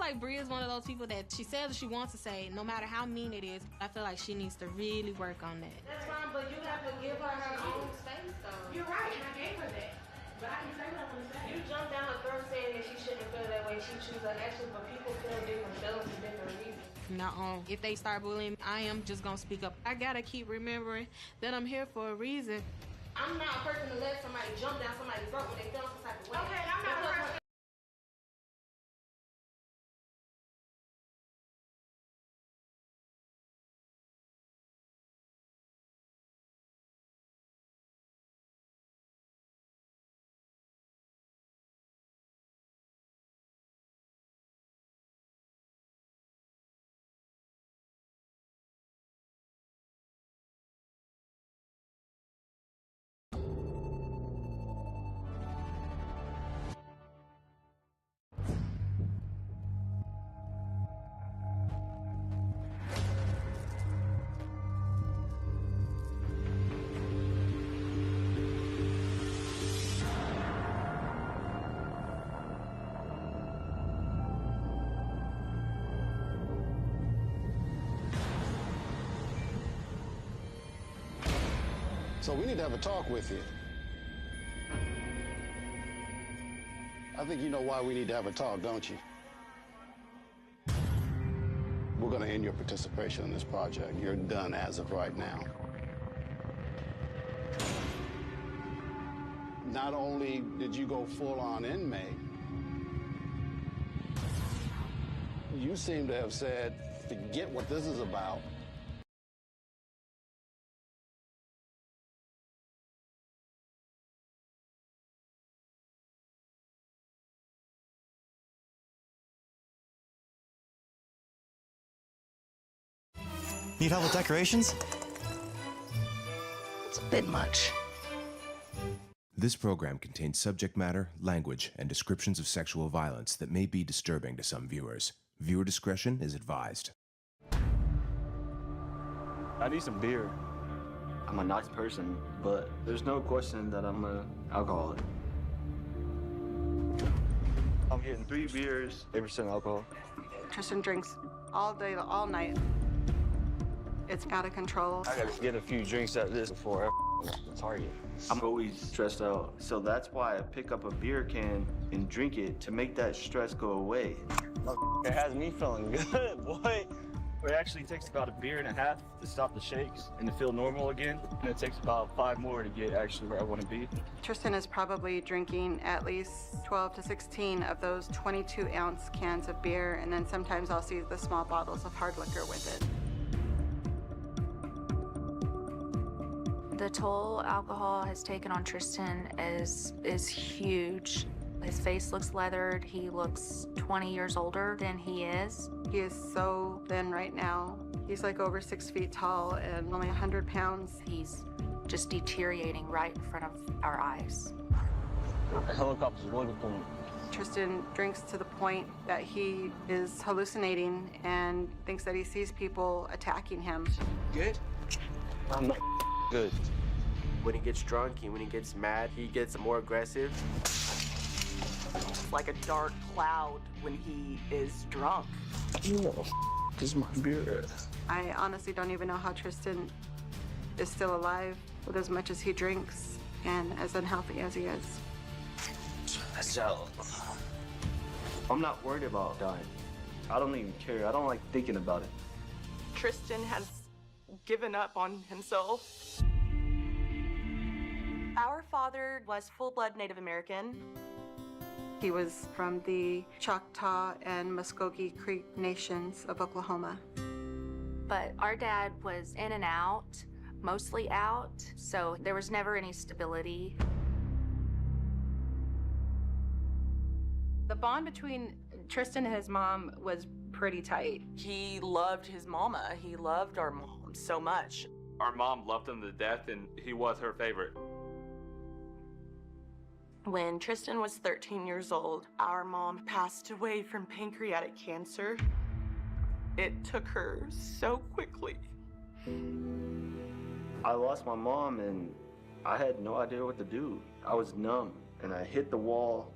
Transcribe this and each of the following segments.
like Bree is one of those people that she says what she wants to say, no matter how mean it is. I feel like she needs to really work on that. That's fine, but you have to give her own space, though. You're right, and I gave her that. But I can say what I want to say. You jumped down her throat saying that she shouldn't feel that way. She chooses her actions, but people feel different feelings for different reasons. No, if they start bullying, I am just gonna speak up. I gotta keep remembering that I'm here for a reason. I'm not a person to let somebody jump down somebody's throat when they feel some type of way. Okay, I'm not a person. So we need to have a talk with you. I think you know why we need to have a talk, don't you? We're going to end your participation in this project. You're done as of right now. Not only did you go full-on inmate, you seem to have said, forget what this is about. Need help with decorations? It's a bit much. This program contains subject matter, language, and descriptions of sexual violence that may be disturbing to some viewers. Viewer discretion is advised. I need some beer. I'm a nice person, but there's no question that I'm an alcoholic. I'm getting 3 beers, 8% alcohol. Tristan drinks all day, all night. It's out of control. I gotta get a few drinks out of this before I Target. I'm always stressed out, so that's why I pick up a beer can and drink it to make that stress go away. It has me feeling good, boy. It actually takes about a beer and a half to stop the shakes and to feel normal again, and it takes about 5 more to get actually where I want to be. Tristan is probably drinking at least 12 to 16 of those 22-ounce cans of beer, and then sometimes I'll see the small bottles of hard liquor with it. The toll alcohol has taken on Tristan is huge. His face looks leathered. He looks 20 years older than he is. He is so thin right now. He's like over 6 feet tall and only 100 pounds. He's just deteriorating right in front of our eyes. The helicopter's wonderful. Tristan drinks to the point that he is hallucinating and thinks that he sees people attacking him. Good? I'm not good. When he gets drunk and when he gets mad, he gets more aggressive. It's like a dark cloud when he is drunk. This is my beer. I honestly don't even know how Tristan is still alive with as much as he drinks and as unhealthy as he is. So, I'm not worried about dying. I don't even care. I don't like thinking about it. Tristan has given up on himself. Our father was full-blood Native American. He was from the Choctaw and Muskogee Creek nations of Oklahoma. But our dad was in and out, mostly out, so there was never any stability. The bond between Tristan and his mom was pretty tight. He loved his mama. He loved our mom so much. Our mom loved him to death, and he was her favorite. When Tristan was 13 years old, our mom passed away from pancreatic cancer. It took her so quickly. I lost my mom and I had no idea what to do. I was numb and I hit the wall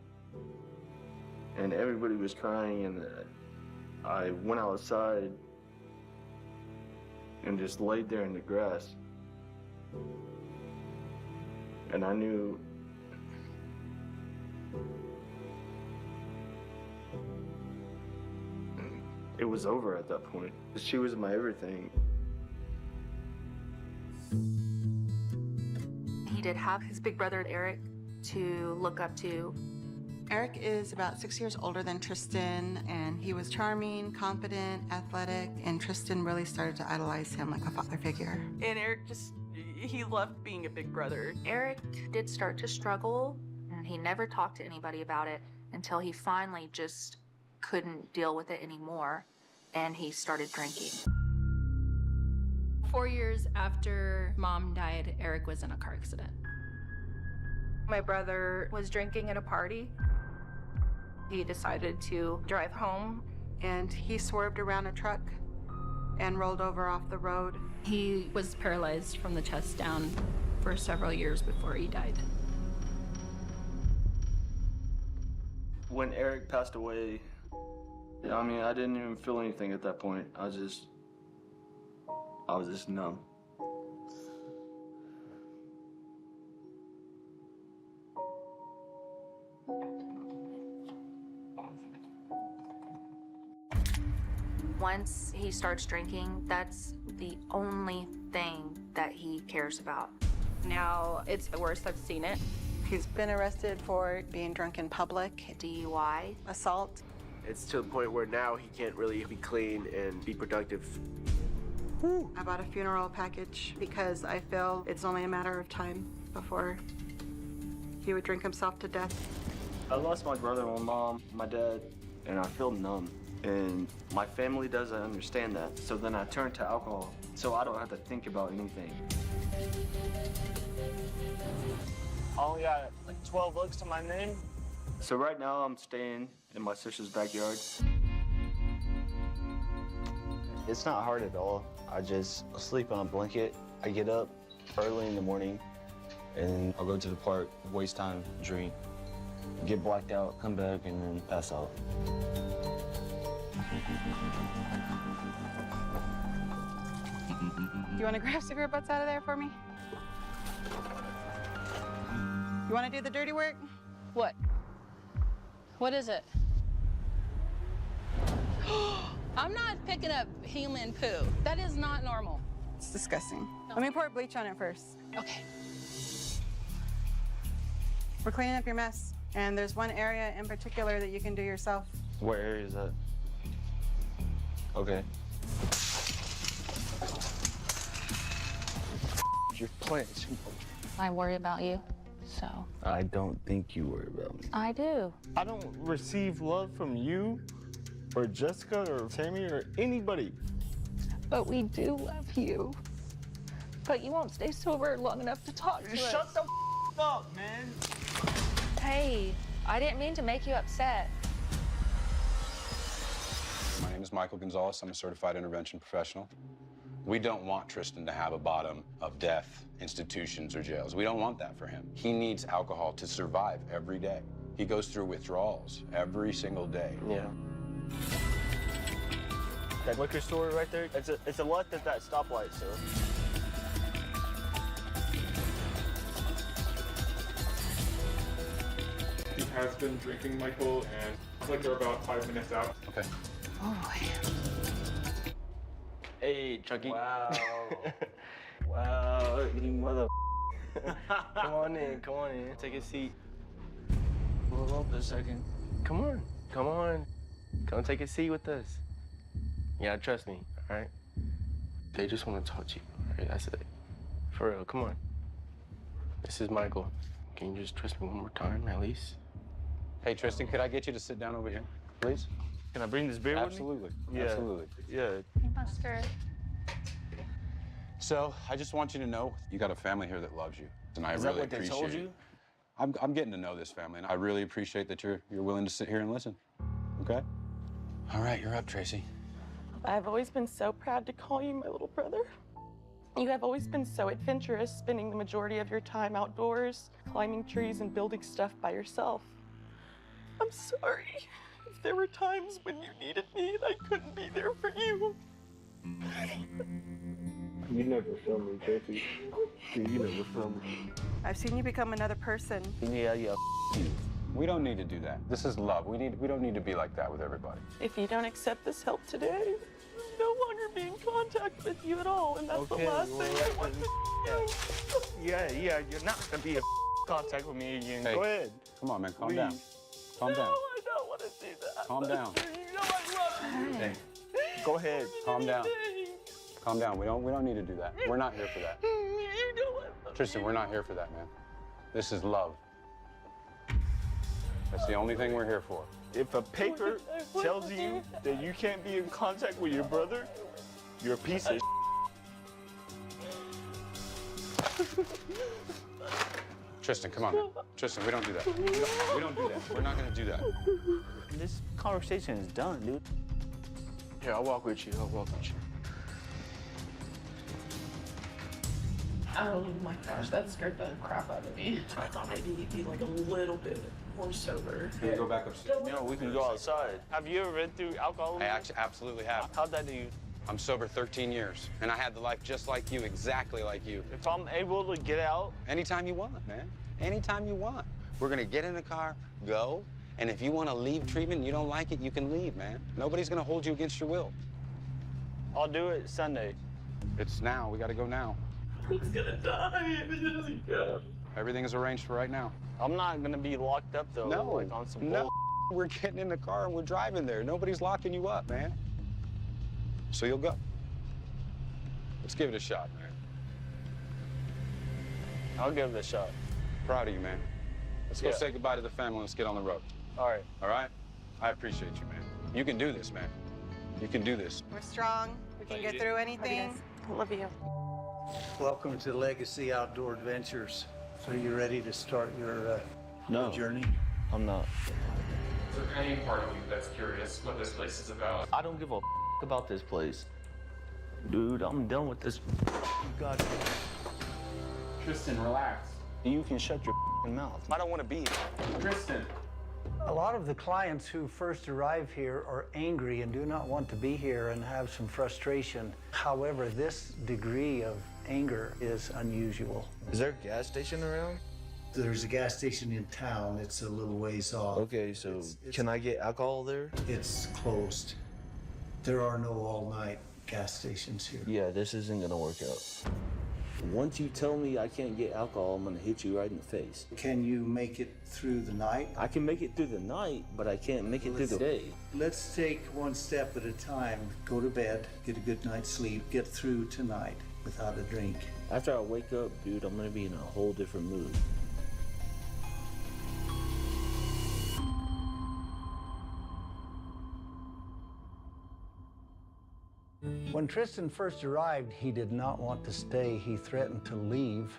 and everybody was crying and I went outside and just laid there in the grass. And I knew it was over at that point. She was my everything. He did have his big brother, Eric, to look up to. Eric is about 6 years older than Tristan, and he was charming, confident, athletic, and Tristan really started to idolize him like a father figure. And Eric he loved being a big brother. Eric did start to struggle, and he never talked to anybody about it until he finally just couldn't deal with it anymore, and he started drinking. 4 years after Mom died, Eric was in a car accident. My brother was drinking at a party. He decided to drive home. And he swerved around a truck and rolled over off the road. He was paralyzed from the chest down for several years before he died. When Eric passed away, I mean, I didn't even feel anything at that point. I was just numb. Once he starts drinking, that's the only thing that he cares about. Now, it's the worst I've seen it. He's been arrested for being drunk in public, DUI, assault. It's to the point where now he can't really be clean and be productive. I bought a funeral package because I feel it's only a matter of time before he would drink himself to death. I lost my brother, my mom, my dad, and I feel numb. And my family doesn't understand that. So then I turn to alcohol, so I don't have to think about anything. I only got like 12 looks to my name. So right now I'm staying in my sister's backyard. It's not hard at all. I just sleep on a blanket. I get up early in the morning and I'll go to the park, waste time, drink, get blacked out, come back, and then pass out. You want to grab cigarette butts out of there for me? You want to do the dirty work? What? What is it? I'm not picking up human poo. That is not normal. It's disgusting. Let me pour bleach on it first. Okay. We're cleaning up your mess, and there's one area in particular that you can do yourself. What area is that? Okay. Your plants. I worry about you, so. I don't think you worry about me. I do. I don't receive love from you or Jessica or Tammy or anybody. But we do love you. But you won't stay sober long enough to talk to us. Shut the up, man. Hey, I didn't mean to make you upset. My name is Michael Gonzalez. I'm a certified intervention professional. We don't want Tristan to have a bottom of death, institutions, or jails. We don't want that for him. He needs alcohol to survive every day. He goes through withdrawals every single day. Yeah. That liquor store right there, it's a left at that stoplight, so. He has been drinking, Michael, and it's like they're about 5 minutes out. Okay. Oh, Hey, Chucky. Wow. Wow, you mother. Come on in, take a seat. Hold up a second. Come on. Come take a seat with us. Yeah, trust me, all right? They just want to talk to you, all right? That's it. For real, come on. This is Michael. Can you just trust me one more time, at least? Hey, Tristan, could I get you to sit down over here, please? Can I bring this beer Absolutely. with me? Absolutely. Yeah. Mustard. So, I just want you to know, you got a family here that loves you, and I Is really that what they appreciate told it. you? I'm getting to know this family, and I really appreciate that you're willing to sit here and listen. Okay? All right, you're up, Tracy. I've always been so proud to call you my little brother. You have always been so adventurous, spending the majority of your time outdoors, climbing trees and building stuff by yourself. I'm sorry. If there were times when you needed me and I couldn't be there for you. You never film me, Casey. You never film me. I've seen you become another person. Yeah, you. We don't need to do that. This is love. We don't need to be like that with everybody. If you don't accept this help today, I'll no longer be in contact with you at all, and that's the last thing I want to do. Yeah, you're not gonna be in contact with me again. Hey, Go ahead. Come on, man. Calm Please. down. Calm No, down. I don't want to do that. Calm down. You know I love you. Hey, Go ahead. calm down. Calm down. We don't need to do that. We're not here for that. You know I love Tristan, you. we're not here for that, man. This is love. That's the only thing we're here for. If a paper tells you that you can't be in contact with your brother, you're a piece of Tristan, come on, man. Tristan, we don't do that. We don't do that. We're not gonna do that. This conversation is done, dude. Here, I'll walk with you. I'll walk with you. Oh my gosh, that scared the crap out of me. I thought maybe he'd be like a little bit more sober. Can we go back upstairs? You know, we can go outside. Have you ever been through alcoholism? I actually absolutely have. How'd that do you? I'm sober 13 years, and I had the life just like you, exactly like you. If I'm able to get out, Anytime you want, man. Anytime you want. We're gonna get in the car, go, and if you want to leave treatment and you don't like it, you can leave, man. Nobody's gonna hold you against your will. I'll do it Sunday. It's now. We gotta go now. He's gonna die if he doesn't go. Everything is arranged for right now. I'm not gonna be locked up though. No, like on some no. bull. We're getting in the car and we're driving there. Nobody's locking you up, man. So you'll go. Let's give it a shot, man. I'll give it a shot. Proud of you, man. Let's go Yeah. say goodbye to the family and let's get on the road. All right. All right? I appreciate you, man. You can do this, man. You can do this. We're strong. We can get through anything. I love you. Welcome to Legacy Outdoor Adventures. So you ready to start your No. journey? I'm not. Is there any part of you that's curious what this place is about? I don't give a about this place. Dude, I'm done with this. You got it. Tristan, relax. You can shut your mouth. I don't want to be here. Tristan. A lot of the clients who first arrive here are angry and do not want to be here and have some frustration. However, this degree of anger is unusual. Is there a gas station around? There's a gas station in town. It's a little ways off. Okay, so can I get alcohol there? It's closed. There are no all-night gas stations here. Yeah, this isn't gonna work out. Once you tell me I can't get alcohol, I'm gonna hit you right in the face. Can you make it through the night? I can make it through the night, but I can't make it through the day. Let's take one step at a time. Go to bed, get a good night's sleep, get through tonight without a drink. After I wake up, dude, I'm gonna be in a whole different mood. When Tristan first arrived, he did not want to stay. He threatened to leave.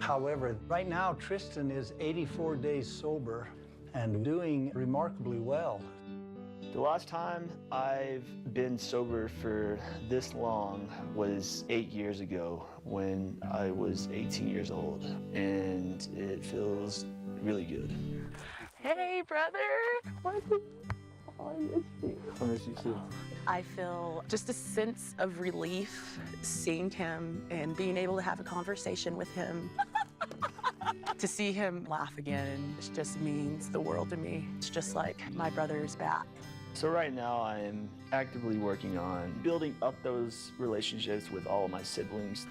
However, right now, Tristan is 84 days sober and doing remarkably well. The last time I've been sober for this long was 8 years ago when I was 18 years old, and it feels really good. Hey, brother. I miss you too. I feel just a sense of relief seeing him and being able to have a conversation with him. To see him laugh again, it just means the world to me. It's just like my brother's back. So right now I'm actively working on building up those relationships with all of my siblings.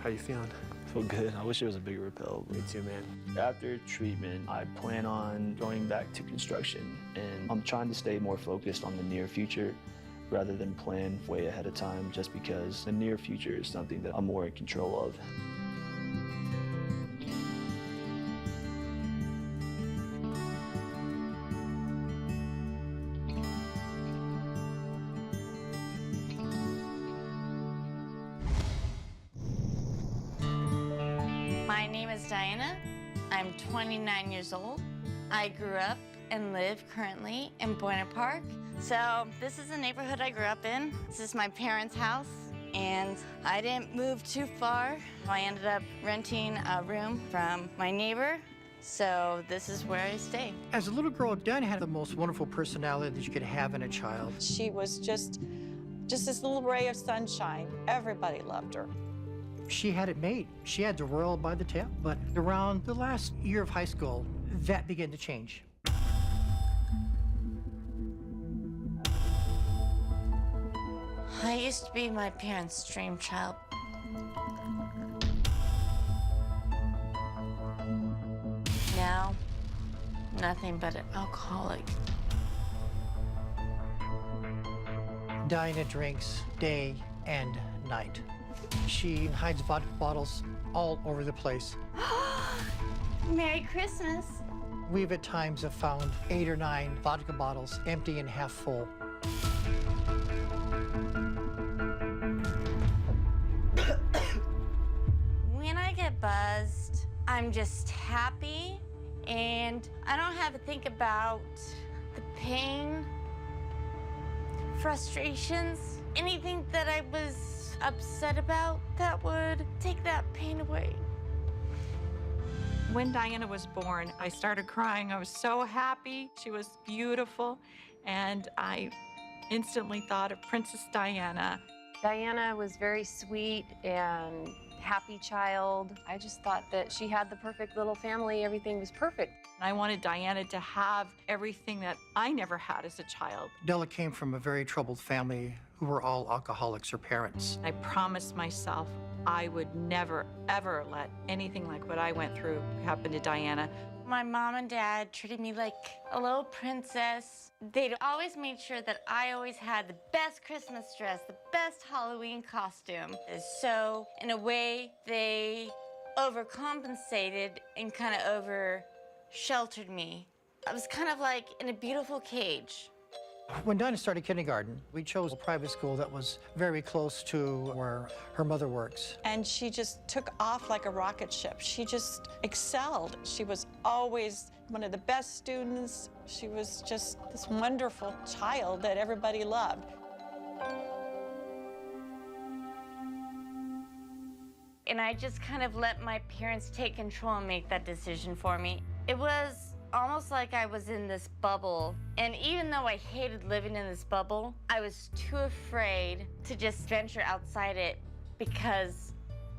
How you feeling? Feel good. I wish it was a bigger repel. Me too, man. After treatment, I plan on going back to construction, and I'm trying to stay more focused on the near future rather than plan way ahead of time, just because the near future is something that I'm more in control of. My name is Diana. I'm 29 years old. I grew up and live currently in Buena Park. So this is the neighborhood I grew up in. This is my parents' house, and I didn't move too far. I ended up renting a room from my neighbor, So this is where I stay. As a little girl, Diana had the most wonderful personality that you could have in a child. She was just this little ray of sunshine. Everybody loved her. She had it made. She had the royal by the tail. But around the last year of high school, that began to change. I used to be my parents' dream child. Now, nothing but an alcoholic. Diana drinks day and night. She hides vodka bottles all over the place. Merry Christmas. We've at times have found 8 or 9 vodka bottles, empty and half full. When I get buzzed, I'm just happy, and I don't have to think about the pain, frustrations, anything that I was upset about that would take that pain away. When Diana was born, I started crying. I was so happy. She was beautiful, and I instantly thought of Princess Diana. Diana was very sweet and happy child. I just thought that she had the perfect little family. Everything was perfect. I wanted Diana to have everything that I never had as a child. Della came from a very troubled family who were all alcoholics, her parents. I promised myself I would never, ever let anything like what I went through happen to Diana. My mom and dad treated me like a little princess. They'd always made sure that I always had the best Christmas dress, the best Halloween costume. So, in a way, they overcompensated and kind of over-sheltered me. I was kind of like in a beautiful cage. When Diana started kindergarten, we chose a private school that was very close to where her mother works. And she just took off like a rocket ship. She just excelled. She was always one of the best students. She was just this wonderful child that everybody loved. And I just kind of let my parents take control and make that decision for me. It was almost like I was in this bubble. And even though I hated living in this bubble, I was too afraid to just venture outside it because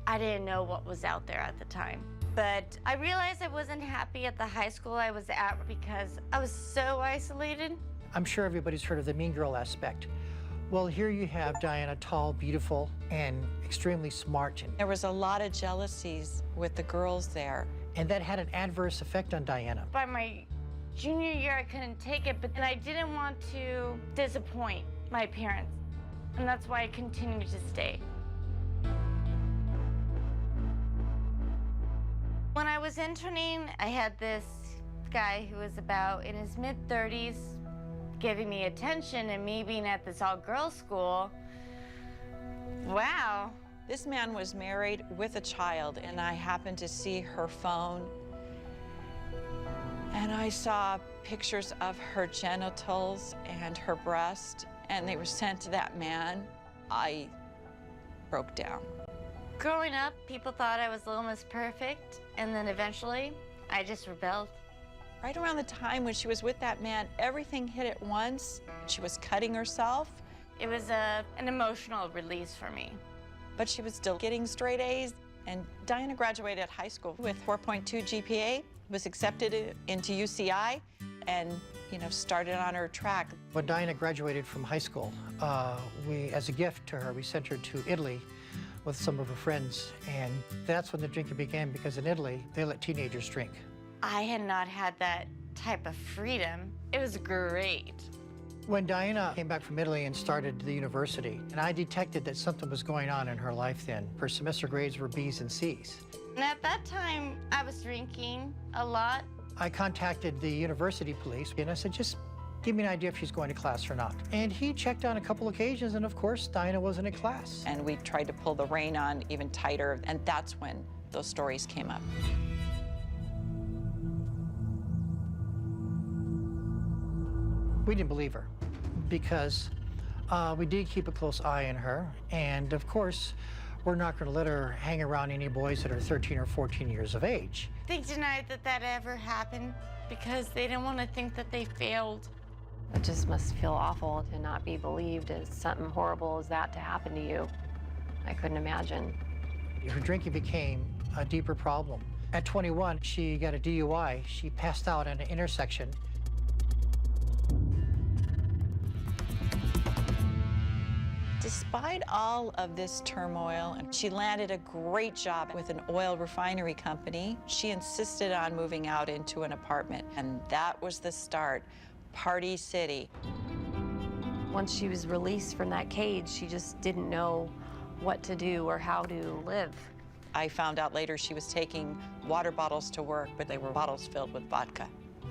I didn't know what was out there at the time. But I realized I wasn't happy at the high school I was at because I was so isolated. I'm sure everybody's heard of the mean girl aspect. Well, here you have Diana, tall, beautiful, and extremely smart. There was a lot of jealousies with the girls there. And that had an adverse effect on Diana. By my junior year, I couldn't take it, but I didn't want to disappoint my parents. And that's why I continued to stay. When I was interning, I had this guy who was about in his mid-30s giving me attention, and me being at this all-girls school. Wow. This man was married with a child, and I happened to see her phone. And I saw pictures of her genitals and her breast, and they were sent to that man. I broke down. Growing up, people thought I was Little Miss Perfect, and then eventually, I just rebelled. Right around the time when she was with that man, everything hit at once. She was cutting herself. It was an emotional release for me. But she was still getting straight A's. And Diana graduated high school with 4.2 GPA, was accepted into UCI, and started on her track. When Diana graduated from high school, as a gift to her, we sent her to Italy with some of her friends. And that's when the drinking began, because in Italy, they let teenagers drink. I had not had that type of freedom. It was great. When Diana came back from Italy and started the university, and I detected that something was going on in her life then. Her semester grades were B's and C's. And at that time, I was drinking a lot. I contacted the university police, and I said, just give me an idea if she's going to class or not. And he checked on a couple occasions, and of course, Diana wasn't in class. And we tried to pull the rein on even tighter, and that's when those stories came up. We didn't believe her because we did keep a close eye on her. And of course, We're not going to let her hang around any boys that are 13 or 14 years of age. They denied that that ever happened because they didn't want to think that they failed. It just must feel awful to not be believed as something horrible as that to happen to you. I couldn't imagine. Her drinking became a deeper problem. At 21, she got a DUI. She passed out at an intersection. Despite all of this turmoil, she landed a great job with an oil refinery company. She insisted on moving out into an apartment, and that was the start. Party City. Once she was released from that cage, she just didn't know what to do or how to live. I found out later she was taking water bottles to work, but they were bottles filled with vodka.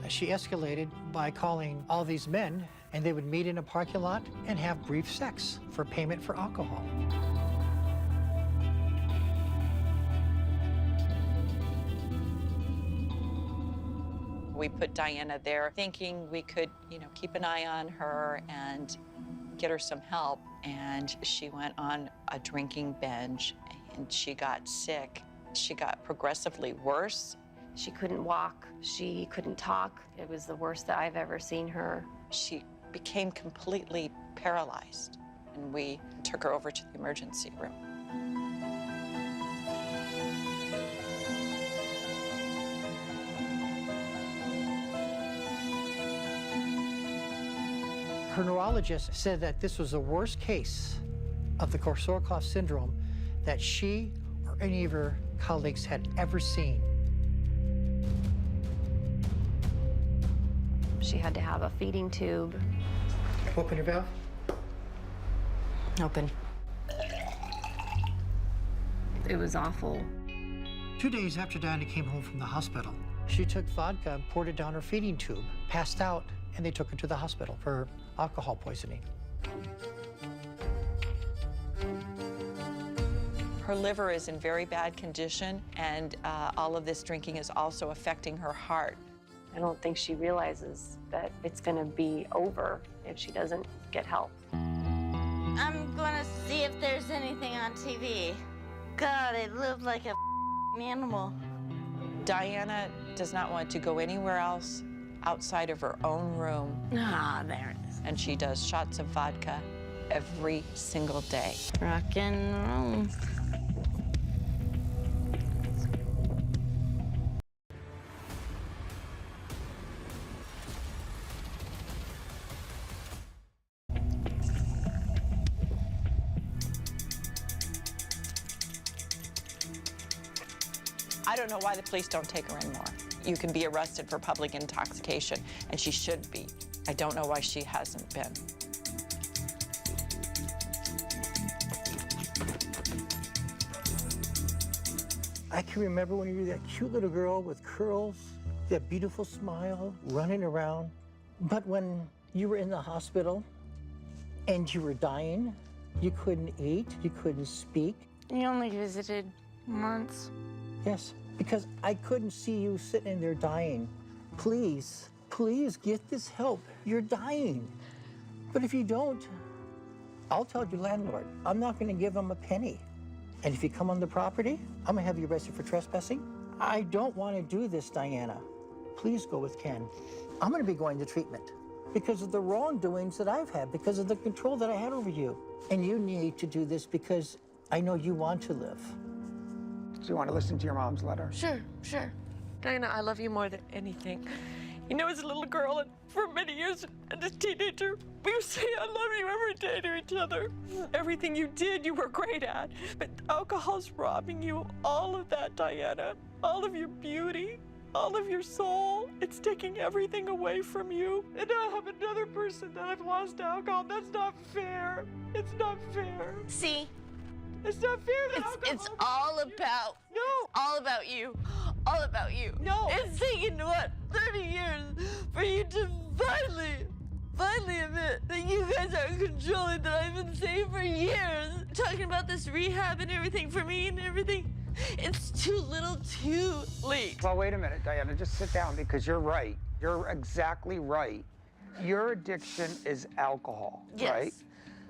She escalated by calling all these men, and they would meet in a parking lot and have brief sex for payment for alcohol. We put Diana there thinking we could, keep an eye on her and get her some help. And she went on a drinking binge and she got sick. She got progressively worse. She couldn't walk. She couldn't talk. It was the worst that I've ever seen her. She became completely paralyzed, and we took her over to the emergency room. Her neurologist said that this was the worst case of the Korsakoff syndrome that she or any of her colleagues had ever seen. She had to have a feeding tube. Open your valve. Open. It was awful. 2 days after Diana came home from the hospital, she took vodka and poured it down her feeding tube, passed out, and they took her to the hospital for alcohol poisoning. Her liver is in very bad condition, and all of this drinking is also affecting her heart. I don't think she realizes that it's going to be over if she doesn't get help. I'm gonna see if there's anything on TV. God, it looked like a animal. Diana does not want to go anywhere else outside of her own room. Ah, there it is. And she does shots of vodka every single day. Rock and roll. I don't know why the police don't take her in more. You can be arrested for public intoxication, and she should be. I don't know why she hasn't been. I can remember when you were that cute little girl with curls, that beautiful smile, running around. But when you were in the hospital and you were dying, you couldn't eat, you couldn't speak. You only visited once. Yes, because I couldn't see you sitting in there dying. Please, please get this help. You're dying. But if you don't, I'll tell your landlord. I'm not going to give him a penny. And if you come on the property, I'm going to have you arrested for trespassing. I don't want to do this, Diana. Please go with Ken. I'm going to be going to treatment because of the wrongdoings that I've had, because of the control that I had over you. And you need to do this because I know you want to live. Do you want to listen to your mom's letter? Sure. Diana, I love you more than anything. You know, as a little girl and for many years as a teenager, we would say I love you every day to each other. Everything you did, you were great at. But alcohol's robbing you of all of that, Diana. All of your beauty, all of your soul. It's taking everything away from you. And I have another person that I've lost to alcohol. That's not fair. It's not fair. See? It's not fair that It's all about... No! All about you. All about you. No! It's taken, what, 30 years for you to finally admit that you guys are controlling, that I've been saying for years. Talking about this rehab and everything for me and everything. It's too little too late. Well, wait a minute, Diana. Just sit down because you're right. You're exactly right. Your addiction is alcohol, Yes. right?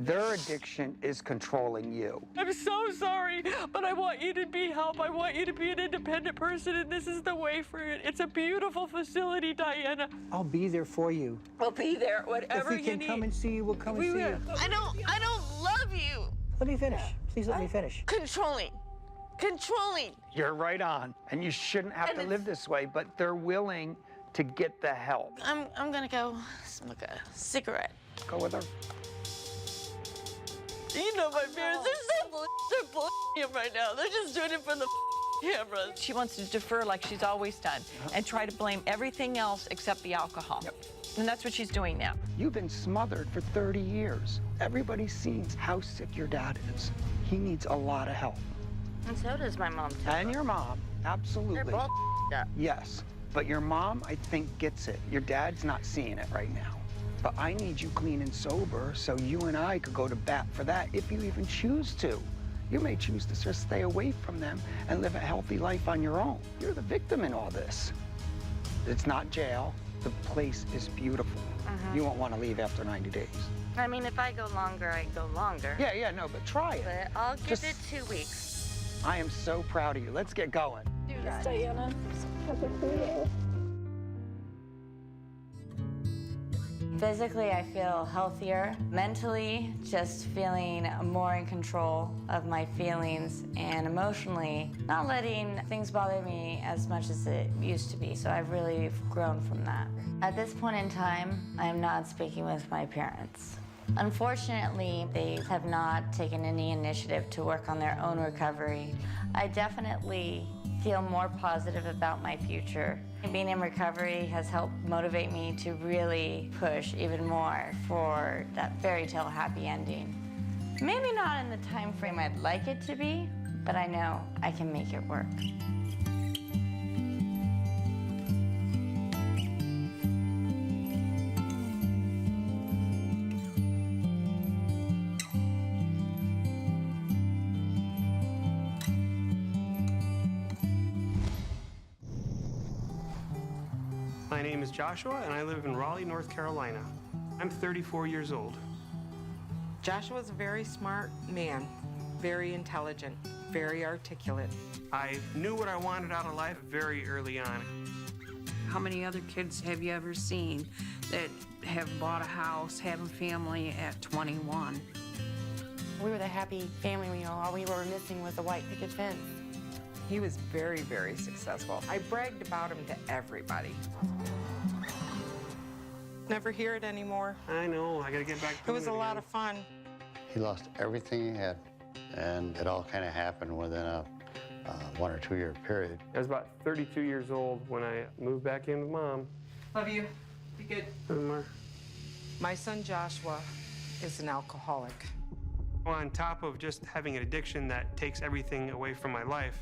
Their addiction is controlling you. I'm so sorry, but I want you to be help. I want you to be an independent person, and this is the way for it. It's a beautiful facility, Diana. I'll be there for you. We'll be there, whatever If we you can need. come and see you, we'll come and see you. I don't love you. Let me finish. Please let me finish. Controlling. You're right on. And you shouldn't have to live this way, but they're willing to get the help. I'm gonna go smoke a cigarette. Go with her. You know my parents, they're bullshitting right now. They're just doing it for the cameras. She wants to defer like she's always done and try to blame everything else except the alcohol. Yep. And that's what she's doing now. You've been smothered for 30 years. Everybody sees how sick your dad is. He needs a lot of help. And so does my mom, too. And your mom, absolutely. They're both up. Yes, but your mom, I think, gets it. Your dad's not seeing it right now. But I need you clean and sober so you and I could go to bat for that if you even choose to. You may choose to just stay away from them and live a healthy life on your own. You're the victim in all this. It's not jail. The place is beautiful. You won't want to leave after 90 days. I mean, if I go longer, I go longer. Yeah, no, but try it. But I'll give it 2 weeks. I am so proud of you. Let's get going. Do this, Diana. Physically, I feel healthier. Mentally, just feeling more in control of my feelings, and emotionally, not letting things bother me as much as it used to be. So I've really grown from that. At this point in time, I am not speaking with my parents. Unfortunately, they have not taken any initiative to work on their own recovery. I definitely feel more positive about my future. Being in recovery has helped motivate me to really push even more for that fairy tale happy ending. Maybe not in the time frame I'd like it to be, but I know I can make it work. My name is Joshua, and I live in Raleigh, North Carolina. I'm 34 years old. Joshua's a very smart man, very intelligent, very articulate. I knew what I wanted out of life very early on. How many other kids have you ever seen that have bought a house, have a family at 21? We were the happy family, all we were missing was a white picket fence. He was very, very successful. I bragged about him to everybody. Never hear it anymore. I know, I gotta get back to it. Was a lot of fun. He lost everything he had, and it all kind of happened within a 1 or 2 year period. I was about 32 years old when I moved back in with Mom. Love you. Be good. Mar. My son Joshua is an alcoholic. On top of just having an addiction that takes everything away from my life,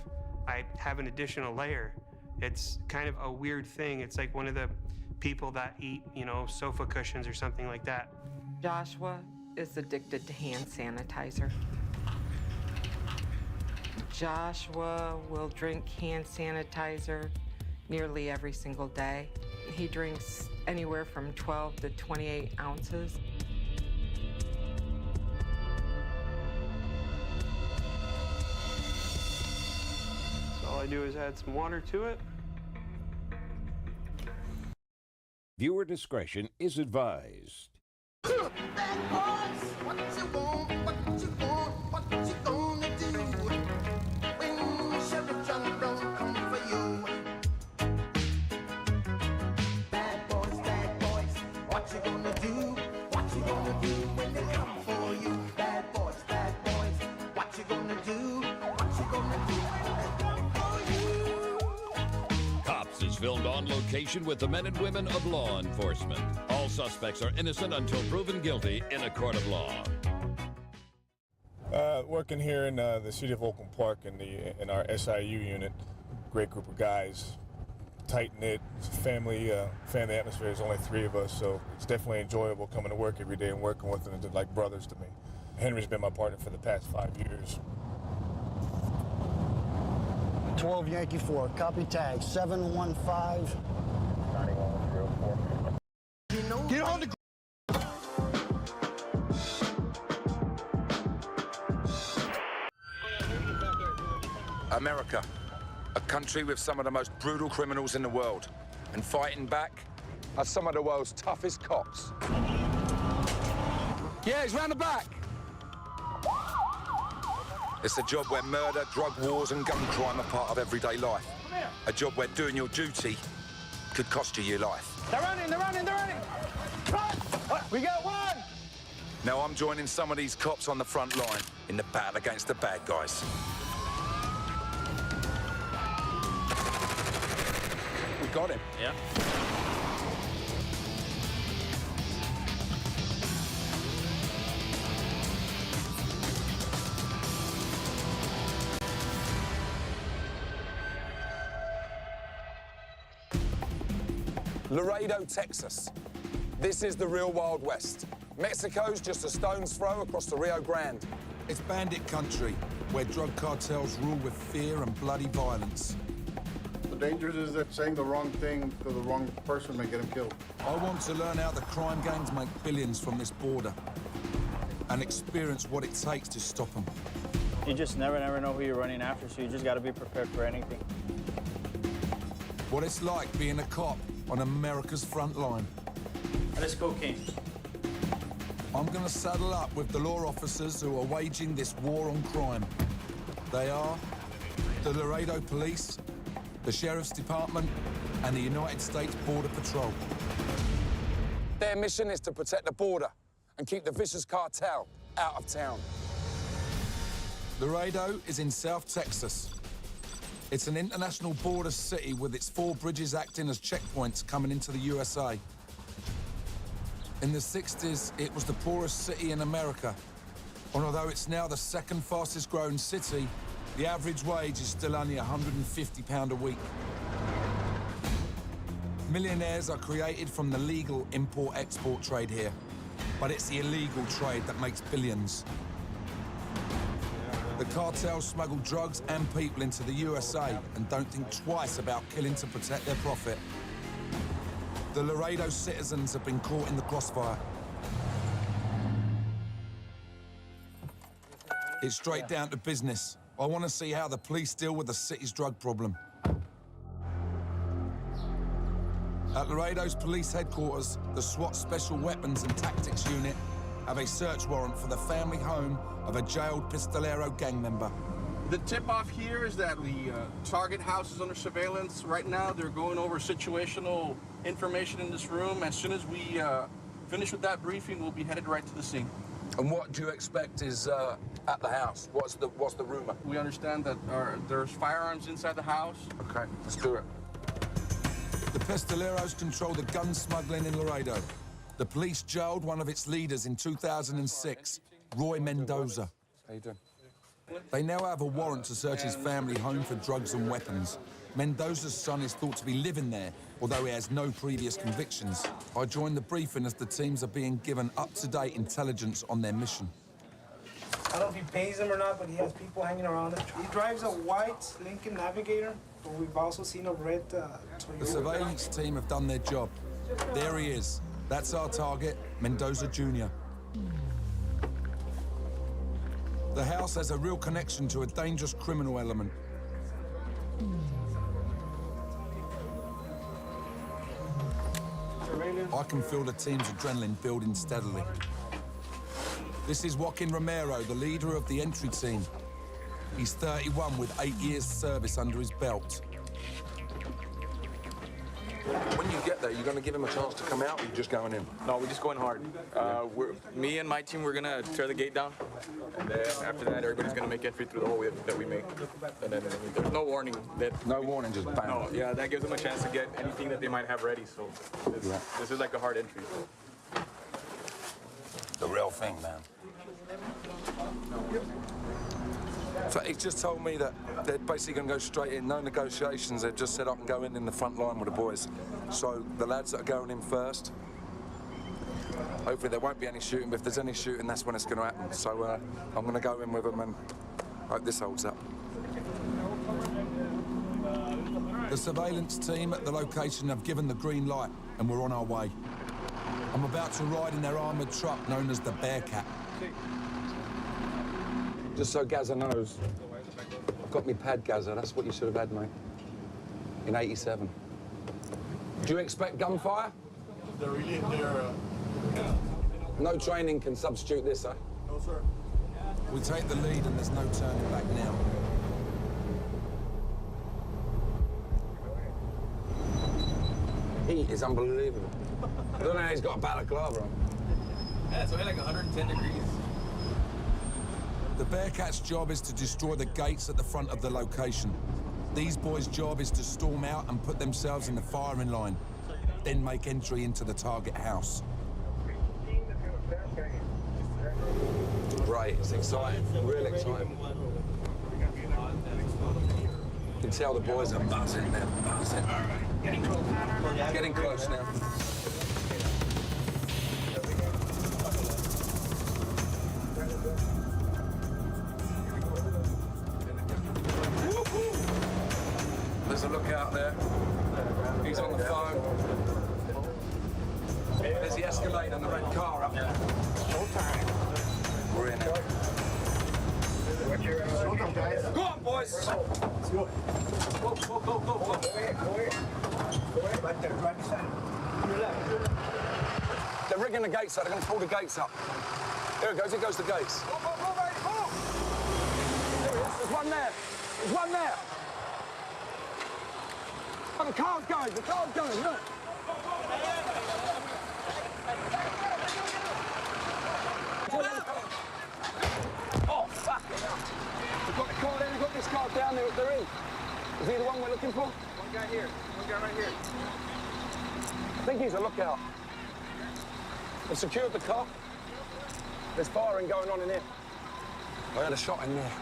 I have an additional layer. It's kind of a weird thing. It's like one of the people that eat, sofa cushions or something like that. Joshua is addicted to hand sanitizer. Joshua will drink hand sanitizer nearly every single day. He drinks anywhere from 12 to 28 ounces. All I do is add some water to it. Viewer discretion is advised. Filmed on location with the men and women of law enforcement. All suspects are innocent until proven guilty in a court of law. Working here in the city of Oakland Park in our SIU unit, great group of guys, tight knit, family atmosphere. There's only 3 of us, so it's definitely enjoyable coming to work every day and working with them. They're like brothers to me. Henry's been my partner for the past 5 years. 12 Yankee 4, copy tag 715. Get on the America, a country with some of the most brutal criminals in the world. And fighting back are some of the world's toughest cops. Yeah, he's round the back. It's a job where murder, drug wars and gun crime are part of everyday life. A job where doing your duty could cost you your life. They're running, they're running, they're running! We got one! Now I'm joining some of these cops on the front line in the battle against the bad guys. We got him. Yeah. Laredo, Texas. This is the real Wild West. Mexico's just a stone's throw across the Rio Grande. It's bandit country, where drug cartels rule with fear and bloody violence. The danger is that saying the wrong thing to the wrong person may get him killed. I want to learn how the crime gangs make billions from this border and experience what it takes to stop them. You just never know who you're running after, so you just got to be prepared for anything. What it's like being a cop on America's front line. Let's go, King. I'm going to saddle up with the law officers who are waging this war on crime. They are the Laredo Police, the Sheriff's Department, and the United States Border Patrol. Their mission is to protect the border and keep the vicious cartel out of town. Laredo is in South Texas. It's an international border city with its 4 bridges acting as checkpoints coming into the USA. In the 60s, it was the poorest city in America. And although it's now the second fastest growing city, the average wage is still only £150 a week. Millionaires are created from the legal import-export trade here, but it's the illegal trade that makes billions. The cartels smuggle drugs and people into the USA and don't think twice about killing to protect their profit. The Laredo citizens have been caught in the crossfire. It's straight down to business. I want to see how the police deal with the city's drug problem. At Laredo's police headquarters, the SWAT Special Weapons and Tactics Unit have a search warrant for the family home of a jailed Pistolero gang member. The tip-off here is that the target house is under surveillance. Right now, they're going over situational information in this room. As soon as we finish with that briefing, we'll be headed right to the scene. And what do you expect is at the house? What's the rumor? We understand that there's firearms inside the house. Okay, let's do it. The Pistoleros control the gun smuggling in Laredo. The police jailed one of its leaders in 2006, Roy Mendoza. How you doing? They now have a warrant to search his family home for drugs and weapons. Mendoza's son is thought to be living there, although he has no previous convictions. I joined the briefing as the teams are being given up-to-date intelligence on their mission. I don't know if he pays them or not, but he has people hanging around him. He drives a white Lincoln Navigator, but we've also seen a red Toyota. The surveillance team have done their job. There he is. That's our target, Mendoza Jr. The house has a real connection to a dangerous criminal element. I can feel the team's adrenaline building steadily. This is Joaquin Romero, the leader of the entry team. He's 31 with 8 years service under his belt. When you get there, you're going to give him a chance to come out, or you're just going in? No, we're just going hard. Me and my team, we're going to tear the gate down. And then after that, everybody's going to make entry through the hole that we make. And then there's no warning. No warning, just bam. No, yeah, that gives them a chance to get anything that they might have ready. So this is like a hard entry. The real thing, man. So he's just told me that they're basically going to go straight in, no negotiations. They've just set up and go in the front line with the boys. So the lads that are going in first, hopefully there won't be any shooting, but if there's any shooting, that's when it's going to happen. So I'm going to go in with them and hope this holds up. The surveillance team at the location have given the green light, and we're on our way. I'm about to ride in their armoured truck known as the Bearcat. Just so Gaza knows, Got me pad Gaza, that's what you should have had, mate. In 87. Do you expect gunfire? No training can substitute this, eh? No, sir. We take the lead and there's no turning back now. Heat is unbelievable. I don't know how he's got a balaclava on. Yeah, it's only like 110 degrees. The Bearcats' job is to destroy the gates at the front of the location. These boys' job is to storm out and put themselves in the firing line, then make entry into the target house. Great, it's exciting, real exciting. You can tell the boys are buzzing, they're buzzing. Getting close now. There's a lookout there. He's on the phone. There's the Escalade and the red car up there. We're in it. Go on, boys! Let's go. Go. They're rigging the gates up. They're going to pull the gates up. There it goes. Here goes the gates. Go, baby, go! There he is. There's one there. There's one there. Oh, the car's going. The car's going. Look. Oh, fuck. We've got the car there. We've got this car down there. They're in. Is he the one we're looking for? One guy here. One guy right here. I think he's a lookout. They've secured the car. There's firing going on in here. I had a shot in there.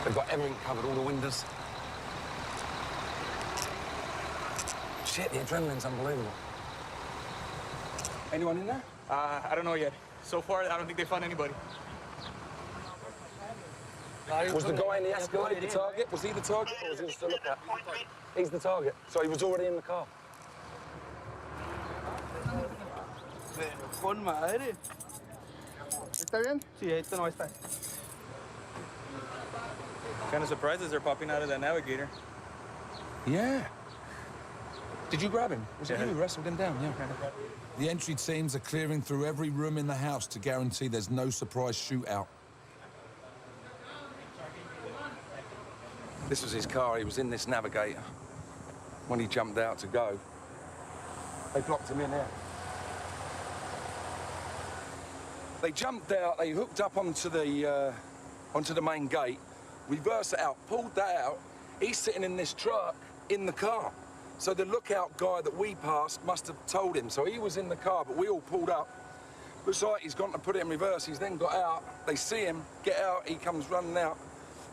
They've got everything covered, all the windows. Shit, the adrenaline's unbelievable. Anyone in there? I don't know yet. So far, I don't think they found anybody. Was the guy in the Escalade the target? Was he the target or was he just a lookout? He's the target, so he was already in the car. Con madre. ¿Está bien? Sí, ahorita no está. Kind of surprised as they're popping out of that navigator. Yeah. Did you grab him? Was it you who wrestled him down? Yeah. The entry teams are clearing through every room in the house to guarantee there's no surprise shootout. This was his car. He was in this navigator. When he jumped out to go, they blocked him in there. They jumped out, they hooked up onto the main gate, reversed it out, pulled that out. He's sitting in this truck in the car. So the lookout guy that we passed must have told him. So he was in the car, but we all pulled up. Looks like he's gone to put it in reverse. He's then got out. They see him, get out, he comes running out.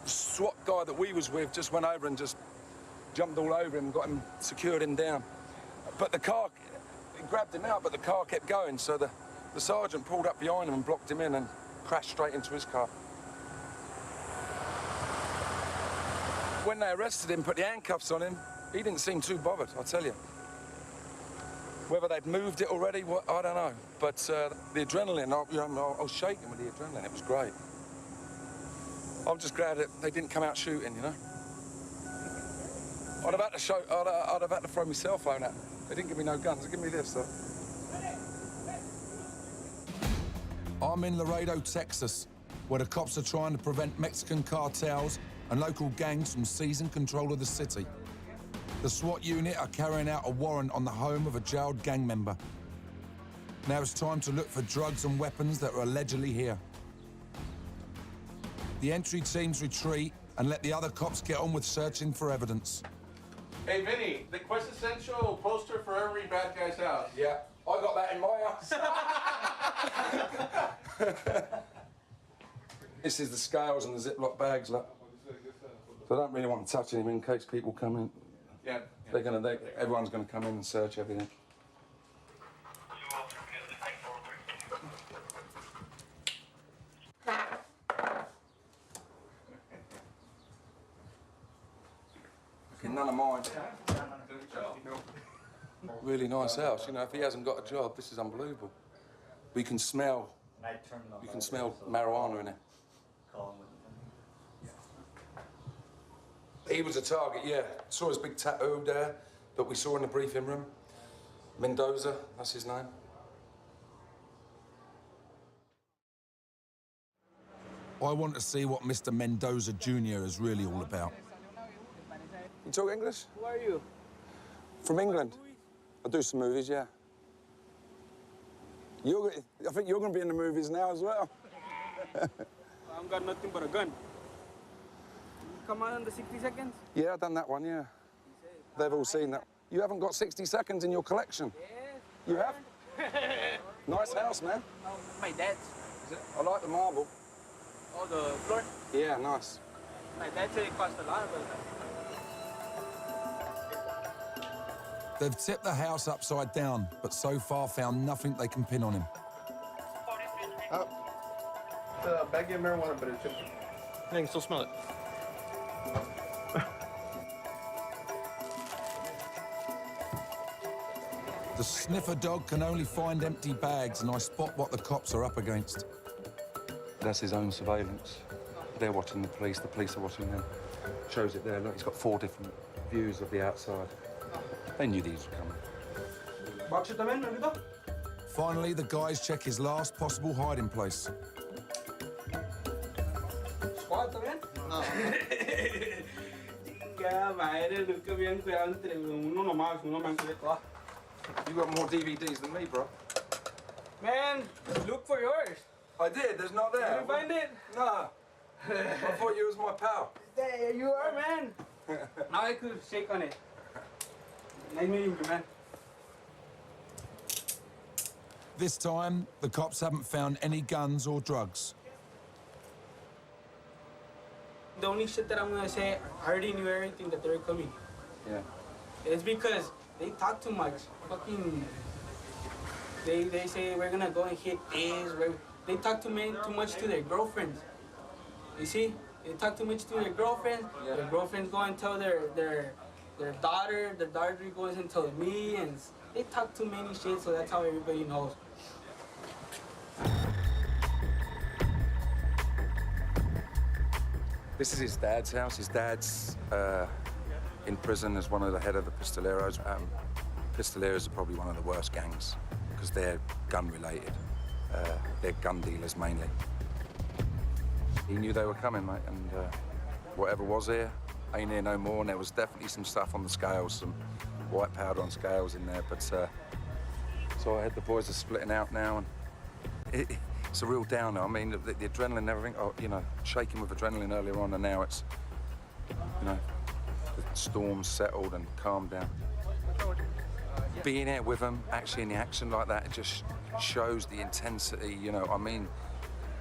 The SWAT guy that we was with just went over and just jumped all over him, got him, secured him down. But the car, he grabbed him out, but the car kept going. So the sergeant pulled up behind him and blocked him in and crashed straight into his car. When they arrested him, put the handcuffs on him, he didn't seem too bothered, I'll tell you. Whether they'd moved it already, I don't know. But the adrenaline, I was shaking with the adrenaline. It was great. I'm just glad that they didn't come out shooting, you know. I'd have had to throw my cell phone at them. They didn't give me no guns. They give me this, though. I'm in Laredo, Texas, where the cops are trying to prevent Mexican cartels and local gangs from seizing control of the city. The SWAT unit are carrying out a warrant on the home of a jailed gang member. Now it's time to look for drugs and weapons that are allegedly here. The entry teams retreat and let the other cops get on with searching for evidence. Hey, Vinny, the quintessential poster for every bad guy's house. Yeah, I got that in my house. This is the scales and the Ziploc bags, look. So I don't really want to touch anything in case people come in. Yeah. Everyone's gonna come in and search everything. Okay, none of mine. Really nice house. You know, if he hasn't got a job, this is unbelievable. You can smell marijuana in it. He was a target, yeah. Saw his big tattoo there that we saw in the briefing room. Mendoza, that's his name. I want to see what Mr. Mendoza Jr. is really all about. You talk English? Who are you? From England. I do some movies, yeah. I think you're going to be in the movies now as well. I've got nothing but a gun. Come on in the 60 seconds? Yeah, I've done that one, yeah. They've all seen that. You haven't got 60 seconds in your collection. Yes. You have? Nice house, man. My dad's. I like the marble. Oh, the floor? Yeah, nice. My dad said it cost a lot, but... They've tipped the house upside down, but so far found nothing they can pin on him. The bag of marijuana, but it's empty. I can still smell it. The sniffer dog can only find empty bags, and I spot what the cops are up against. That's his own surveillance. They're watching the police are watching them. Shows it there, look, he's got 4 different views of the outside. They knew these were coming. Finally, the guys check his last possible hiding place. ¿Squad también? No. Madre, nunca habían cuidado entre uno nomás, uno me encuentra. You got more DVDs than me, bro. Man, look for yours. I did, there's not there. Did you find it? No. I thought you was my pal. There you are, man. Now I could shake on it. Nice meeting you, man. This time, the cops haven't found any guns or drugs. The only shit that I'm gonna say, I already knew everything that they were coming. Yeah. It's because they talk too much. Fucking, they say we're gonna go and hit this. They talk too much to their girlfriends. You see, they talk too much to their girlfriends. Yeah. Their girlfriends go and tell their daughter. Their daughter goes and tells me, and they talk too many shit. So that's how everybody knows. This is his dad's house. His dad's in prison as one of the head of the Pistoleros. Pistoleros are probably one of the worst gangs because they're gun-related. They're gun dealers mainly. He knew they were coming, mate, and whatever was here ain't here no more. And there was definitely some stuff on the scales, some white powder on scales in there. But so I had the boys are splitting out now, and it's a real downer. I mean, the adrenaline and everything, you know, shaking with adrenaline earlier on, and now it's, you know, the storm's settled and calmed down. Being here with them, actually in the action like that, it just shows the intensity, you know. I mean,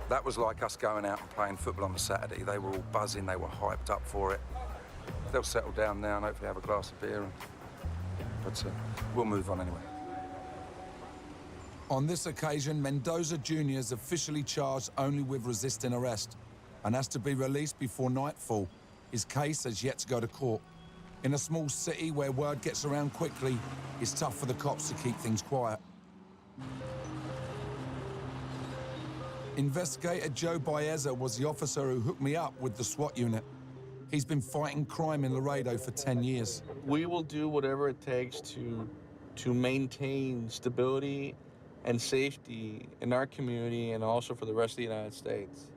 that was like us going out and playing football on a Saturday. They were all buzzing, they were hyped up for it. They'll settle down now and hopefully have a glass of beer, but we'll move on anyway. On this occasion, Mendoza Jr. is officially charged only with resisting arrest and has to be released before nightfall. His case has yet to go to court. In a small city where word gets around quickly, it's tough for the cops to keep things quiet. Investigator Joe Baeza was the officer who hooked me up with the SWAT unit. He's been fighting crime in Laredo for 10 years. We will do whatever it takes to maintain stability and safety in our community and also for the rest of the United States.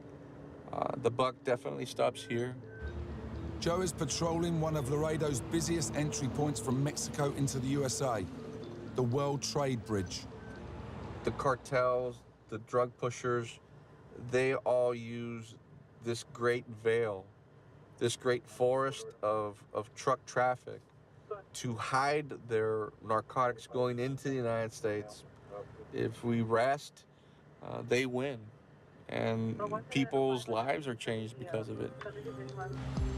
The buck definitely stops here. Joe is patrolling one of Laredo's busiest entry points from Mexico into the USA, the World Trade Bridge. The cartels, the drug pushers, they all use this great veil, this great forest of truck traffic to hide their narcotics going into the United States. If we rest, they win, and people's lives are changed because of it.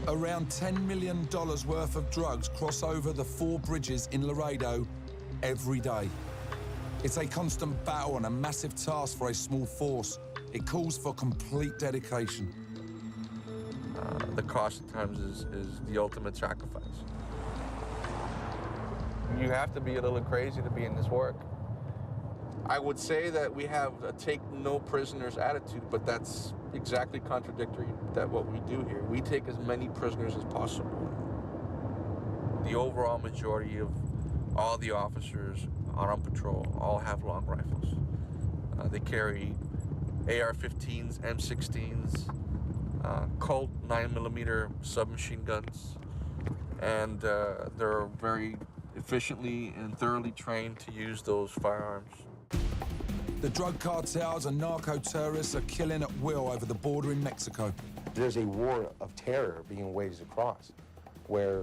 Around $10 million worth of drugs cross over the 4 bridges in Laredo every day. It's a constant battle and a massive task for a small force. It calls for complete dedication. The cost at times is the ultimate sacrifice. You have to be a little crazy to be in this work. I would say that we have a take no prisoners attitude, but that's exactly contradictory to what we do here. We take as many prisoners as possible. The overall majority of all the officers on patrol all have long rifles. They carry AR-15s, M16s, Colt 9mm submachine guns, and they're very efficiently and thoroughly trained to use those firearms. The drug cartels and narco-terrorists are killing at will over the border in Mexico. There's a war of terror being waged across, where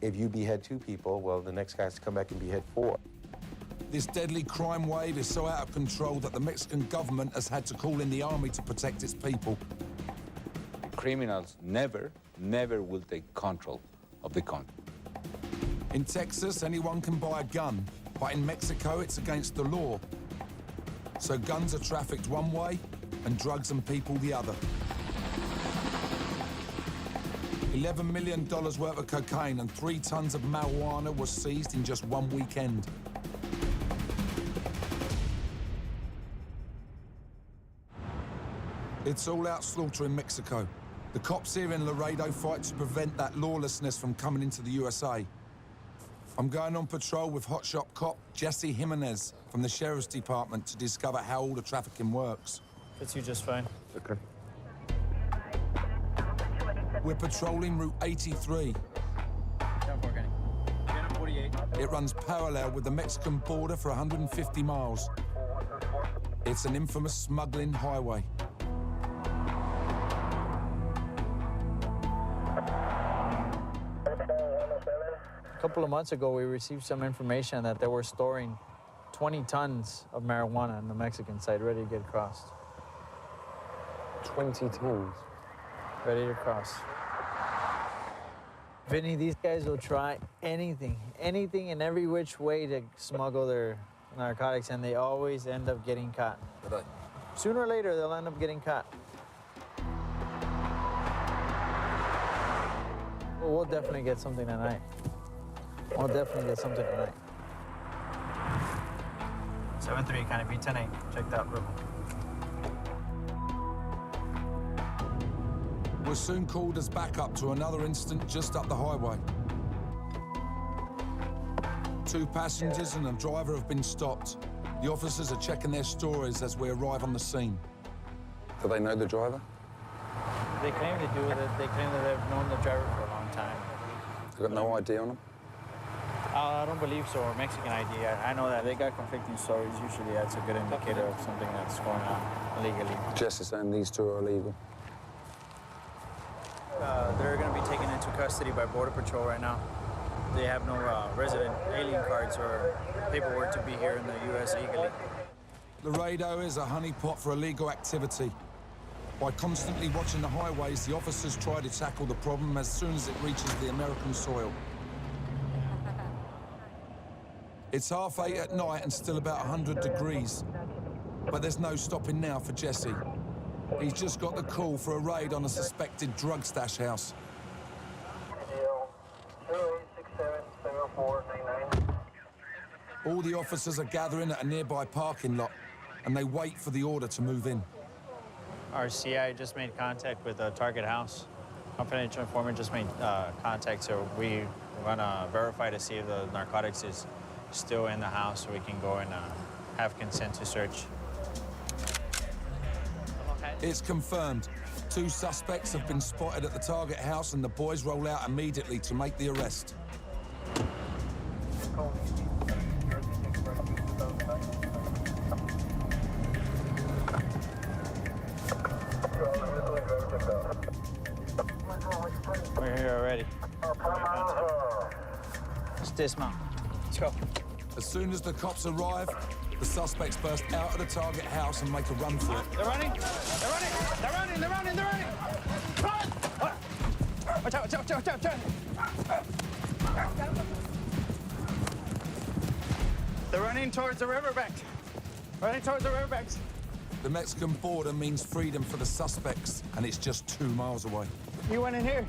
if you behead 2 people, well, the next guy has to come back and behead 4. This deadly crime wave is so out of control that the Mexican government has had to call in the army to protect its people. Criminals never will take control of the country. In Texas, anyone can buy a gun, but in Mexico, it's against the law. So guns are trafficked one way and drugs and people the other. $11 million worth of cocaine and 3 tons of marijuana was seized in just one weekend. It's all-out slaughter in Mexico. The cops here in Laredo fight to prevent that lawlessness from coming into the USA. I'm going on patrol with hotshot cop Jesse Jimenez from the Sheriff's Department to discover how all the trafficking works. Fits you just fine. Okay. We're patrolling Route 83. It runs parallel with the Mexican border for 150 miles. It's an infamous smuggling highway. A couple of months ago, we received some information that they were storing 20 tons of marijuana on the Mexican side, ready to get crossed. 20 tons? Ready to cross. Vinny, these guys will try anything and every which way to smuggle their narcotics, and they always end up getting caught. Sooner or later, they'll end up getting caught. Well, we'll definitely get something tonight. We'll definitely get something tonight. 7-3, kind of B10-8. Check that, Rebel. We're soon called as backup to another incident just up the highway. 2 passengers and a driver have been stopped. The officers are checking their stories as we arrive on the scene. Do they know the driver? They claim they do. They claim that they've known the driver for a long time. They got no ID on them? I don't believe so, or Mexican ID. I know that they got conflicting stories. Usually that's a good indicator of something that's going on illegally. Jess is saying these 2 are illegal. They're going to be taken into custody by Border Patrol right now. They have no resident alien cards or paperwork to be here in the U.S. legally. Laredo is a honeypot for illegal activity. By constantly watching the highways, the officers try to tackle the problem as soon as it reaches the American soil. It's 8:30 at night and still about 100 degrees. But there's no stopping now for Jesse. He's just got the call for a raid on a suspected drug stash house. All the officers are gathering at a nearby parking lot, and they wait for the order to move in. Our CI just made contact with the target house. Confidential informant just made contact, so we want to verify to see if the narcotics is still in the house so we can go and have consent to search. It's confirmed. 2 suspects have been spotted at the target house, and the boys roll out immediately to make the arrest. We're here already. Let's dismount. Let's go. As soon as the cops arrive, the suspects burst out of the target house and make a run for it. They're running! They're running! They're running! They're running! They're running! Run! Watch out! Watch out! Watch out! Watch out! They're running towards the riverbank. Running towards the riverbanks. The Mexican border means freedom for the suspects, and it's just 2 miles away. You went in here.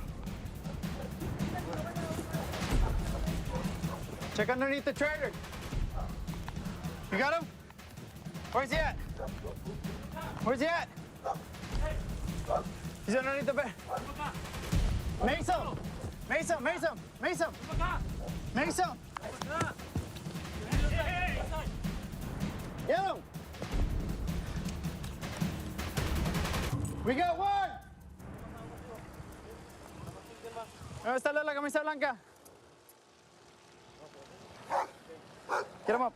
Check underneath the trailer. You got him? Where's he at? Where's he at? He's underneath the bed. Mason! Mason! Mason! Mason! Mason! Get him! We got one! ¿Dónde está la camisa blanca? Get him up.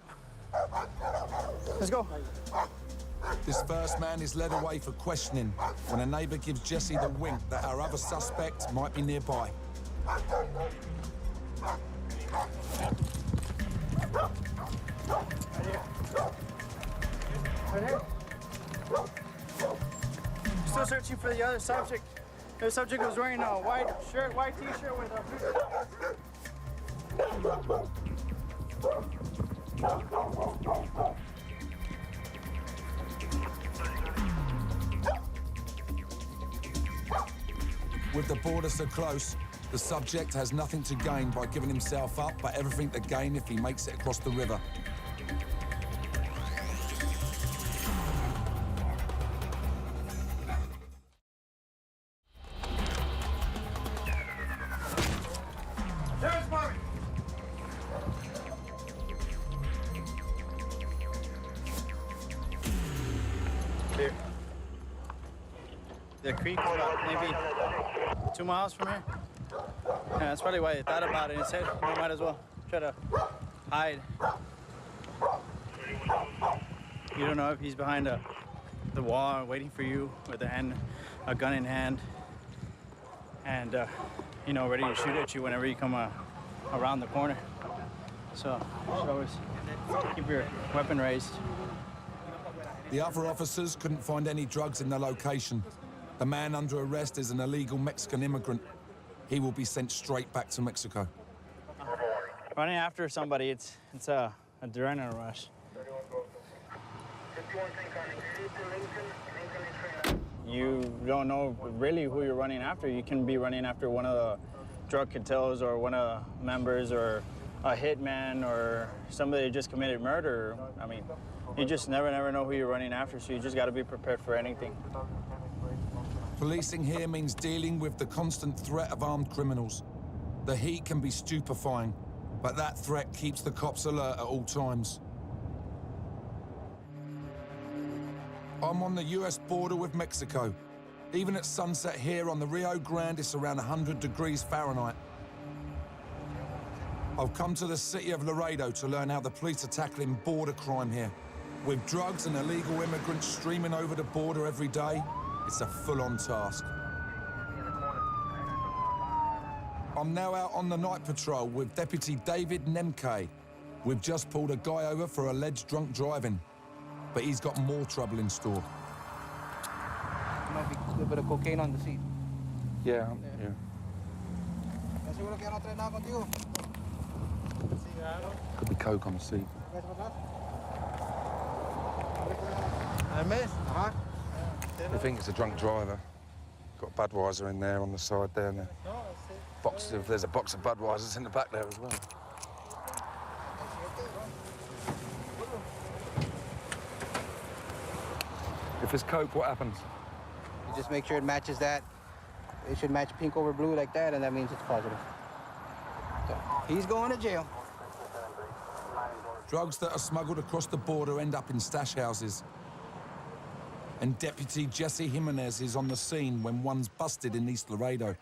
Let's go. This first man is led away for questioning when a neighbour gives Jesse the wink that our other suspect might be nearby. Right here. Still searching for the other subject. The subject was wearing a white shirt, white t-shirt with a... With the border so close, the subject has nothing to gain by giving himself up, but everything to gain if he makes it across the river. Here. The creek is about maybe 2 miles from here. Yeah, that's probably why they thought about it and said, we might as well try to hide. You don't know if he's behind the wall waiting for you with a gun in hand and, you know, ready to shoot at you whenever you come around the corner. So you should always keep your weapon raised. The other officers couldn't find any drugs in the location. The man under arrest is an illegal Mexican immigrant. He will be sent straight back to Mexico. Running after somebody, it's a adrenaline rush. You don't know really who you're running after. You can be running after one of the drug cartels or one of the members or a hitman or somebody that just committed murder. I mean, you just never know who you're running after, so you just got to be prepared for anything. Policing here means dealing with the constant threat of armed criminals. The heat can be stupefying, but that threat keeps the cops alert at all times. I'm on the US border with Mexico. Even at sunset here on the Rio Grande, it's around 100 degrees Fahrenheit. I've come to the city of Laredo to learn how the police are tackling border crime here. With drugs and illegal immigrants streaming over the border every day, it's a full-on task. I'm now out on the night patrol with Deputy David Nemke. We've just pulled a guy over for alleged drunk driving, but he's got more trouble in store. Might be a little bit of cocaine on the seat. Yeah. Could be coke on the seat. They think it's a drunk driver. Got Budweiser in there on the side there. And there's a box of Budweisers in the back there as well. If it's coke, what happens? You just make sure it matches that. It should match pink over blue like that, and that means it's positive. So, he's going to jail. Drugs that are smuggled across the border end up in stash houses. And Deputy Jesse Jimenez is on the scene when one's busted in East Laredo.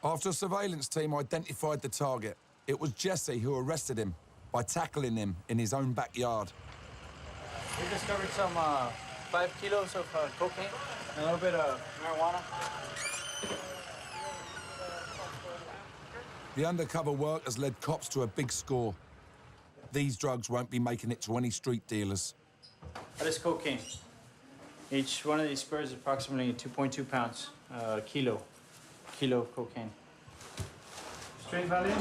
After a surveillance team identified the target, it was Jesse who arrested him by tackling him in his own backyard. We discovered some 5 kilos of cocaine, a little bit of marijuana. The undercover work has led cops to a big score. These drugs won't be making it to any street dealers. That is cocaine. Each one of these squares is approximately 2.2 pounds, kilo of cocaine. Street value?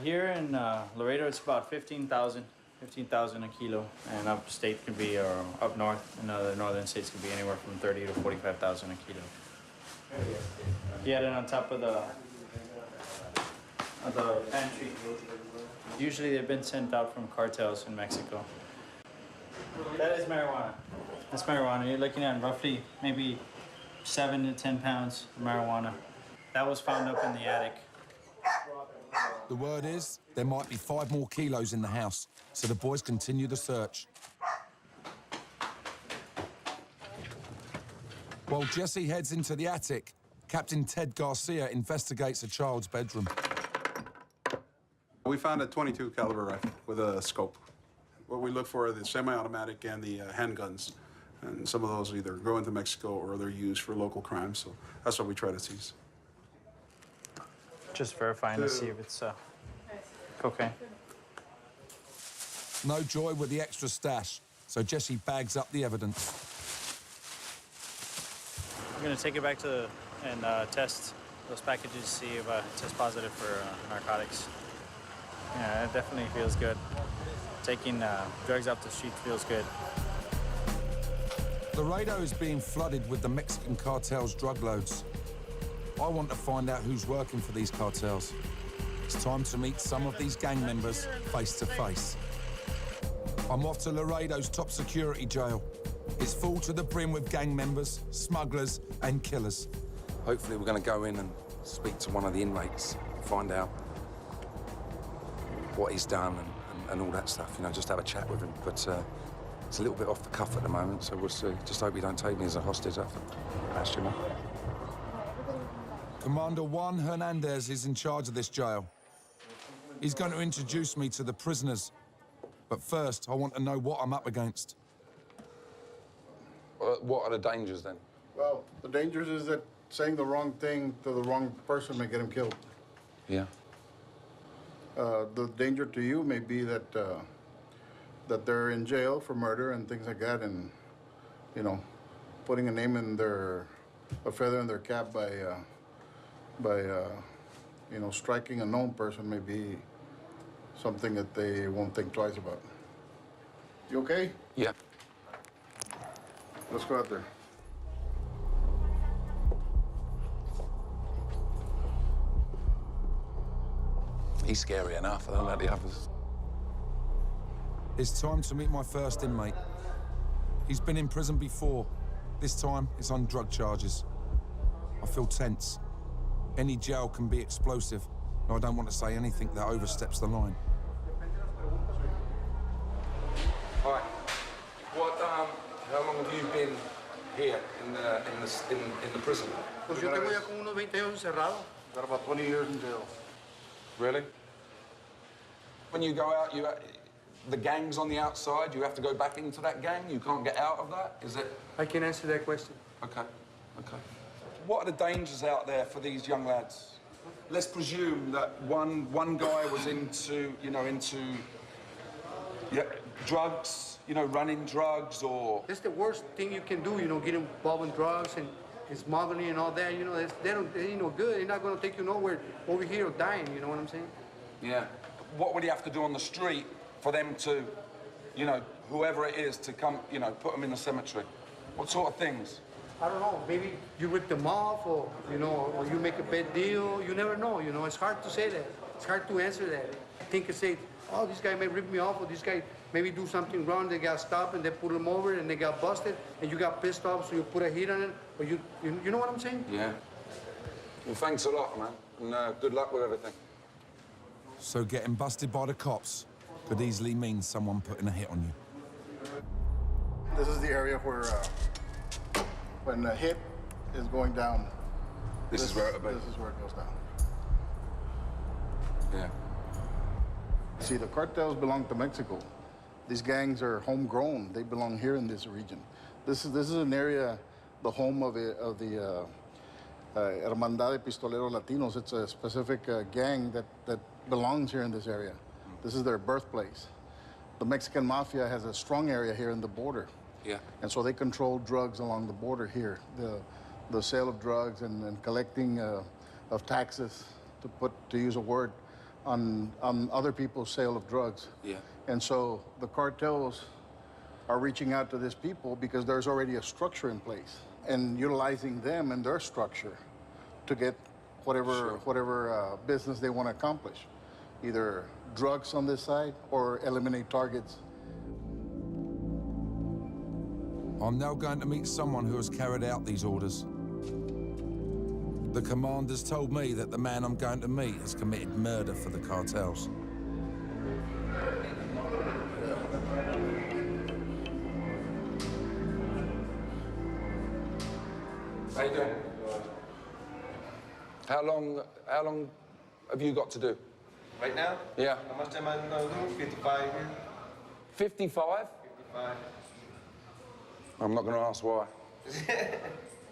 Here in Laredo, it's about 15,000 a kilo, and upstate can be, or up north in the northern states can be anywhere from 30 to 45,000 a kilo. You had it on top of the pantry. Usually they've been sent out from cartels in Mexico. That is marijuana. That's marijuana. You're looking at roughly maybe 7 to 10 pounds of marijuana. That was found up in the attic. The word is there might be 5 more kilos in the house, so the boys continue the search. While Jesse heads into the attic, Captain Ted Garcia investigates a child's bedroom. We found a .22 caliber rifle with a scope. What we look for are the semi-automatic and the handguns. And some of those either go into Mexico or they're used for local crimes. So that's what we try to seize. Just verifying to see if it's cocaine. No joy with the extra stash, so Jesse bags up the evidence. I'm gonna take it back to and test those packages to see if it tests positive for narcotics. Yeah, it definitely feels good. Taking drugs off the street feels good. Laredo is being flooded with the Mexican cartel's drug loads. I want to find out who's working for these cartels. It's time to meet some of these gang members face to face. I'm off to Laredo's top security jail. It's full to the brim with gang members, smugglers, and killers. Hopefully we're going to go in and speak to one of the inmates, find out what he's done and all that stuff, you know, just have a chat with him. But it's a little bit off the cuff at the moment, so we'll see. Just hope he don't take me as a hostage after. That's, you know. Commander Juan Hernandez is in charge of this jail. He's going to introduce me to the prisoners. But first, I want to know what I'm up against. What are the dangers, then? Well, the dangers is that saying the wrong thing to the wrong person may get him killed. Yeah. The danger to you may be that that they're in jail for murder and things like that, and you know, putting a feather in their cap by you know, striking a known person may be something that they won't think twice about. You okay? Yeah. Let's go out there. He's scary enough, I don't like the others. It's time to meet my first inmate. He's been in prison before. This time, it's on drug charges. I feel tense. Any jail can be explosive, and I don't want to say anything that oversteps the line. All right. How long have you been here in the prison? Pues yo tengo ya como unos 20 años encerrado. Got about 20 years in jail. Really? When you go out, the gang's on the outside, you have to go back into that gang? You can't get out of that? Is it? I can answer that question. Okay, okay. What are the dangers out there for these young lads? Let's presume that one guy was into drugs, you know, running drugs or... That's the worst thing you can do, you know, get involved in drugs and smuggling and all that, you know, they ain't no good. They're not going to take you nowhere over here dying, you know what I'm saying? Yeah. What would he have to do on the street for them to, you know, whoever it is, to come, you know, put them in the cemetery? What sort of things? I don't know. Maybe you rip them off, or, you know, or you make a bad deal. You never know, you know. It's hard to say that. It's hard to answer that. Think and say, oh, this guy may rip me off, or this guy maybe do something wrong. They got stopped and they put him over and they got busted, and you got pissed off, so you put a hit on it. Or you know what I'm saying? Yeah. Well, thanks a lot, man, and good luck with everything. So getting busted by the cops could easily mean someone putting a hit on you. This is the area where when the hit is going down. This is where it This is where it goes down. Yeah. See, the cartels belong to Mexico. These gangs are homegrown. They belong here in this region. This is an area, the home of the Hermandad de Pistoleros Latinos. It's a specific gang that belongs here in this area. This is their birthplace. The Mexican mafia has a strong area here in the border. Yeah. And so they control drugs along the border here. The sale of drugs and collecting of taxes, to use a word, on other people's sale of drugs. Yeah. And so the cartels are reaching out to these people because there's already a structure in place and utilizing them and their structure to get whatever business they want to accomplish. Either drugs on this side or eliminate targets. I'm now going to meet someone who has carried out these orders. The commanders told me that the man I'm going to meet has committed murder for the cartels. How you doing? How long have you got to do? Right now? Yeah. How much time am I gonna do? 55 here. 55? 55. I'm not going to ask why.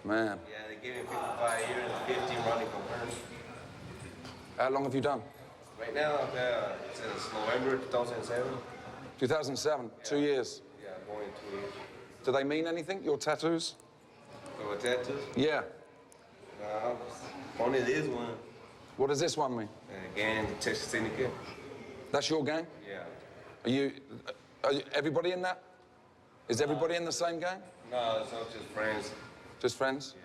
Man. Yeah, they gave me 55 here and 50 running from her. How long have you done? Right now, since November 2007. 2007, Yeah. 2 years. Yeah, going 2 years. Do they mean anything, your tattoos? So tattoos? Yeah. Only this one. What does this one mean? Gang, Texas Syndicate. That's your gang? Yeah. Are you everybody in that? Is everybody in the same gang? No, it's not just friends. Just friends?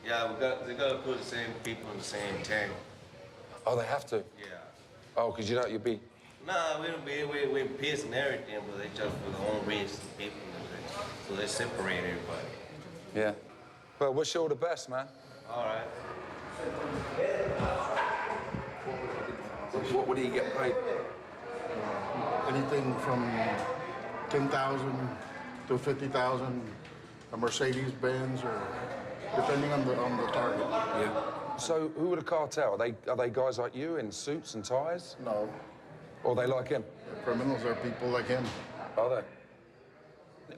Yeah, they gotta put the same people in the same tank. Oh, they have to? Yeah. Oh, because you don't, you'd be... Nah, we're pissed and everything, but they just for their own reasons, people. So they separate everybody. Yeah. Well, wish you all the best, man. All right. What do you get paid? Anything from 10,000 to 50,000, a Mercedes-Benz, or depending on the target. Yeah. So who are the cartel? Are they guys like you in suits and ties? No. Or are they like him? The criminals are people like him. Are they?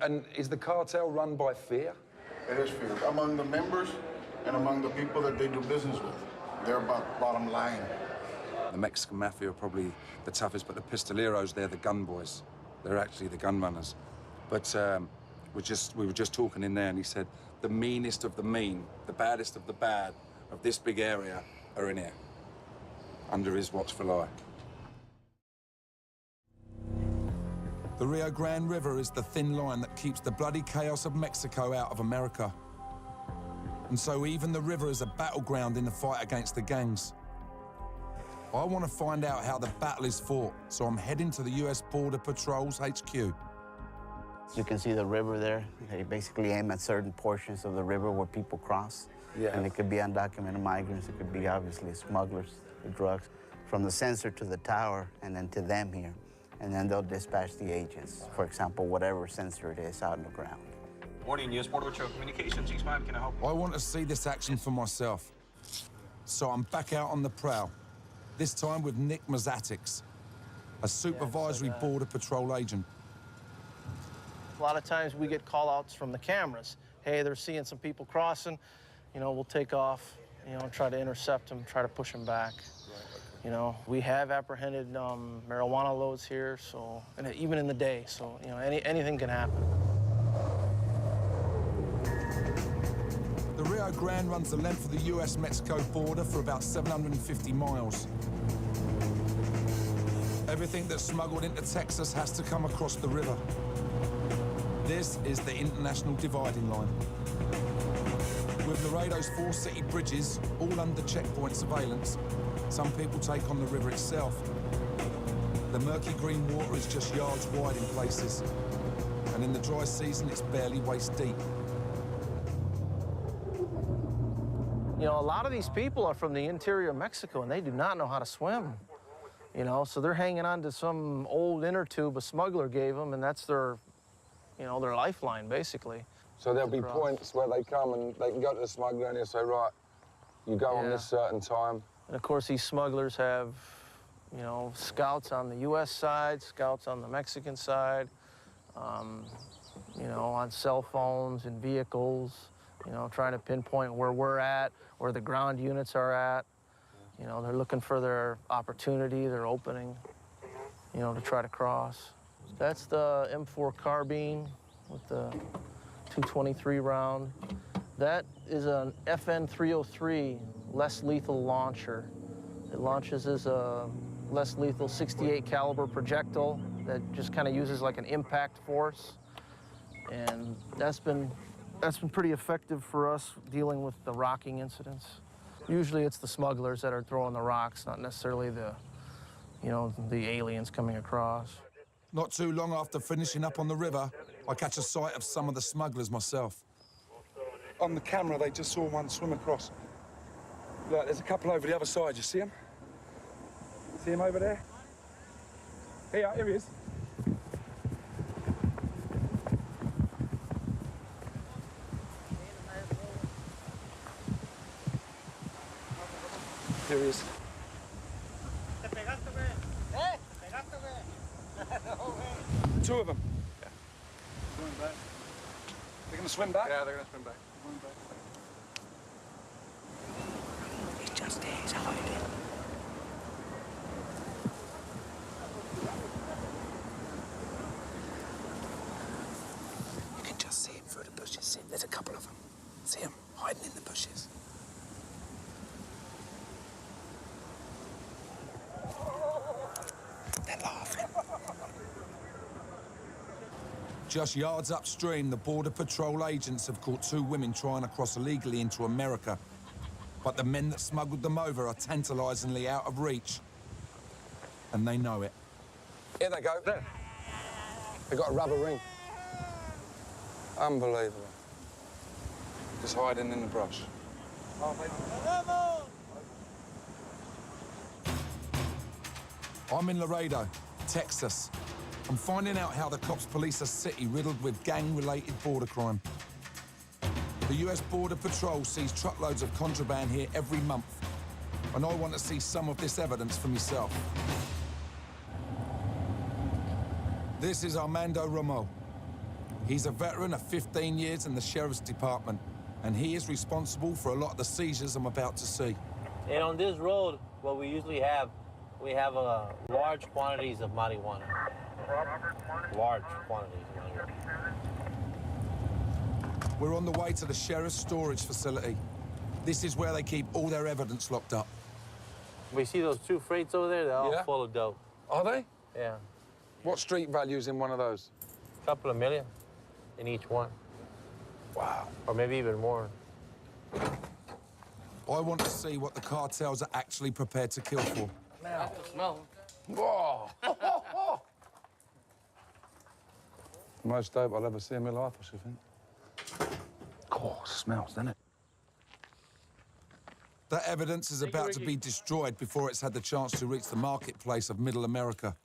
And is the cartel run by fear? It is fear. Among the members and among the people that they do business with. They're about bottom line. The Mexican mafia are probably the toughest, but the pistoleros, they're the gun boys. They're actually the gun runners. But we were just talking in there, and he said the meanest of the mean, the baddest of the bad of this big area are in here, under his watchful eye. The Rio Grande River is the thin line that keeps the bloody chaos of Mexico out of America. And so even the river is a battleground in the fight against the gangs. I want to find out how the battle is fought, so I'm heading to the US Border Patrol's HQ. You can see the river there. They basically aim at certain portions of the river where people cross. Yeah. And it could be undocumented migrants, it could be obviously smugglers with drugs. From the sensor to the tower and then to them here. And then they'll dispatch the agents. For example, whatever sensor it is out on the ground. Morning, U.S. Border Patrol Communications. Eastbound, can I help? I want to see this action for myself. So I'm back out on the prowl, this time with Nick Mazatix, a supervisory Border Patrol agent. A lot of times we get call-outs from the cameras. Hey, they're seeing some people crossing. You know, we'll take off, you know, try to intercept them, try to push them back. You know, we have apprehended marijuana loads here, so, and even in the day, so, you know, anything can happen. The Rio Grande runs the length of the US-Mexico border for about 750 miles. Everything that's smuggled into Texas has to come across the river. This is the international dividing line. With Laredo's 4 city bridges, all under checkpoint surveillance, some people take on the river itself. The murky green water is just yards wide in places, and in the dry season, it's barely waist deep. You know, a lot of these people are from the interior of Mexico, and they do not know how to swim. You know, so they're hanging on to some old inner tube a smuggler gave them, and that's their, you know, their lifeline, basically. So there'll be points where they come and they can go to the smuggler and he'll say, right, you go on this certain time. And of course, these smugglers have, you know, scouts on the U.S. side, scouts on the Mexican side, you know, on cell phones and vehicles, you know, trying to pinpoint where we're at, where the ground units are at. You know, they're looking for their opportunity, their opening, you know, to try to cross. That's the M4 carbine with the 223 round. That is an FN 303 less lethal launcher. It launches as a less lethal 68 caliber projectile that just kind of uses like an impact force. And that's been pretty effective for us dealing with the rocking incidents. Usually it's the smugglers that are throwing the rocks, not necessarily the, you know, the aliens coming across. Not too long after finishing up on the river, I catch a sight of some of the smugglers myself. On the camera, they just saw one swim across. Look, there's a couple over the other side. You see them? See him over there? Here he is. Here he is. Two of them. Yeah. Going back. They're going to swim back? Yeah, they're going to swim back. It's just days hiding. You can just see him through the bushes. See, there's a couple of them. See him hiding in the bushes. They're laughing. Just yards upstream, the Border Patrol agents have caught two women trying to cross illegally into America. But the men that smuggled them over are tantalizingly out of reach. And they know it. Here they go. There. They got a rubber ring. Unbelievable. Just hiding in the brush. I'm in Laredo, Texas. I'm finding out how the cops police a city riddled with gang-related border crime. The US Border Patrol sees truckloads of contraband here every month, and I want to see some of this evidence for myself. This is Armando Romo. He's a veteran of 15 years in the Sheriff's Department, and he is responsible for a lot of the seizures I'm about to see. And on this road, what we usually have, we have large quantities of marijuana. Large quantities of marijuana. We're on the way to the Sheriff's storage facility. This is where they keep all their evidence locked up. We see those two freights over there, they're all full of dope. Are they? Yeah. What street value's in one of those? A couple of million in each one. Wow. Or maybe even more. I want to see what the cartels are actually prepared to kill for. I can smell them. Whoa! Most dope I'll ever see in my life, I should think. Oh, it smells, doesn't it? That evidence is about to be destroyed before it's had the chance to reach the marketplace of Middle America.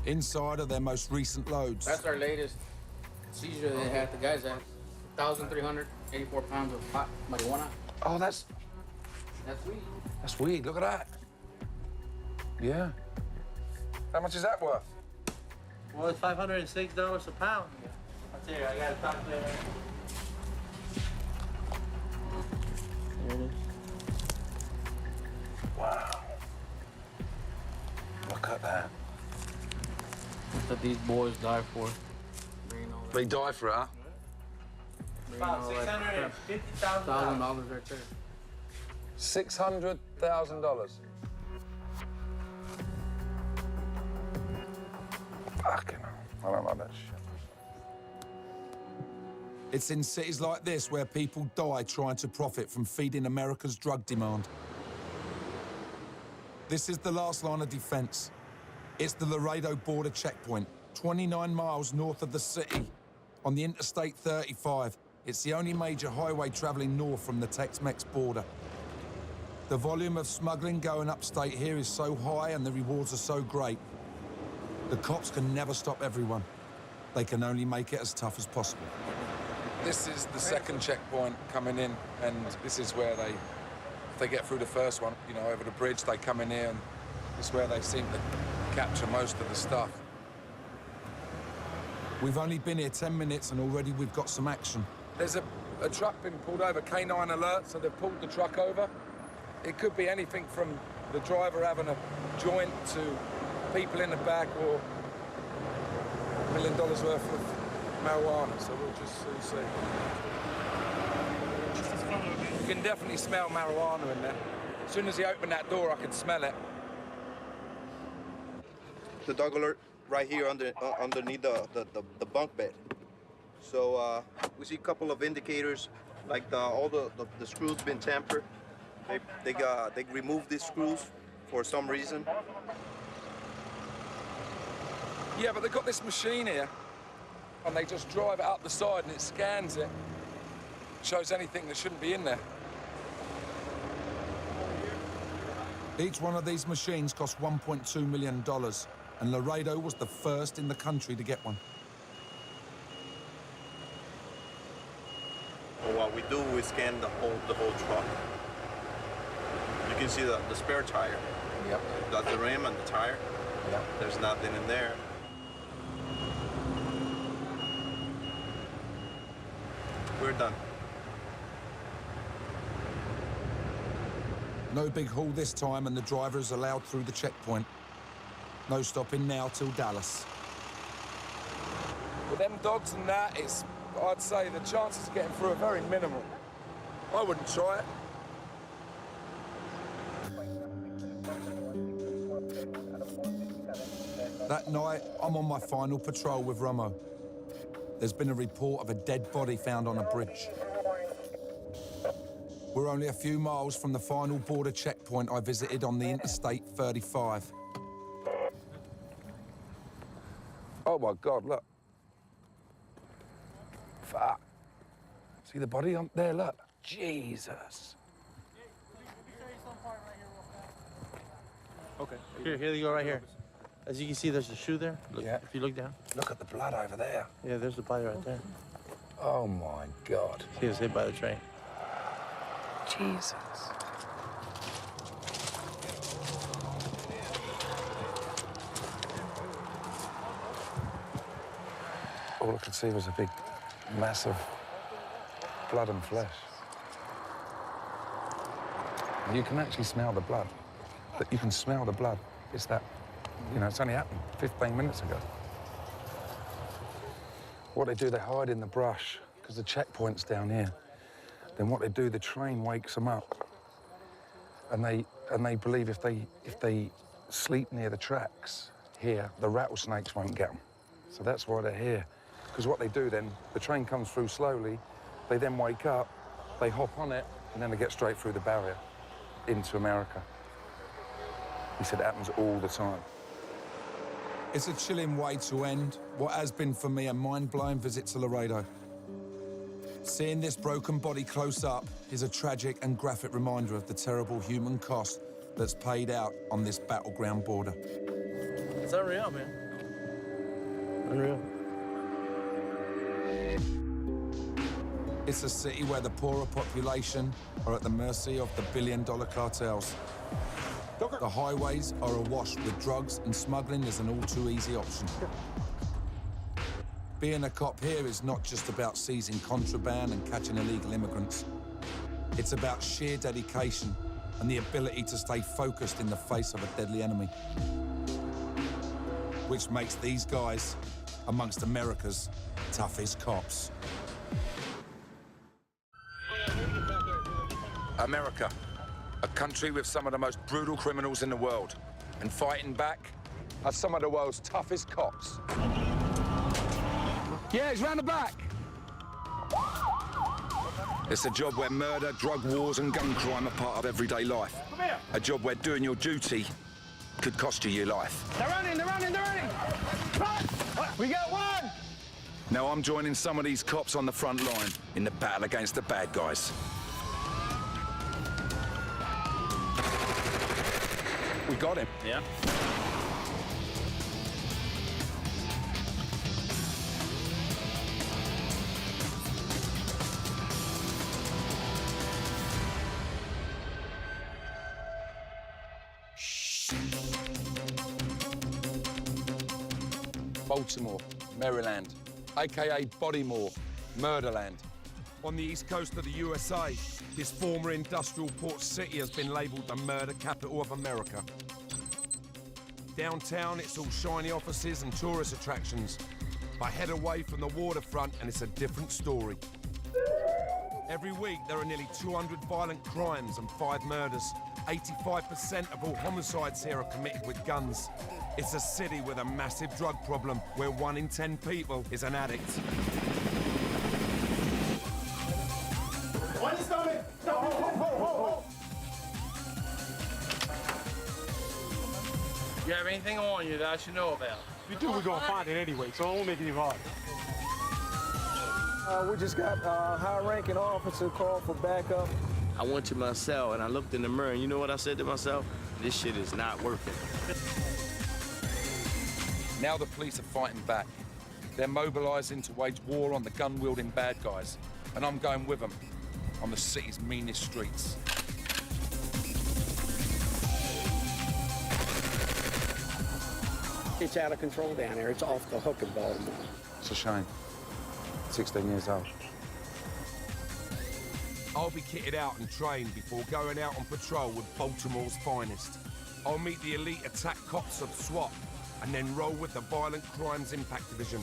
Inside are their most recent loads. That's our latest seizure they had the guys at. 1,384 pounds of hot marijuana. Oh, that's weed. That's weed. Look at that. Yeah. How much is that worth? Well, it's $506 a pound. I'll tell you, I got to talk to them. There it is. Wow. Look at that. That's what these boys die for. They die for it, huh? About $650,000 right there. $600,000. Fucking hell. I don't like that shit. It's in cities like this where people die trying to profit from feeding America's drug demand. This is the last line of defense. It's the Laredo border checkpoint, 29 miles north of the city, on the Interstate 35. It's the only major highway traveling north from the Tex-Mex border. The volume of smuggling going upstate here is so high and the rewards are so great. The cops can never stop everyone. They can only make it as tough as possible. This is the second checkpoint coming in, and this is where if they get through the first one, you know, over the bridge, they come in here, and it's where they seem to capture most of the stuff. We've only been here 10 minutes and already we've got some action. There's a truck been pulled over, K9 alert, so they've pulled the truck over. It could be anything from the driver having a joint to people in the back or $1 million worth of marijuana, so we'll just see. You can definitely smell marijuana in there. As soon as he opened that door, I could smell it. The dog alert right here underneath the bunk bed. So we see a couple of indicators, like all the screws been tampered. They removed these screws for some reason. Yeah, but they've got this machine here, and they just drive it up the side and it scans it. Shows anything that shouldn't be in there. Each one of these machines cost $1.2 million, and Laredo was the first in the country to get one. Well, what we do, we scan the whole truck. You can see the spare tire. Yep. That's the rim and the tire. Yep. There's nothing in there. We're done. No big haul this time, and the driver is allowed through the checkpoint. No stopping now till Dallas. With them dogs and that, I'd say the chances of getting through are very minimal. I wouldn't try it. That night, I'm on my final patrol with Romo. There's been a report of a dead body found on a bridge. We're only a few miles from the final border checkpoint I visited on the Interstate 35. Oh my God, look. Fuck. See the body up there, look. Jesus. Okay. Here you go right here. As you can see, there's a shoe there. Look, yeah. If you look down. Look at the blood over there. Yeah, there's the body right there. Oh my God. He was hit by the train. Jesus. All I could see was a big mass of blood and flesh. And you can actually smell the blood. You can smell the blood. It's that, you know, it's only happened 15 minutes ago. What they do, they hide in the brush because the checkpoint's down here. Then what they do, the train wakes them up, and they believe if they sleep near the tracks here, the rattlesnakes won't get them. So that's why they're here. Because what they do then, the train comes through slowly, they then wake up, they hop on it, and then they get straight through the barrier into America. He said it happens all the time. It's a chilling way to end what has been for me a mind-blowing visit to Laredo. Seeing this broken body close up is a tragic and graphic reminder of the terrible human cost that's paid out on this battleground border. It's unreal, man. Unreal. It's a city where the poorer population are at the mercy of the billion-dollar cartels. The highways are awash with drugs, and smuggling is an all-too-easy option. Being a cop here is not just about seizing contraband and catching illegal immigrants. It's about sheer dedication and the ability to stay focused in the face of a deadly enemy. Which makes these guys amongst America's toughest cops. America, a country with some of the most brutal criminals in the world. And fighting back are some of the world's toughest cops. Yeah, he's round the back. It's a job where murder, drug wars and gun crime are part of everyday life. A job where doing your duty could cost you your life. They're running! Run! We got one! Now I'm joining some of these cops on the front line in the battle against the bad guys. We got him. Yeah. Baltimore, Maryland, aka Bodymore, Murderland. On the east coast of the USA, this former industrial port city has been labelled the murder capital of America. Downtown, it's all shiny offices and tourist attractions. I head away from the waterfront and it's a different story. Every week, there are nearly 200 violent crimes and 5 murders. 85% of all homicides here are committed with guns. It's a city with a massive drug problem, where 1 in 10 people is an addict. One is coming! Ho! You have anything on you that I should know about? If you do, we're gonna find it anyway, so it won't make it even harder. We just got a high-ranking officer called for backup. I went to my cell and I looked in the mirror, and you know what I said to myself? This shit is not working. Now the police are fighting back. They're mobilizing to wage war on the gun-wielding bad guys, and I'm going with them on the city's meanest streets. It's out of control down there. It's off the hook in Baltimore. It's a shame. 16 years old. I'll be kitted out and trained before going out on patrol with Baltimore's finest. I'll meet the elite attack cops of SWAT and then roll with the Violent Crimes Impact Division.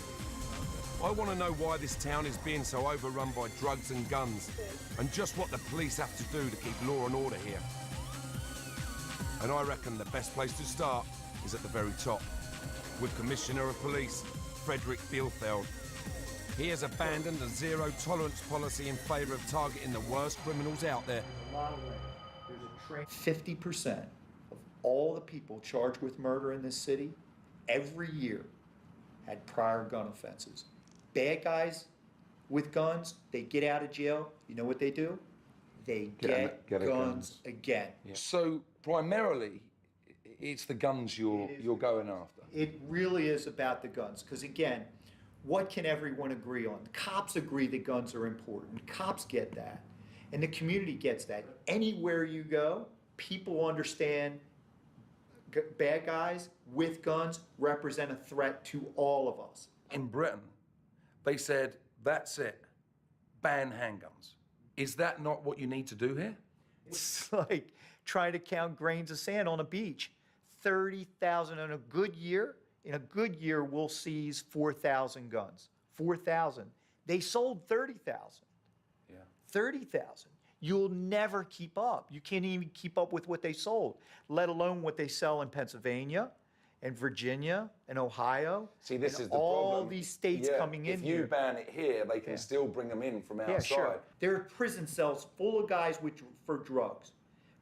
I want to know why this town is being so overrun by drugs and guns, and just what the police have to do to keep law and order here. And I reckon the best place to start is at the very top, with Commissioner of Police, Frederick Bielfeld. He has abandoned a zero-tolerance policy in favor of targeting the worst criminals out there. 50% of all the people charged with murder in this city every year had prior gun offenses. Bad guys with guns, they get out of jail, you know what they do? They get guns again. Yeah. So primarily, it's the guns you're going after. It really is about the guns, because again, what can everyone agree on? Cops agree that guns are important. Cops get that, and the community gets that. Anywhere you go, people understand bad guys with guns represent a threat to all of us. In Britain, they said, that's it, ban handguns. Is that not what you need to do here? It's like trying to count grains of sand on a beach. 30,000 in a good year. In a good year, we'll seize 4,000 guns. 4,000. They sold 30,000. Yeah. 30,000. You'll never keep up. You can't even keep up with what they sold, let alone what they sell in Pennsylvania and Virginia and Ohio. See, this and is the all problem. these states coming in here. If you ban it here, they can still bring them in from outside. Yeah, sure. There are prison cells full of guys for drugs.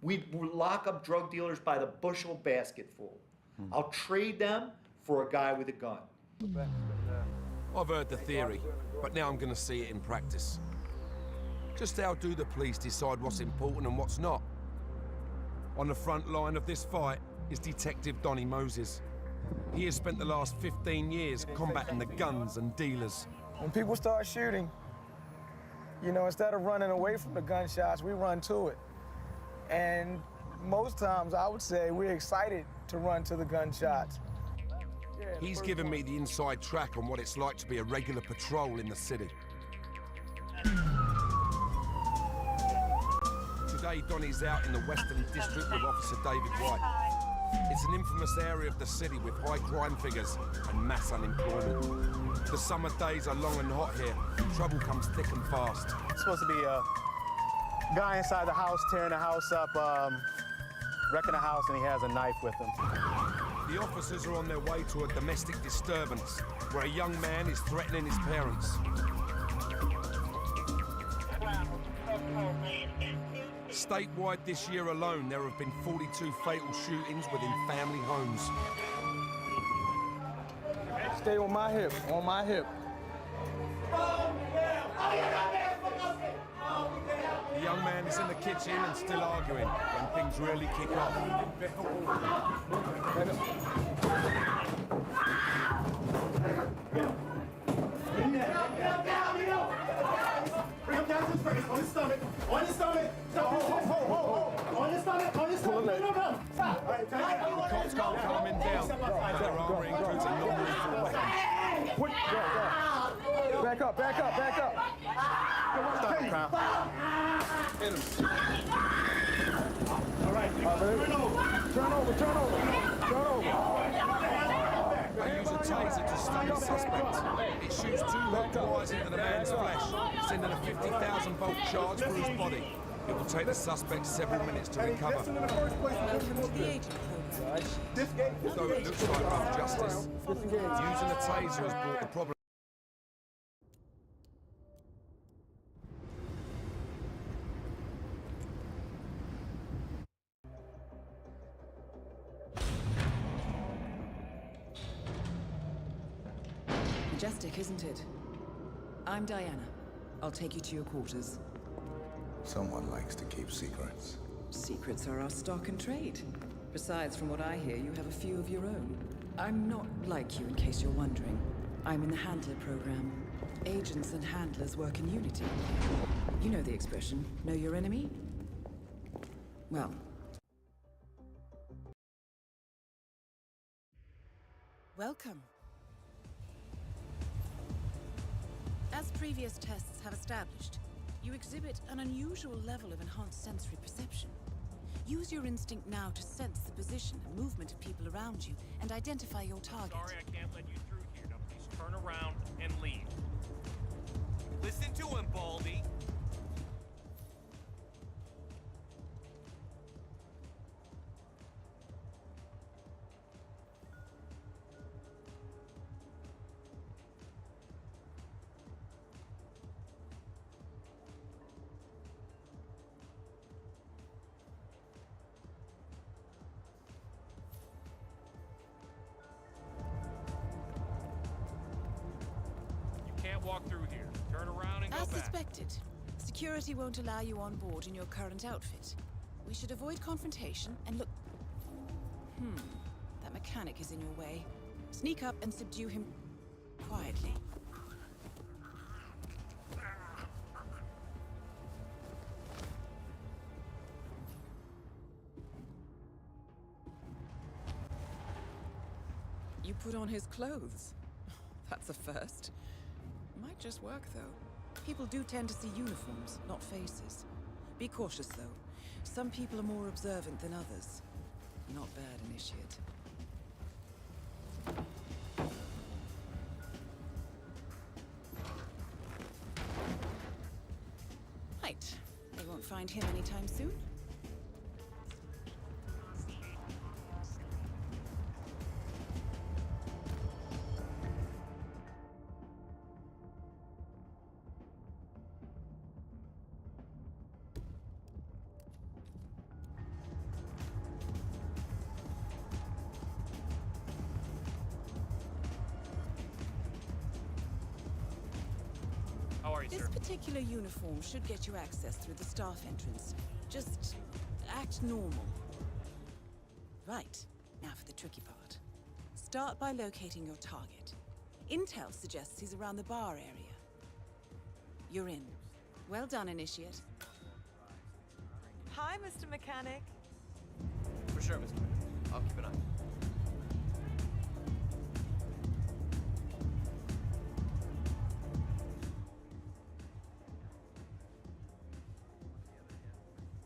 We lock up drug dealers by the bushel basketful. I'll trade them for a guy with a gun. I've heard the theory, but now I'm going to see it in practice. Just how do the police decide what's important and what's not? On the front line of this fight is Detective Donnie Moses. He has spent the last 15 years combating the guns and dealers. When people start shooting, you know, instead of running away from the gunshots, we run to it. And most times, I would say, we're excited to run to the gunshots. He's given me the inside track on what it's like to be a regular patrol in the city. Today, Donnie's out in the Western District with Officer David White. It's an infamous area of the city with high crime figures and mass unemployment. The summer days are long and hot here, and trouble comes thick and fast. It's supposed to be a guy inside the house tearing the house up, wrecking the house, and he has a knife with him. The officers are on their way to a domestic disturbance where a young man is threatening his parents. Statewide this year alone, there have been 42 fatal shootings within family homes. Stay on my hip, on my hip. The young man is in the kitchen and still arguing when things really kick off. Bring him down to his face, on his stomach, on his stomach. On his stomach, on his stomach. No. Stop. All right, The cops can't calm him down. Their armour includes a non-lethal weapon. Back up. Stop him, Crown. Hit him. All right, turn over. They use a taser to stun the suspect. It shoots 2 hot wires into the man's flesh, sending a 50,000-volt charge through his body. It will take the suspect several minutes to recover. Though it looks like rough justice, using a taser has brought the problem. Majestic, isn't it? I'm Diana. I'll take you to your quarters. Someone likes to keep secrets. Secrets are our stock and trade. Besides, from what I hear, you have a few of your own. I'm not like you, in case you're wondering. I'm in the Handler program. Agents and handlers work in unity. You know the expression, know your enemy? Well, welcome. As previous tests have established, you exhibit an unusual level of enhanced sensory perception. Use your instinct now to sense the position and movement of people around you and identify your target. Sorry, I can't let you through here. Now please turn around and leave. Listen to him, Baldy. Walk through here. Turn around and go As back. suspected, security won't allow you on board in your current outfit. We should avoid confrontation and look... That mechanic is in your way. Sneak up and subdue him quietly. You put on his clothes. That's a first. Might just work, though. People do tend to see uniforms, not faces. Be cautious, though. Some people are more observant than others. Not bad, Initiate. Right. They won't find him anytime soon. This particular uniform should get you access through the staff entrance. Just act normal. Right, now for the tricky part. Start by locating your target. Intel suggests he's around the bar area. You're in. Well done, Initiate. Hi, Mr. Mechanic. For sure, Mr. Mechanic. I'll keep an eye.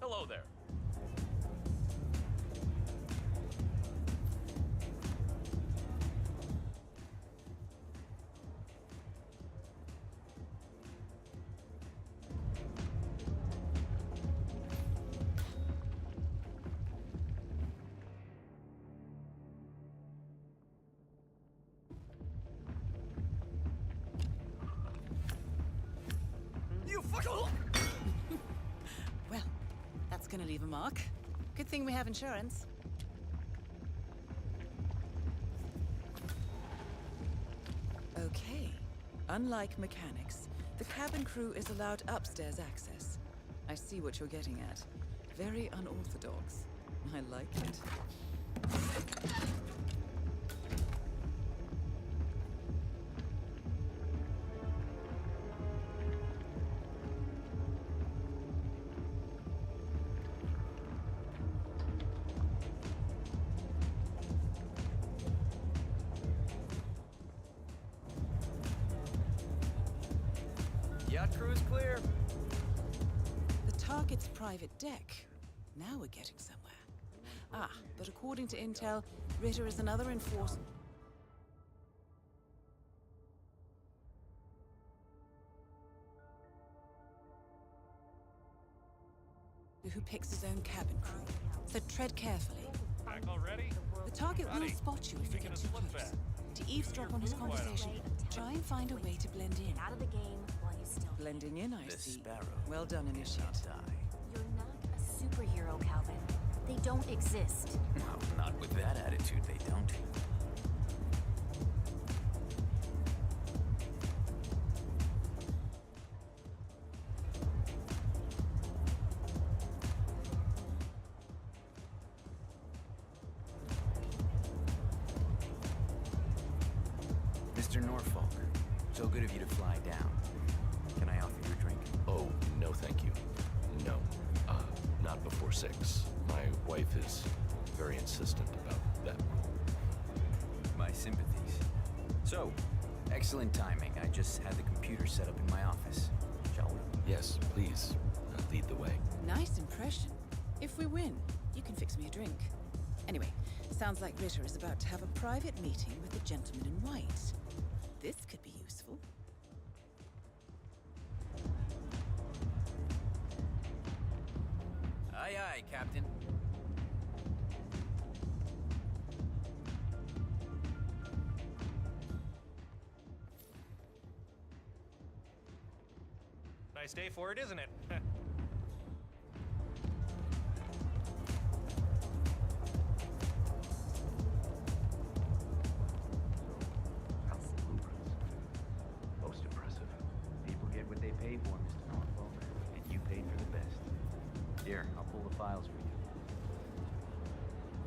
Hello there. You fucker! Well, that's gonna leave a mark. Good thing we have insurance. Okay. Unlike mechanics, the cabin crew is allowed upstairs access. I see what you're getting at. Very unorthodox. I like it. Yacht crew is clear. The target's private deck. Now we're getting somewhere. Ah, but according to intel, Ritter is another enforcer who picks his own cabin crew. So tread carefully. Back already? The target will Howdy. spot you if you get too close. To eavesdrop on his conversation, try and find a way to blend in. Out of the game while you still. Blending in, I see. Sparrow Well done, Initiate. You're not a superhero, Calvin. They don't exist. Well, not with that attitude, they don't. Mr. Norfolk. So good of you to fly down. Can I offer you a drink? Oh, no thank you. No. Not before 6. My wife is very insistent about that. My sympathies. So, excellent timing. I just had the computer set up in my office. Shall we? Yes, please. Lead the way. Nice impression. If we win, you can fix me a drink. Anyway, sounds like Ritter is about to have a private meeting with the gentleman in white. This could be useful. Aye, aye, Captain. Nice day for it, isn't it? Most impressive. People get what they pay for, Mr. Norfolk. And you paid for the best. Here, I'll pull the files for you.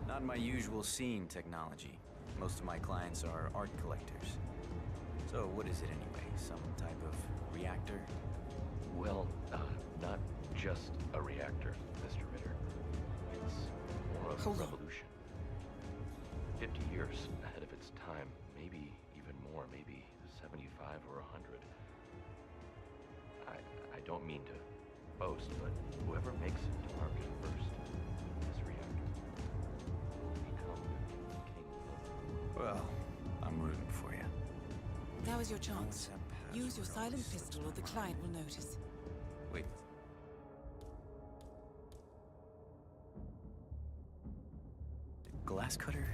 Not my usual scene technology. Most of my clients are art collectors. So what is it anyway? Some type of reactor? Well, not just a reactor, Mr. Ritter. It's more of a revolution. 50 years ahead of its time, maybe even more, maybe 75 or 100. I don't mean to boast, but whoever makes it to market first, this reactor, will become king of... Well, I'm rooting for you. Now is your chance. Use your silent pistol or the client will notice. Wait. Glass cutter?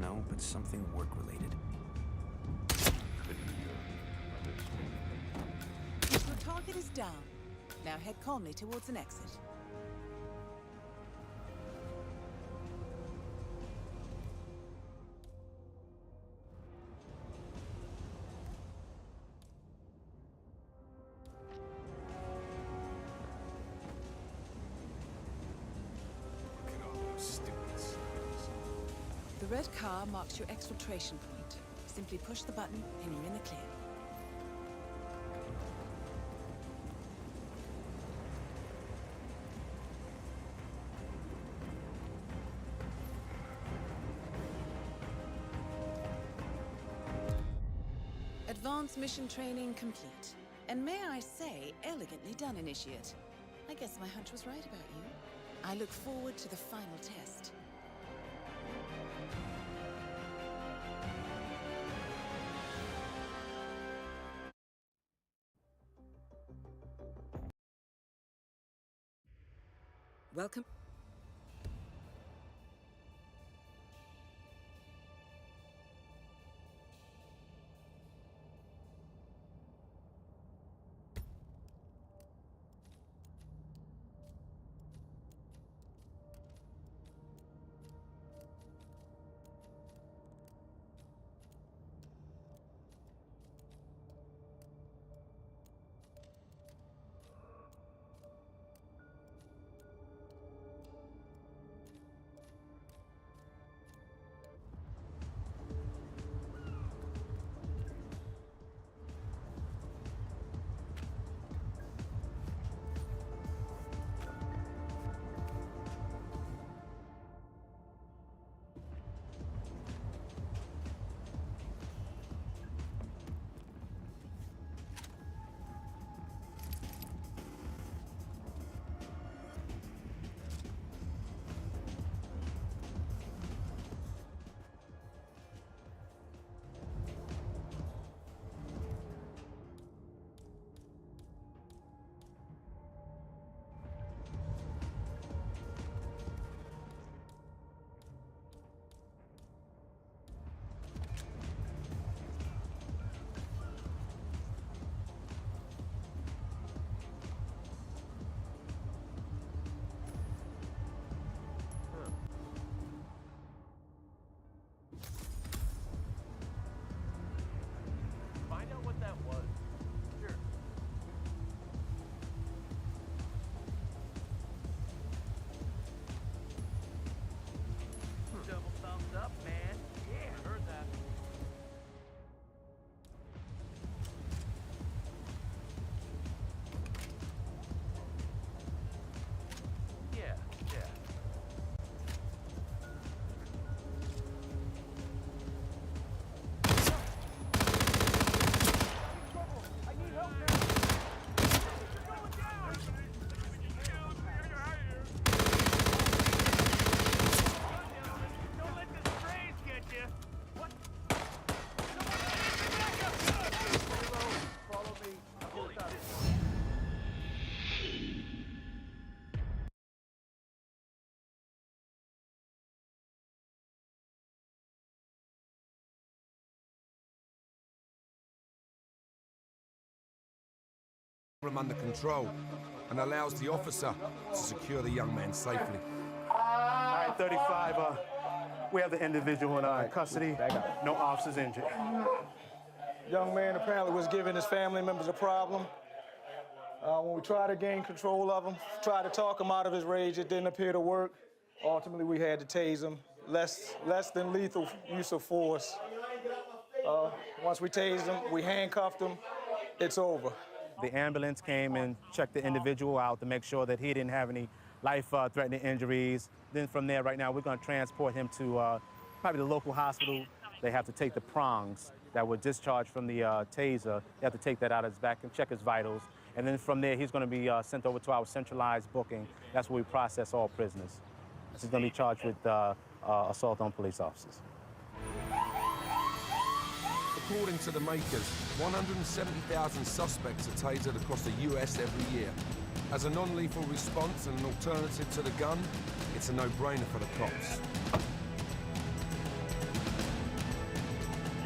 No, but something work-related. Your target is down. Now head calmly towards an exit. The red car marks your exfiltration point. Simply push the button and you're in the clear. Advanced mission training complete. And may I say, elegantly done, Initiate. I guess my hunch was right about you. I look forward to the final test. Welcome. them under control and allows the officer to secure the young man safely. All right, 35. We have the individual in custody. No officers injured. Young man apparently was giving his family members a problem. When we tried to gain control of him, tried to talk him out of his rage, it didn't appear to work. Ultimately, we had to tase him. Less than lethal use of force. Once we tased him, we handcuffed him, it's over. The ambulance came and checked the individual out to make sure that he didn't have any life-threatening injuries. Then from there, right now, we're going to transport him to probably the local hospital. They have to take the prongs that were discharged from the taser. They have to take that out of his back and check his vitals. And then from there, he's going to be sent over to our centralized booking. That's where we process all prisoners. He's going to be charged with assault on police officers. According to the makers, 170,000 suspects are tasered across the US every year. As a non-lethal response and an alternative to the gun, it's a no-brainer for the cops.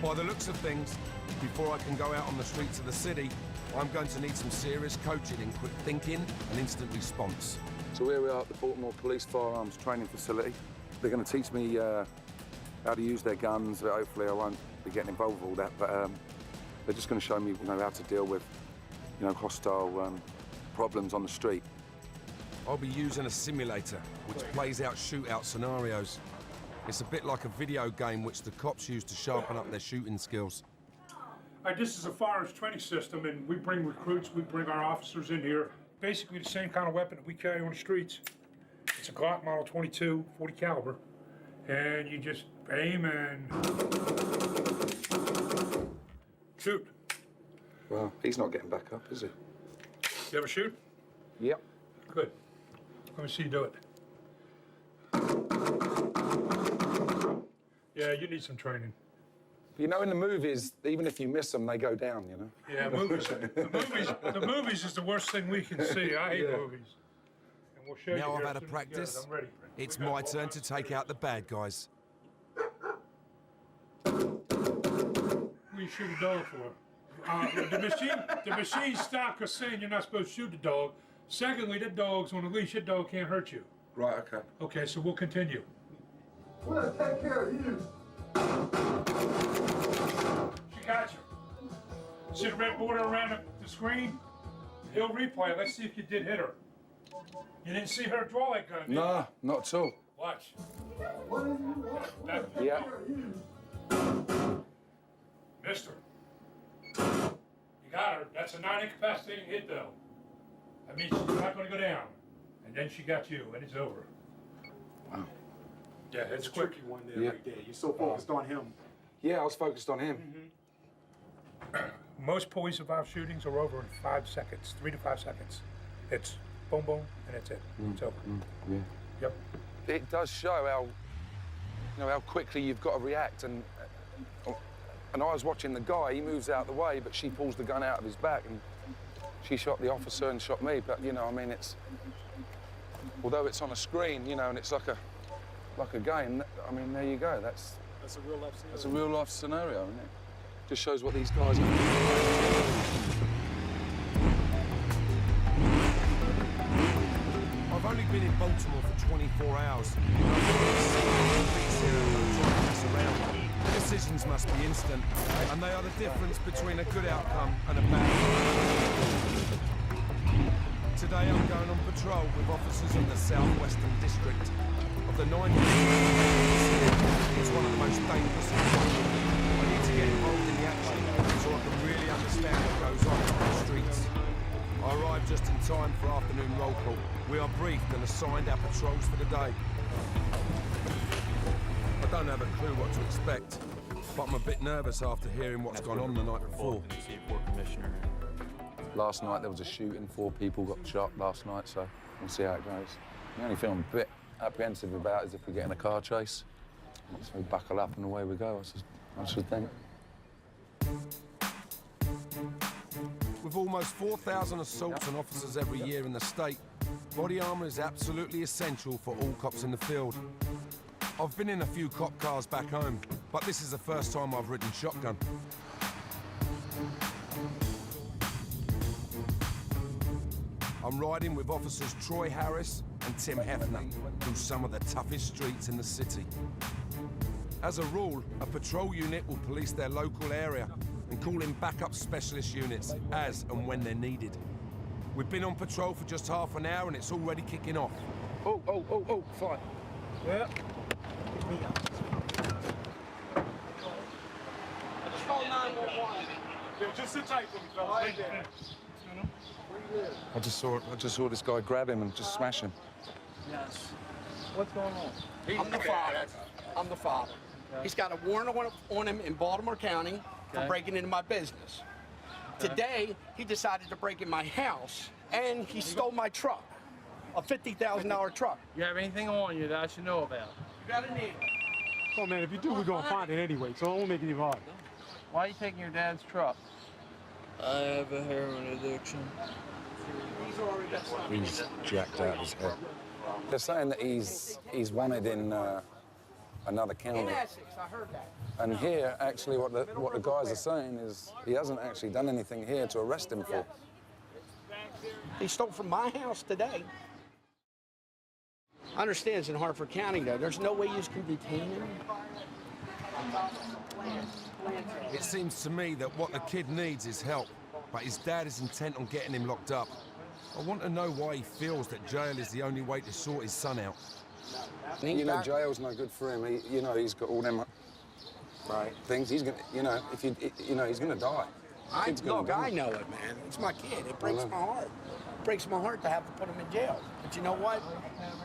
By the looks of things, before I can go out on the streets of the city, I'm going to need some serious coaching in quick thinking and instant response. So here we are at the Baltimore Police Firearms Training Facility. They're going to teach me how to use their guns. Hopefully I won't be getting involved with all that, but they're just going to show me, how to deal with, hostile problems on the street. I'll be using a simulator, which plays out shootout scenarios. It's a bit like a video game which the cops use to sharpen up their shooting skills. This is a firearms training system, and we bring recruits, we bring our officers in here. Basically the same kind of weapon that we carry on the streets. It's a Glock Model 22, 40 caliber, and you just aim and shoot. Well, he's not getting back up, is he? You ever shoot? Yep. Good. Let me see you do it. Yeah, you need some training. In the movies, even if you miss them, they go down, Yeah, movies. The movies is the worst thing we can see. I hate movies. And we'll show you Now I've here had a as soon as we get it. practice, I'm ready. it's my turn to take out the bad guys. What do you shoot a dog for? The machine stopped us saying you're not supposed to shoot the dog. Secondly, that dog's on a leash. That dog can't hurt you. Right, okay. Okay, so we'll continue. We're going to take care of you. She got you. See the red border around the screen? He'll replay it. Let's see if you did hit her. You didn't see her draw that gun, did you? Nah, not at all. Watch. Yeah. Mister. You got her. That's a non-incapacitating hit, though. That means she's not going to go down. And then she got you, and it's over. Wow. Yeah, it's a quick. tricky one there right there. You're so focused on him. Yeah, I was focused on him. Most police-involved shootings are over in 5 seconds, 3 to 5 seconds. It's boom, boom, and that's it. It's over. Yeah. Yep. It does show how quickly you've got to react. And I was watching the guy. He moves out the way, but she pulls the gun out of his back, and she shot the officer and shot me. But it's although it's on a screen, and it's like a game. There you go. That's a real life scenario. That's a real life scenario, isn't it? Just shows what these guys are. I've only been in Baltimore for 24 hours. Decisions must be instant, and they are the difference between a good outcome and a bad one. Today I'm going on patrol with officers in the Southwestern District of the 9th. It's one of the most dangerous in the world. I need to get involved in the action so I can really understand what goes on the streets. I arrived just in time for afternoon roll call. We are briefed and assigned our patrols for the day. I don't have a clue what to expect, but I'm a bit nervous after hearing what's gone on the night before. Last night there was a shooting, 4 people got shot last night, so we'll see how it goes. The only thing I'm a bit apprehensive about is if we get in a car chase. So we buckle up and away we go, I should think. With almost 4,000 assaults on officers every year in the state, body armour is absolutely essential for all cops in the field. I've been in a few cop cars back home, but this is the first time I've ridden shotgun. I'm riding with officers Troy Harris and Tim Hefner through some of the toughest streets in the city. As a rule, a patrol unit will police their local area and call in backup specialist units as and when they're needed. We've been on patrol for just half an hour and it's already kicking off. Oh, fine. Yeah. Just call 911. Yeah, just sit tight for me, fellas. Right there. I just saw this guy grab him and just smash him. Yes. What's going on? I'm the father. I'm the father. He's got a warrant on him in Baltimore County for breaking into my business. Today, he decided to break in my house, and he stole my truck, a $50,000 truck. You have anything on you that I should know about? You got a need. Oh, man, if you do, we're going to find it anyway, so it won't make it even harder. Why are you taking your dad's truck? I have a heroin addiction. He's jacked out of his head. They're saying that he's wanted in another county. In Essex, I heard that. And here, actually, what the guys are saying is he hasn't actually done anything here to arrest him for. He stole from my house today. I understand it's in Hartford County, though. There's no way you can detain him. It seems to me that what the kid needs is help, but his dad is intent on getting him locked up. I want to know why he feels that jail is the only way to sort his son out. You know, jail's no good for him. He's got all them things. He's gonna, he's gonna die. I know it, man. It's my kid. It breaks my heart. It breaks my heart to have to put him in jail. But you know what?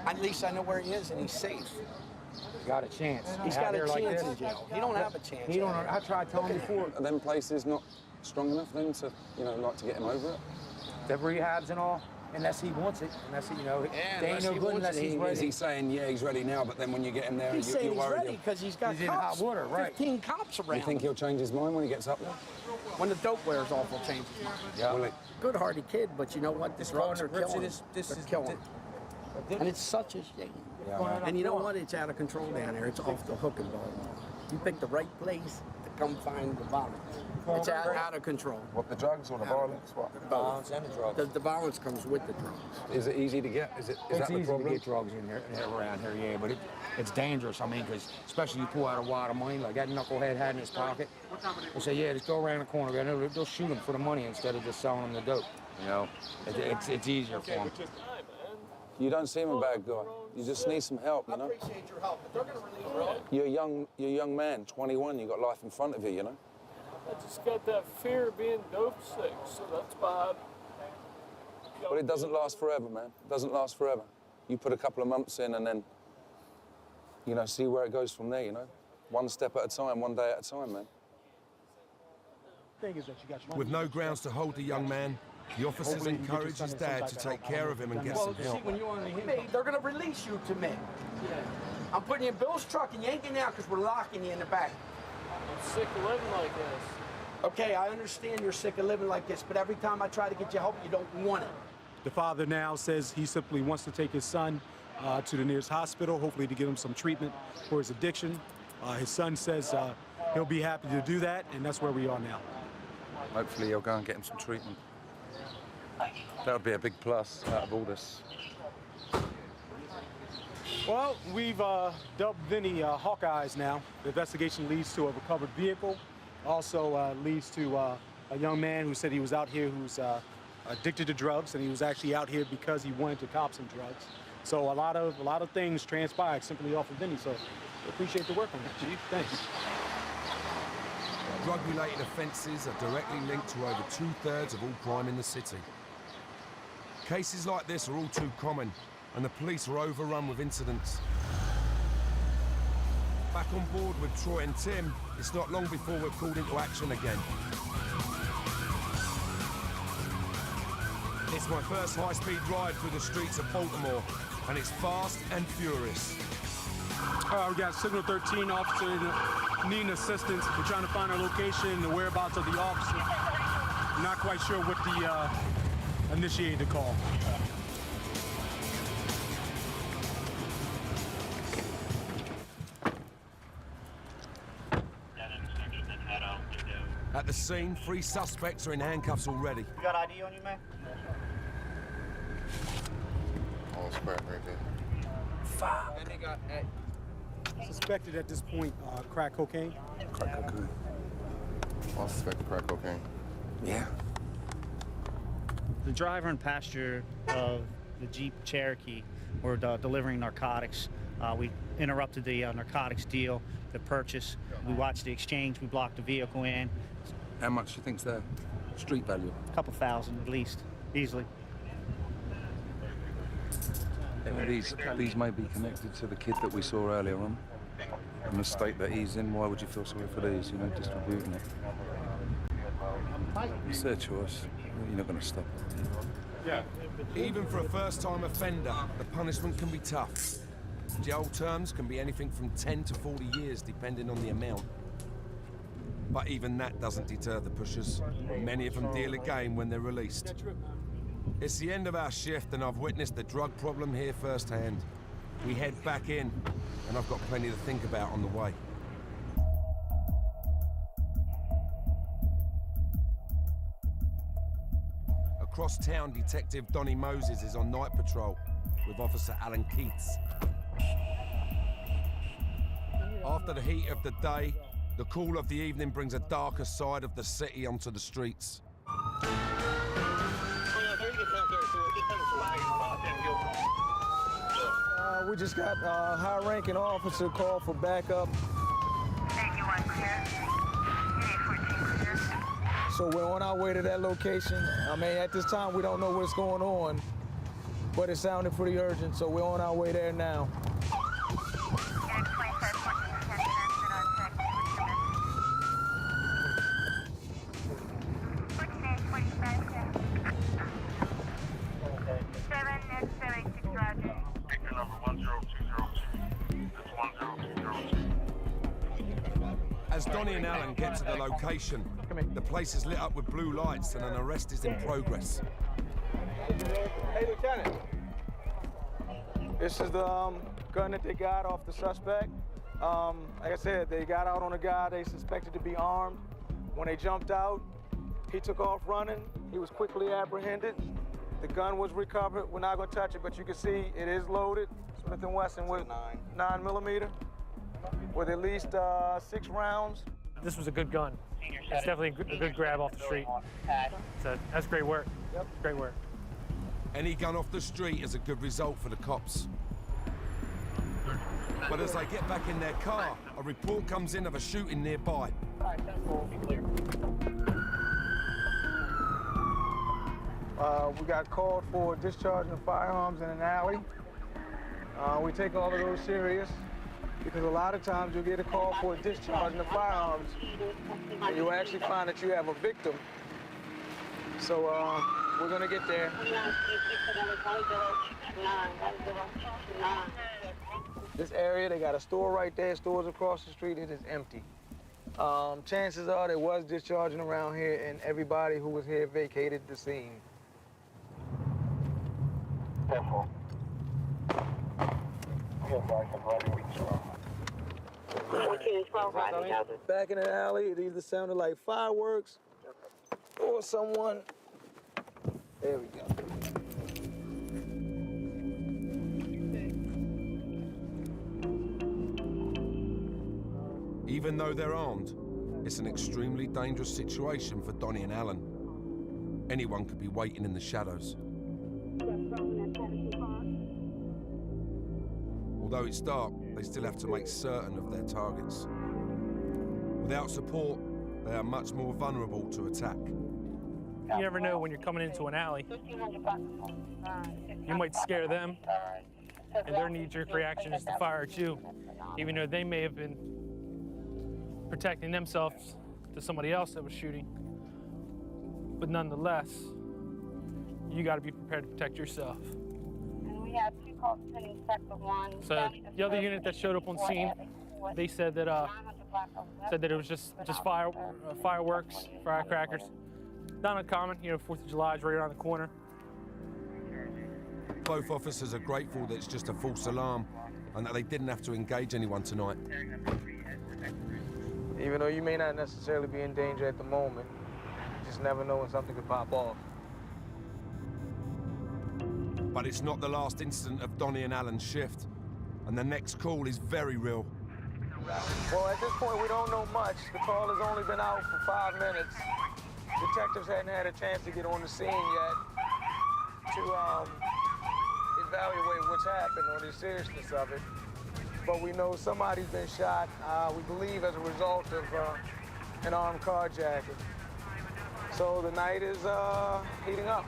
At least I know where he is and he's safe. Got a chance. He's got a chance in jail. He don't have a chance. He don't. I tried telling him before. Are them places not strong enough then to, like to get him over it? The rehabs and all, unless he wants it. Unless he, they ain't no good unless he's ready. Is he saying, yeah, he's ready now, but then when you get him there, he's saying he's ready because he's got in hot water, right? 15 cops around. You think he'll change his mind when he gets up there? When the dope wears off, he'll change his mind. Yeah. Will he? Good-hearted kid, but you know what? The drugs are killing him. They're killing him. And it's such a shame. Yeah, and you know what? It's out of control down there. It's off the hook and Baltimore. You picked the right place to come find the violence. It's out of control. What, the drugs or the violence? What? The violence and the drugs. The violence comes with the drugs. Is it easy to get? Is that the problem? It's easy to get drugs in here, around here, yeah, but it's dangerous. I mean, because especially you pull out a wad of money like that knucklehead had in his pocket. They say, yeah, just go around the corner. They'll shoot him for the money instead of just selling him the dope. You know, it's easier for him. You don't seem a bad guy. You just need some help, you know? I appreciate your help, but they're going to release you. You're a young man, 21. You got life in front of you, you know? I just got that fear of being dope sick, so that's why But it doesn't last forever, man. It doesn't last forever. You put a couple of months in and then, see where it goes from there, you know? One step at a time, one day at a time, man. Thing is that you got With no grounds to hold the young man, the officers encourage his dad to take care of him and get some help. When you're on me, they're going to release you to me. I'm putting you in Bill's truck and yanking out because we're locking you in the back. I'm sick of living like this. Okay, I understand you're sick of living like this, but every time I try to get you help, you don't want it. The father now says he simply wants to take his son to the nearest hospital, hopefully to give him some treatment for his addiction. His son says he'll be happy to do that, and that's where we are now. Hopefully he'll go and get him some treatment. That would be a big plus out of all this. Well, we've dubbed Vinny Hawkeyes now. The investigation leads to a recovered vehicle. Also leads to a young man who said he was out here who's addicted to drugs, and he was actually out here because he wanted to cop some drugs. So a lot of things transpired simply off of Vinny. So we appreciate the work on that, Chief. Thank you. Drug-related offences are directly linked to over 2/3 of all crime in the city. Cases like this are all too common, and the police are overrun with incidents. Back on board with Troy and Tim, it's not long before we're called into action again. It's my first high-speed ride through the streets of Baltimore, and it's fast and furious. We got Signal 13 officer needing assistance. We're trying to find our location and the whereabouts of the officer. I'm not quite sure what the initiated the call. At the scene, 3 suspects are in handcuffs already. You got ID on you, man? crack right there. Fuck. And they got suspected at this point crack cocaine. Crack cocaine. I suspect crack cocaine. Yeah. The driver and passenger of the Jeep Cherokee were delivering narcotics. We interrupted the narcotics deal, the purchase. We watched the exchange. We blocked the vehicle in. How much do you think's their street value? A couple thousand at least, easily. These may be connected to the kid that we saw earlier on. In the state that he's in, why would you feel sorry for these, you know, distributing it? It's their choice. You're not going to stop it. Yeah. Even for a first-time offender, the punishment can be tough. Jail terms can be anything from 10 to 40 years, depending on the amount. But even that doesn't deter the pushers. Many of them deal again when they're released. It's the end of our shift, and I've witnessed the drug problem here firsthand. We head back in, and I've got plenty to think about on the way. Across town, Detective Donnie Moses is on night patrol with Officer Alan Keats. After the heat of the day, the cool of the evening brings a darker side of the city onto the streets. We just got a high-ranking officer call for backup. So we're on our way to that location. I mean, at this time, we don't know what's going on, but it sounded pretty urgent, so we're on our way there now. As Donnie and Alan get to the location, the place is lit up with blue lights and an arrest is in progress. Hey, Lieutenant. This is the gun that they got off the suspect. Like I said, they got out on a guy they suspected to be armed. When they jumped out, he took off running. He was quickly apprehended. The gun was recovered. We're not going to touch it, but you can see it is loaded. Smith & Wesson with 9mm. With at least 6 rounds. This was a good gun. It's definitely a good grab off the street. So that's great work. Yep. Great work. Any gun off the street is a good result for the cops. But as they get back in their car, a report comes in of a shooting nearby. We got called for discharging of firearms in an alley. We take all of those serious. Because a lot of times you'll get a call for a discharge of firearms, and you'll actually find that you have a victim. So we're gonna get there. This area, they got a store right there, stores across the street, it is empty. Chances are there was discharging around here, and everybody who was here vacated the scene. Back in the alley, it either sounded like fireworks or someone. There we go. Even though they're armed, it's an extremely dangerous situation for Donnie and Alan. Anyone could be waiting in the shadows. Although it's dark, they still have to make certain of their targets. Without support, they are much more vulnerable to attack. You never know when you're coming into an alley. You might scare them, and their knee-jerk reaction is to fire at you, even though they may have been protecting themselves to somebody else that was shooting. But nonetheless, you got to be prepared to protect yourself. We have 2 calls in respect of 1. So the other unit that showed up on scene, they said that it was just fireworks, firecrackers. Not uncommon, you know, 4th of July is right around the corner. Both officers are grateful that it's just a false alarm and that they didn't have to engage anyone tonight. Even though you may not necessarily be in danger at the moment, you just never know when something could pop off. But it's not the last incident of Donnie and Alan's shift. And the next call is very real. Well, at this point, we don't know much. The call has only been out for 5 minutes. Detectives hadn't had a chance to get on the scene yet to evaluate what's happened or the seriousness of it. But we know somebody's been shot, we believe as a result of an armed carjacking. So the night is heating up.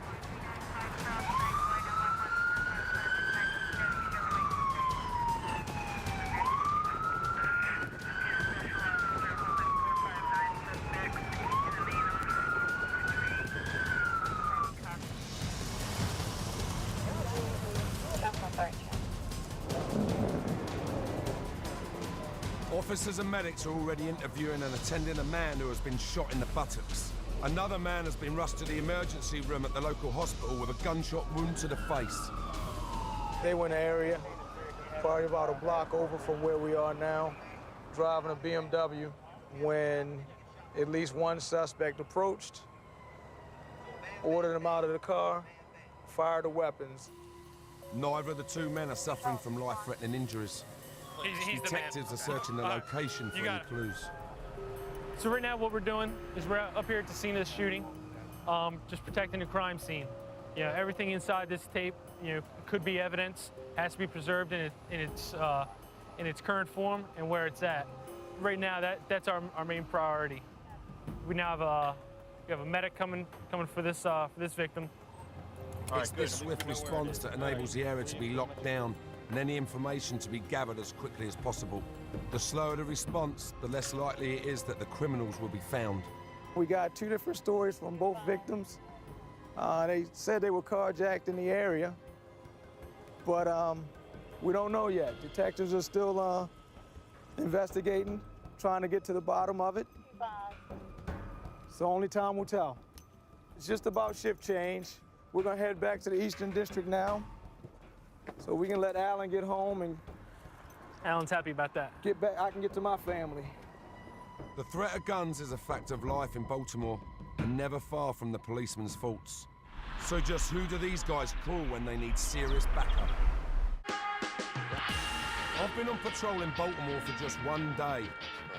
Officers and medics are already interviewing and attending a man who has been shot in the buttocks. Another man has been rushed to the emergency room at the local hospital with a gunshot wound to the face. They were in the area, probably about a block over from where we are now, driving a BMW when at least one suspect approached, ordered them out of the car, fired the weapons. Neither of the two men are suffering from life-threatening injuries. He's Detectives are searching the location for any clues. So right now what we're doing is we're up here at the scene of the shooting, just protecting the crime scene. You know, everything inside this tape, you know, could be evidence, has to be preserved in its current form and where it's at. Right now, that's our main priority. We now have a medic coming for this victim. It's this swift response that enables the area to be locked down and any information to be gathered as quickly as possible. The slower the response, the less likely it is that the criminals will be found. We got 2 different stories from both victims. They said they were carjacked in the area, but we don't know yet. Detectives are still investigating, trying to get to the bottom of it. So only time will tell. It's just about shift change. We're gonna head back to the Eastern District now, so we can let Alan get home and Alan's happy about that. Get back. I can get to my family. The threat of guns is a fact of life in Baltimore and never far from the policeman's faults. So just who do these guys call when they need serious backup? I've been on patrol in Baltimore for just one day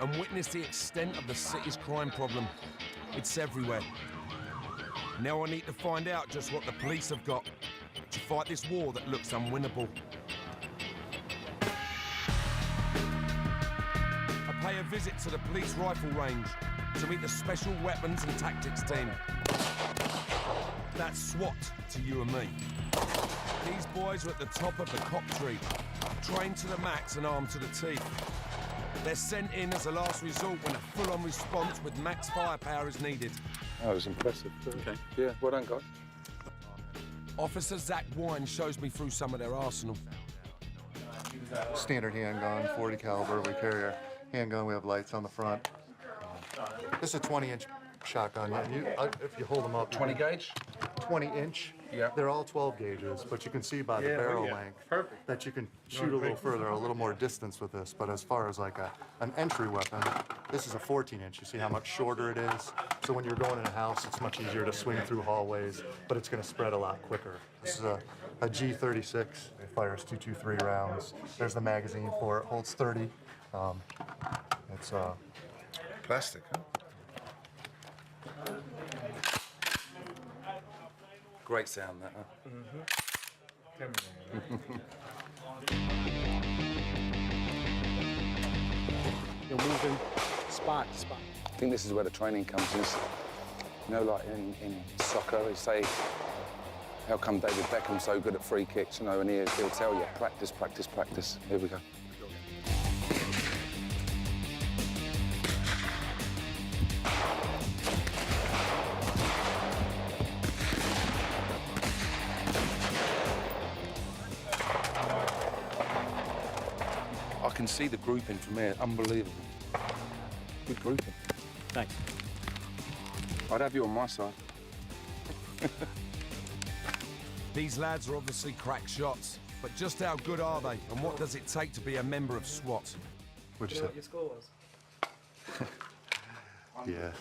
and witnessed the extent of the city's crime problem. It's everywhere. Now I need to find out just what the police have got to fight this war that looks unwinnable. I pay a visit to the police rifle range to meet the Special Weapons and Tactics team. That's SWAT to you and me. These boys are at the top of the cop tree, trained to the max and armed to the teeth. They're sent in as a last resort when a full-on response with max firepower is needed. That was impressive. Okay. Yeah, well done, guys. Officer Zach Wine shows me through some of their arsenal. Standard handgun, 40 caliber. We carry our handgun. We have lights on the front. This is a 20-inch shotgun. If you hold them up. 20 gauge? 20-inch. Yeah. They're all 12 gauges, but you can see by the barrel length that you can shoot a little further, a little more distance with this. But as far as like an entry weapon, this is a 14-inch. You see how much shorter it is? So when you're going in a house, it's much easier to swing through hallways, but it's going to spread a lot quicker. This is a G36. It fires 223 rounds. There's the magazine for it. Holds 30. It's plastic, huh? Great sound, that, huh? You're moving spot to spot. I think this is where the training comes in. You know, like in soccer, they say, how come David Beckham's so good at free kicks? You know, and he'll tell you, practice, practice, practice. Here we go. I can see the grouping from here. Unbelievable. Good grouping. Thanks. I'd have you on my side. These lads are obviously crack shots, but just how good are they, and what does it take to be a member of SWAT? What'd you say? What your score was? Yeah,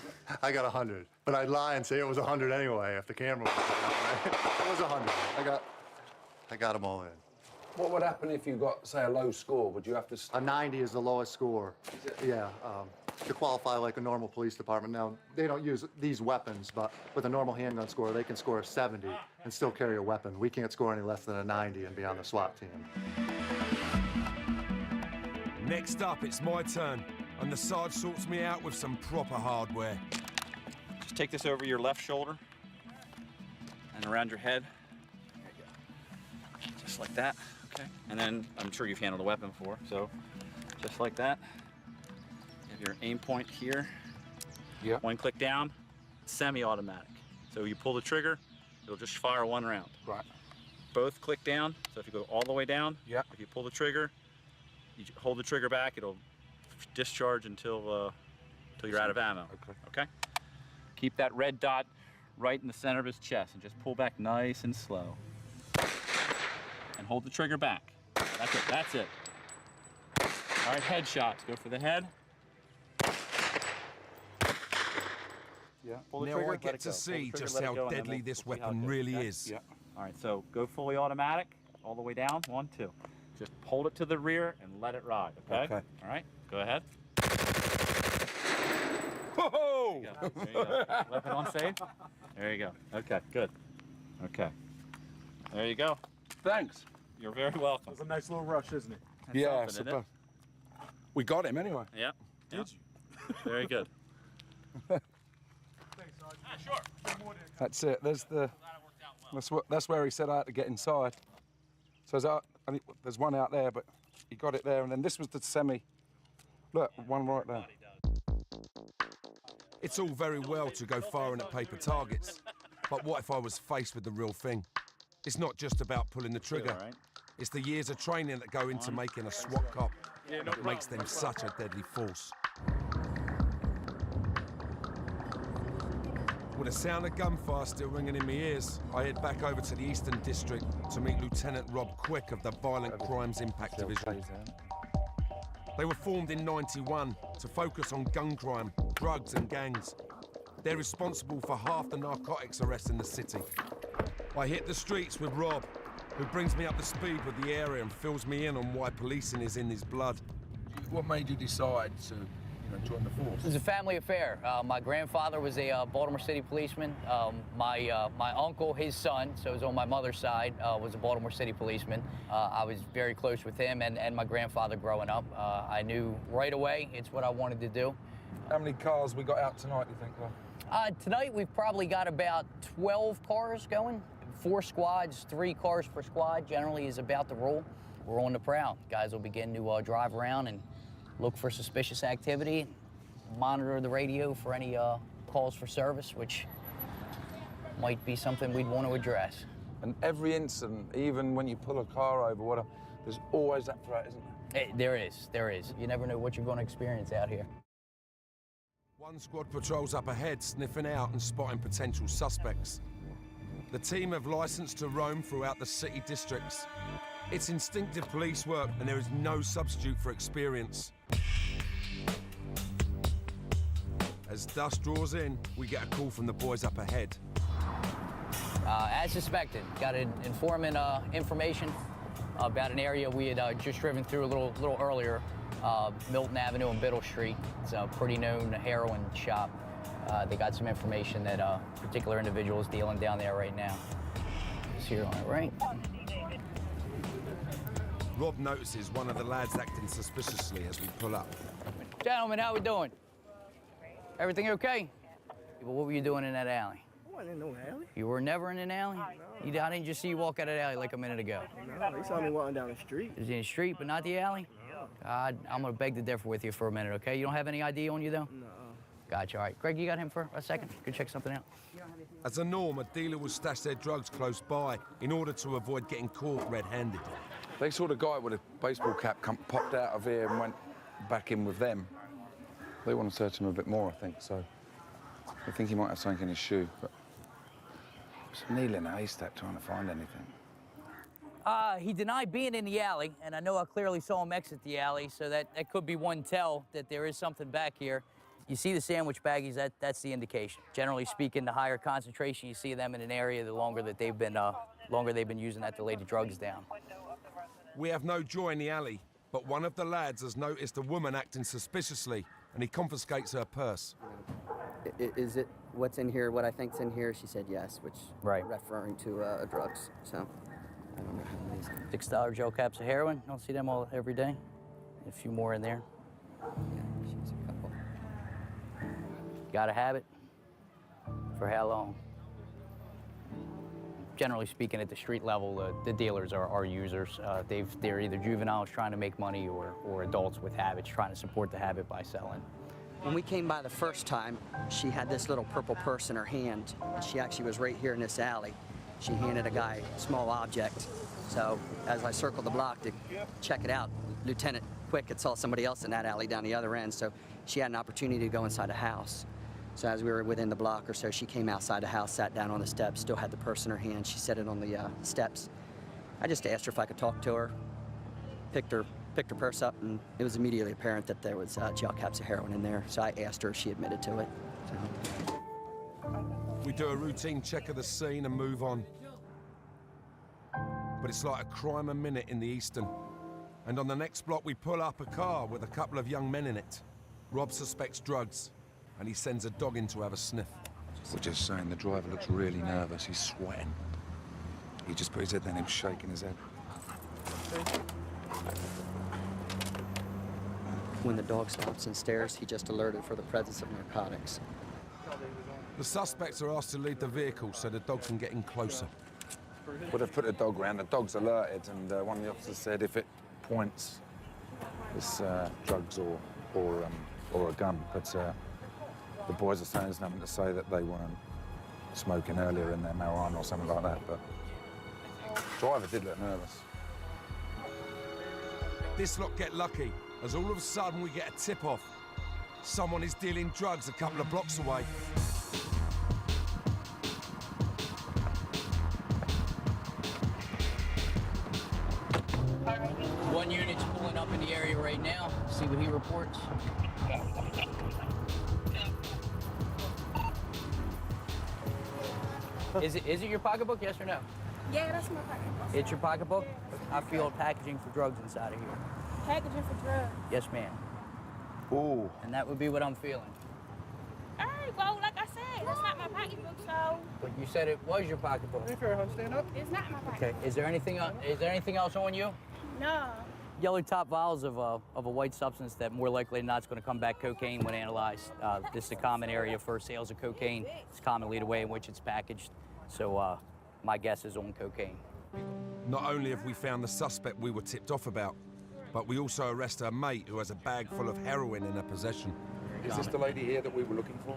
I got 100, but I'd lie and say it was 100 anyway if the camera was on. It was 100. I got them all in. What would happen if you got, say, a low score? Would you have to... A 90 is the lowest score. Yeah, to qualify like a normal police department. Now, they don't use these weapons, but with a normal handgun score, they can score a 70 and still carry a weapon. We can't score any less than a 90 and be on the SWAT team. Next up, it's my turn, and the Sarge sorts me out with some proper hardware. Just take this over your left shoulder and around your head. There you go. Just like that, okay? And then I'm sure you've handled a weapon before, so just like that. You have your aim point here. Yeah. One click down, semi-automatic. So you pull the trigger, it'll just fire one round. Right. Both click down, so if you go all the way down, yeah. If you pull the trigger, you hold the trigger back, it'll discharge until you're out of ammo. Okay. Keep that red dot right in the center of his chest and just pull back nice and slow. And hold the trigger back. That's it, that's it. All right, headshots, go for the head. Yeah. Pull the Now trigger, I let get it to go. see Pull the trigger, just let it how go, and then deadly we'll this see how it weapon goes, really okay? is. Yeah. All right, so go fully automatic, all the way down, 1, 2. Just hold it to the rear and let it ride, okay? Okay. All right, go ahead. Whoa! There you go. Weapon on safe. There you go. Okay, good. Okay. There you go. Thanks. You're very welcome. It was a nice little rush, isn't it? That's Yeah, something, isn't it? super. We got him anyway. Yeah. Did you? Very good. Sure. That's it. There's the. That's where he said I had to get inside. So there's one out there, but he got it there, and then this was the semi. Look, one right there. It's all very well to go firing at paper targets, but what if I was faced with the real thing? It's not just about pulling the trigger. Right. It's the years of training that go into making a SWAT cop that makes them such a deadly force. With the sound of gunfire still ringing in my ears, I head back over to the Eastern District to meet Lieutenant Rob Quick of the Violent Crimes Impact Division. They were formed in '91 to focus on gun crime, drugs and gangs. They're responsible for half the narcotics arrests in the city. I hit the streets with Rob, who brings me up to speed with the area and fills me in on why policing is in his blood. What made you decide to join the force? It was a family affair. My grandfather was a Baltimore City policeman. My uncle, his son, so it was on my mother's side, was a Baltimore City policeman. I was very close with him and my grandfather growing up. I knew right away it's what I wanted to do. How many cars we got out tonight, do you think, Rob? Tonight we've probably got about 12 cars going. 4 squads, 3 cars per squad generally is about the rule. We're on the prowl. Guys will begin to drive around and look for suspicious activity, monitor the radio for any calls for service, which might be something we'd want to address. And every incident, even when you pull a car over, whatever, there's always that threat, isn't there? There is. You never know what you're going to experience out here. One squad patrols up ahead, sniffing out and spotting potential suspects. The team have license to roam throughout the city districts. It's instinctive police work, and there is no substitute for experience. As dusk draws in, we get a call from the boys up ahead. As suspected, got an informant information about an area we had just driven through a little earlier, Milton Avenue and Biddle Street. It's a pretty known heroin shop. They got some information that a particular individual is dealing down there right now. It's here on the right. Rob notices one of the lads acting suspiciously as we pull up. Gentlemen, how we doing? Everything okay? Well, what were you doing in that alley? I wasn't in no alley. You were never in an alley? I didn't just see you walk out of the alley like a minute ago. No, you saw me walking down the street. You was in the street, but not the alley? God, I'm gonna beg to differ with you for a minute, okay? You don't have any ID on you, though? No. Gotcha, all right. Greg, you got him for a second? You can check something out. As a norm, a dealer will stash their drugs close by in order to avoid getting caught red-handed. They saw the guy with a baseball cap popped out of here and went back in with them. They want to search him a bit more, I think, so I think he might have something in his shoe, but it's a needle in a haystack trying to find anything. He denied being in the alley, and I know I clearly saw him exit the alley, so that could be one tell that there is something back here. You see the sandwich baggies, that's the indication. Generally speaking, the higher concentration you see them in an area, the longer that they've been longer they've been using that to lay the drugs down. We have no joy in the alley, but one of the lads has noticed a woman acting suspiciously, and he confiscates her purse. Is it what's in here, what I think's in here? She said yes, which referring to drugs. So I don't know how many. $6 gel caps of heroin. Don't see them all every day. A few more in there. Yeah, she's a couple. Gotta have it. For how long? Generally speaking, at the street level, the dealers are users. They're either juveniles trying to make money or adults with habits trying to support the habit by selling. When we came by the first time, she had this little purple purse in her hand. She actually was right here in this alley. She handed a guy a small object. So as I circled the block to check it out, Lieutenant Quick had saw somebody else in that alley down the other end, so she had an opportunity to go inside the house. So as we were within the block or so, she came outside the house, sat down on the steps, still had the purse in her hand. She set it on the steps. I just asked her if I could talk to her, picked her purse up, and it was immediately apparent that there was gel caps of heroin in there. So I asked her if she admitted to it. So. We do a routine check of the scene and move on. But it's like a crime a minute in the Eastern. And on the next block, we pull up a car with a couple of young men in it. Rob suspects drugs, and he sends a dog in to have a sniff. We're just saying the driver looks really nervous. He's sweating. He just put his head down and shaking his head. When the dog stops and stares, he just alerted for the presence of narcotics. The suspects are asked to leave the vehicle so the dog can get in closer. Would have put the dog round. The dog's alerted, and one of the officers said if it points, it's drugs or a gun. But the boys are saying there's nothing to say that they weren't smoking earlier in their marijuana or something like that. But the driver did look nervous. This lot get lucky, as all of a sudden we get a tip-off. Someone is dealing drugs a couple of blocks away. One unit's pulling up in the area right now. See what he reports. Is it your pocketbook, yes or no? Yeah, that's my pocketbook. It's your pocketbook? I feel packaging for drugs inside of here. Packaging for drugs? Yes, ma'am. Ooh. And that would be what I'm feeling. All right, well, like I said, that's not my pocketbook, so... But you said it was your pocketbook. Stand up. It's not my pocketbook. Okay. Is there anything else on you? No. Yellow top vials of a white substance that more likely than not is going to come back cocaine when analyzed. This is a common area for sales of cocaine. It's commonly the way in which it's packaged. So my guess is on cocaine. Not only have we found the suspect we were tipped off about, but we also arrest her mate who has a bag full of heroin in her possession. Is this the lady here that we were looking for?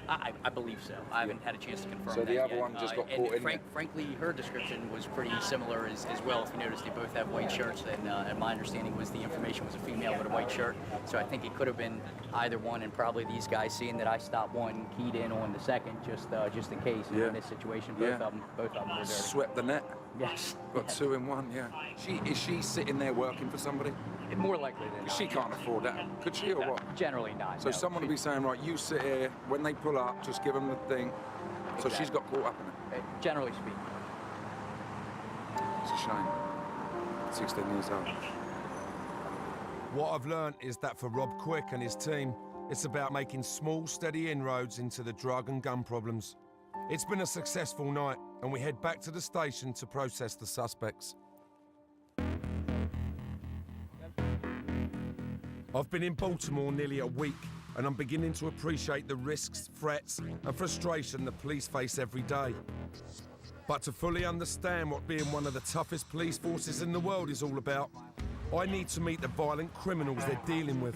I believe so. I haven't had a chance to confirm So that the other yet. one just got and caught in there? Frankly, her description was pretty similar as well. If you notice, they both have white shirts, and my understanding was the information was a female with a white shirt. So I think it could have been either one, and probably these guys, seeing that I stopped one, keyed in on the second, just in case. Yeah. In this situation, both of them were dirty. Swept the net. Yes. Got two in one, yeah. Is she sitting there working for somebody? More likely than not. She can't afford that. Could she or what? Generally not. So no. someone will be saying, right, you sit here, when they pull up, just give them the thing. So she's got caught up in it. Generally speaking. It's a shame. 16 years old. What I've learned is that for Rob Quick and his team, it's about making small, steady inroads into the drug and gun problems. It's been a successful night, and we head back to the station to process the suspects. I've been in Baltimore nearly a week, and I'm beginning to appreciate the risks, threats, and frustration the police face every day. But to fully understand what being one of the toughest police forces in the world is all about, I need to meet the violent criminals they're dealing with.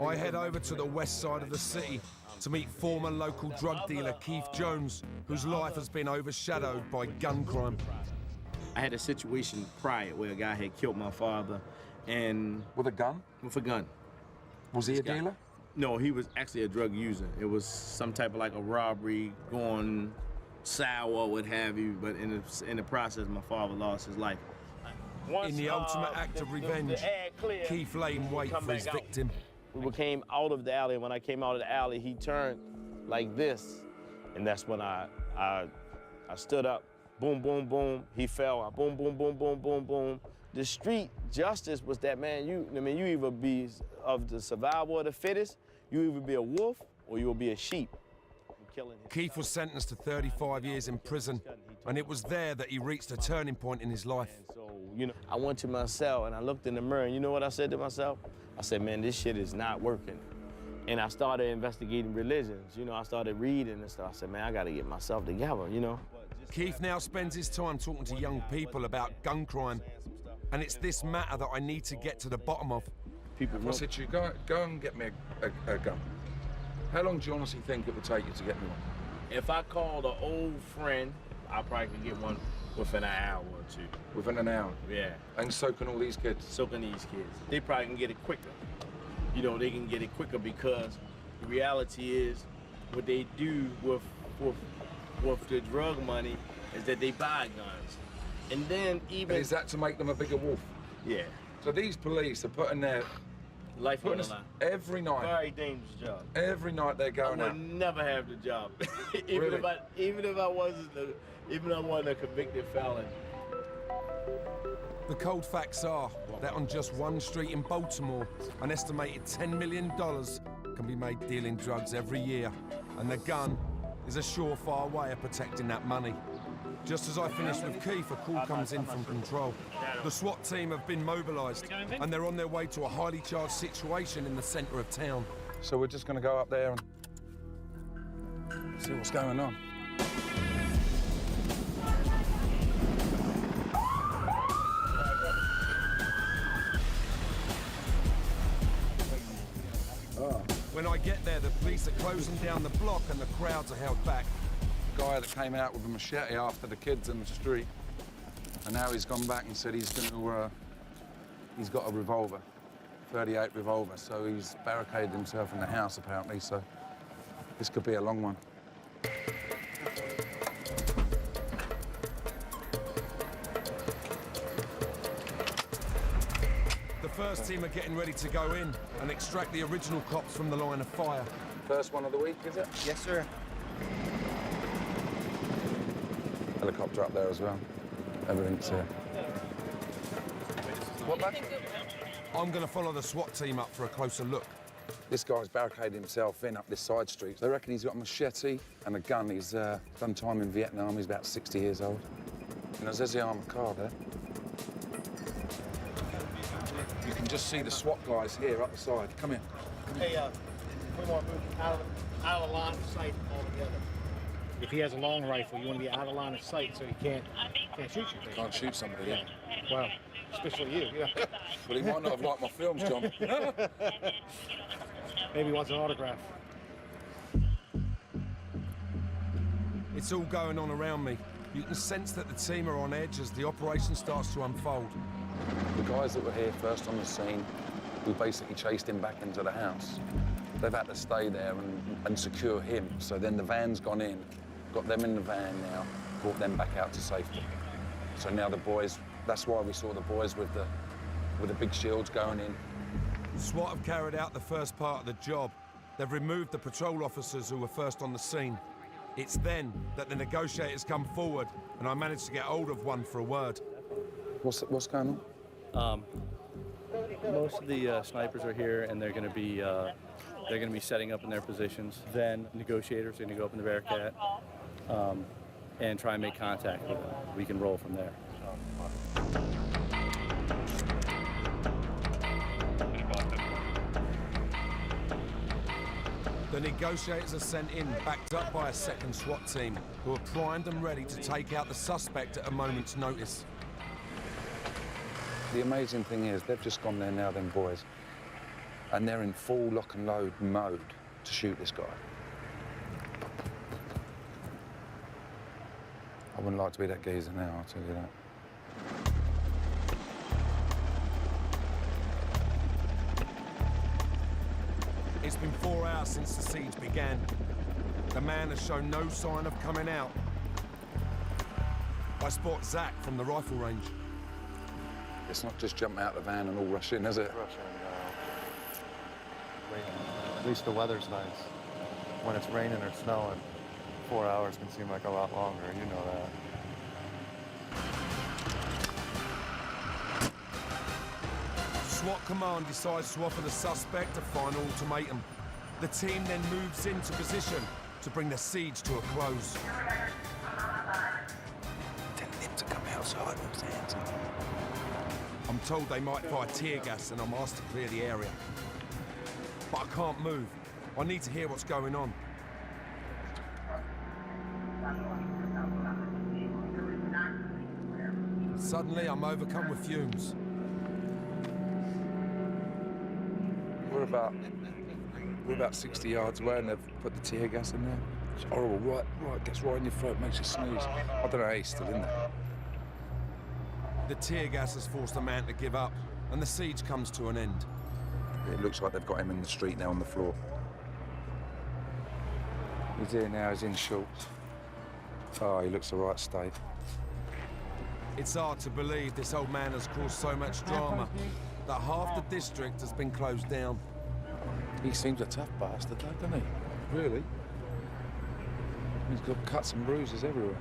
I head over to the west side of the city to meet former local drug dealer Keith Jones, whose life has been overshadowed by gun crime. I had a situation prior where a guy had killed my father, and... With a gun? With a gun. Was he a dealer? No, he was actually a drug user. It was some type of like a robbery going sour, what have you, but in the process, my father lost his life. In the ultimate act of revenge, Keith lay in wait for his victim. We came out of the alley, and when I came out of the alley, he turned like this, and that's when I stood up, boom, boom, boom. He fell. Boom, boom, boom, boom, boom, boom. The street justice was that, man, you either be of the survival of the fittest, you either be a wolf or you'll be a sheep. Keith was sentenced to 35 years in prison, and it was there that he reached a turning point in his life. So, I went to my cell and I looked in the mirror, and you know what I said to myself? I said, man, this shit is not working. And I started investigating religions. I started reading and stuff. I said, man, I gotta get myself together, Keith now spends his time talking to young people about gun crime, and it's this matter that I need to get to the bottom of. I said to you, go and get me a gun. How long do you honestly think it would take you to get me one? If I called an old friend, I probably could get one within an hour or two. Within an hour? Yeah. And so can all these kids? So can these kids. They probably can get it quicker. They can get it quicker because the reality is what they do with the drug money is that they buy guns. And then even... And is that to make them a bigger wolf? Yeah. So these police are putting their... Life on the line. Every night. Very dangerous job. Every night they're going out. I would never have the job. even if I wasn't a convicted felon. The cold facts are that on just one street in Baltimore, an estimated $10 million can be made dealing drugs every year, and the gun is a surefire way of protecting that money. Just as I finish with Keith, a call comes in from control. The SWAT team have been mobilised, and they're on their way to a highly charged situation in the centre of town. So we're just going to go up there and see what's going on. When I get there, the police are closing down the block and the crowds are held back. Guy that came out with a machete after the kids in the street, and now he's gone back and said he's going to, he's got a revolver, 38 revolver, so he's barricaded himself in the house apparently, so this could be a long one. The first team are getting ready to go in and extract the original cops from the line of fire. First one of the week, is it? Yes, sir. Helicopter up there as well. Everything's here. What match? I'm going to follow the SWAT team up for a closer look. This guy's barricaded himself in up this side street. They reckon he's got a machete and a gun. He's done time in Vietnam. He's about 60 years old. And there's the armoured car there. You can just see the SWAT guys here up the side. Come here. Hey, we want to move out of the line of sight altogether. If he has a long rifle, you want to be out of line of sight so he can't shoot you. Can't shoot somebody, yeah. Well, especially you, yeah. Well, he might not have liked my films, John. Maybe he wants an autograph. It's all going on around me. You can sense that the team are on edge as the operation starts to unfold. The guys that were here first on the scene, we basically chased him back into the house. They've had to stay there and secure him. So then the van's gone in, got them in the van now, brought them back out to safety. So now the boys, that's why we saw the boys with the big shields going in. SWAT have carried out the first part of the job. They've removed the patrol officers who were first on the scene. It's then that the negotiators come forward, and I managed to get hold of one for a word. What's going on? Most of the snipers are here, and they're going to be setting up in their positions. Then negotiators are going to go up in the Bearcat and try and make contact with them. We can roll from there. The negotiators are sent in, backed up by a second SWAT team, who are primed and ready to take out the suspect at a moment's notice. The amazing thing is, they've just gone there now, them boys, and they're in full lock and load mode to shoot this guy. I wouldn't like to be that geezer now, I'll tell you that. It's been 4 hours since the siege began. The man has shown no sign of coming out. I spot Zach from the rifle range. It's not just jump out the van and all rush in, is it? At least the weather's nice. When it's raining or snowing, 4 hours can seem like a lot longer, you know that. SWAT command decides to offer the suspect a final ultimatum. The team then moves into position to bring the siege to a close. Tell them to come outside with their hands up. I'm told they might fire tear gas and I'm asked to clear the area. But I can't move. I need to hear what's going on. Suddenly, I'm overcome with fumes. We're about 60 yards away and they've put the tear gas in there. It's horrible, right, gets right in your throat, makes you sneeze. I don't know how he's still in there. The tear gas has forced the man to give up, and the siege comes to an end. It looks like they've got him in the street now on the floor. He's here now, he's in shorts. Oh, he looks the right state. It's hard to believe this old man has caused so much drama that half the district has been closed down. He seems a tough bastard, though, doesn't he? Really? He's got cuts and bruises everywhere.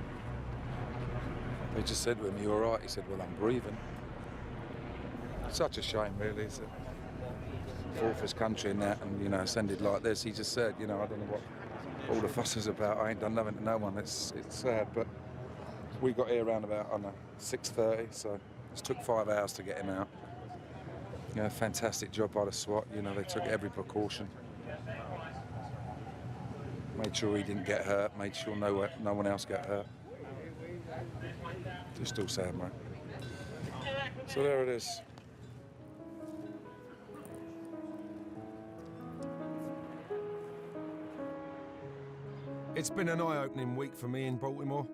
They just said to him, "You all right?" He said, "Well, I'm breathing." Such a shame, really. It's a fought for his country and that, and, you know, it's ended like this. He just said, you know, I don't know what all the fuss is about. I ain't done nothing to no one. It's sad, but we got here around about, I don't know, 6:30, so it took 5 hours to get him out. You know, fantastic job by the SWAT. You know, they took every precaution. Made sure he didn't get hurt, made sure no one else got hurt. Just still sad, mate. So there it is. It's been an eye-opening week for me in Baltimore.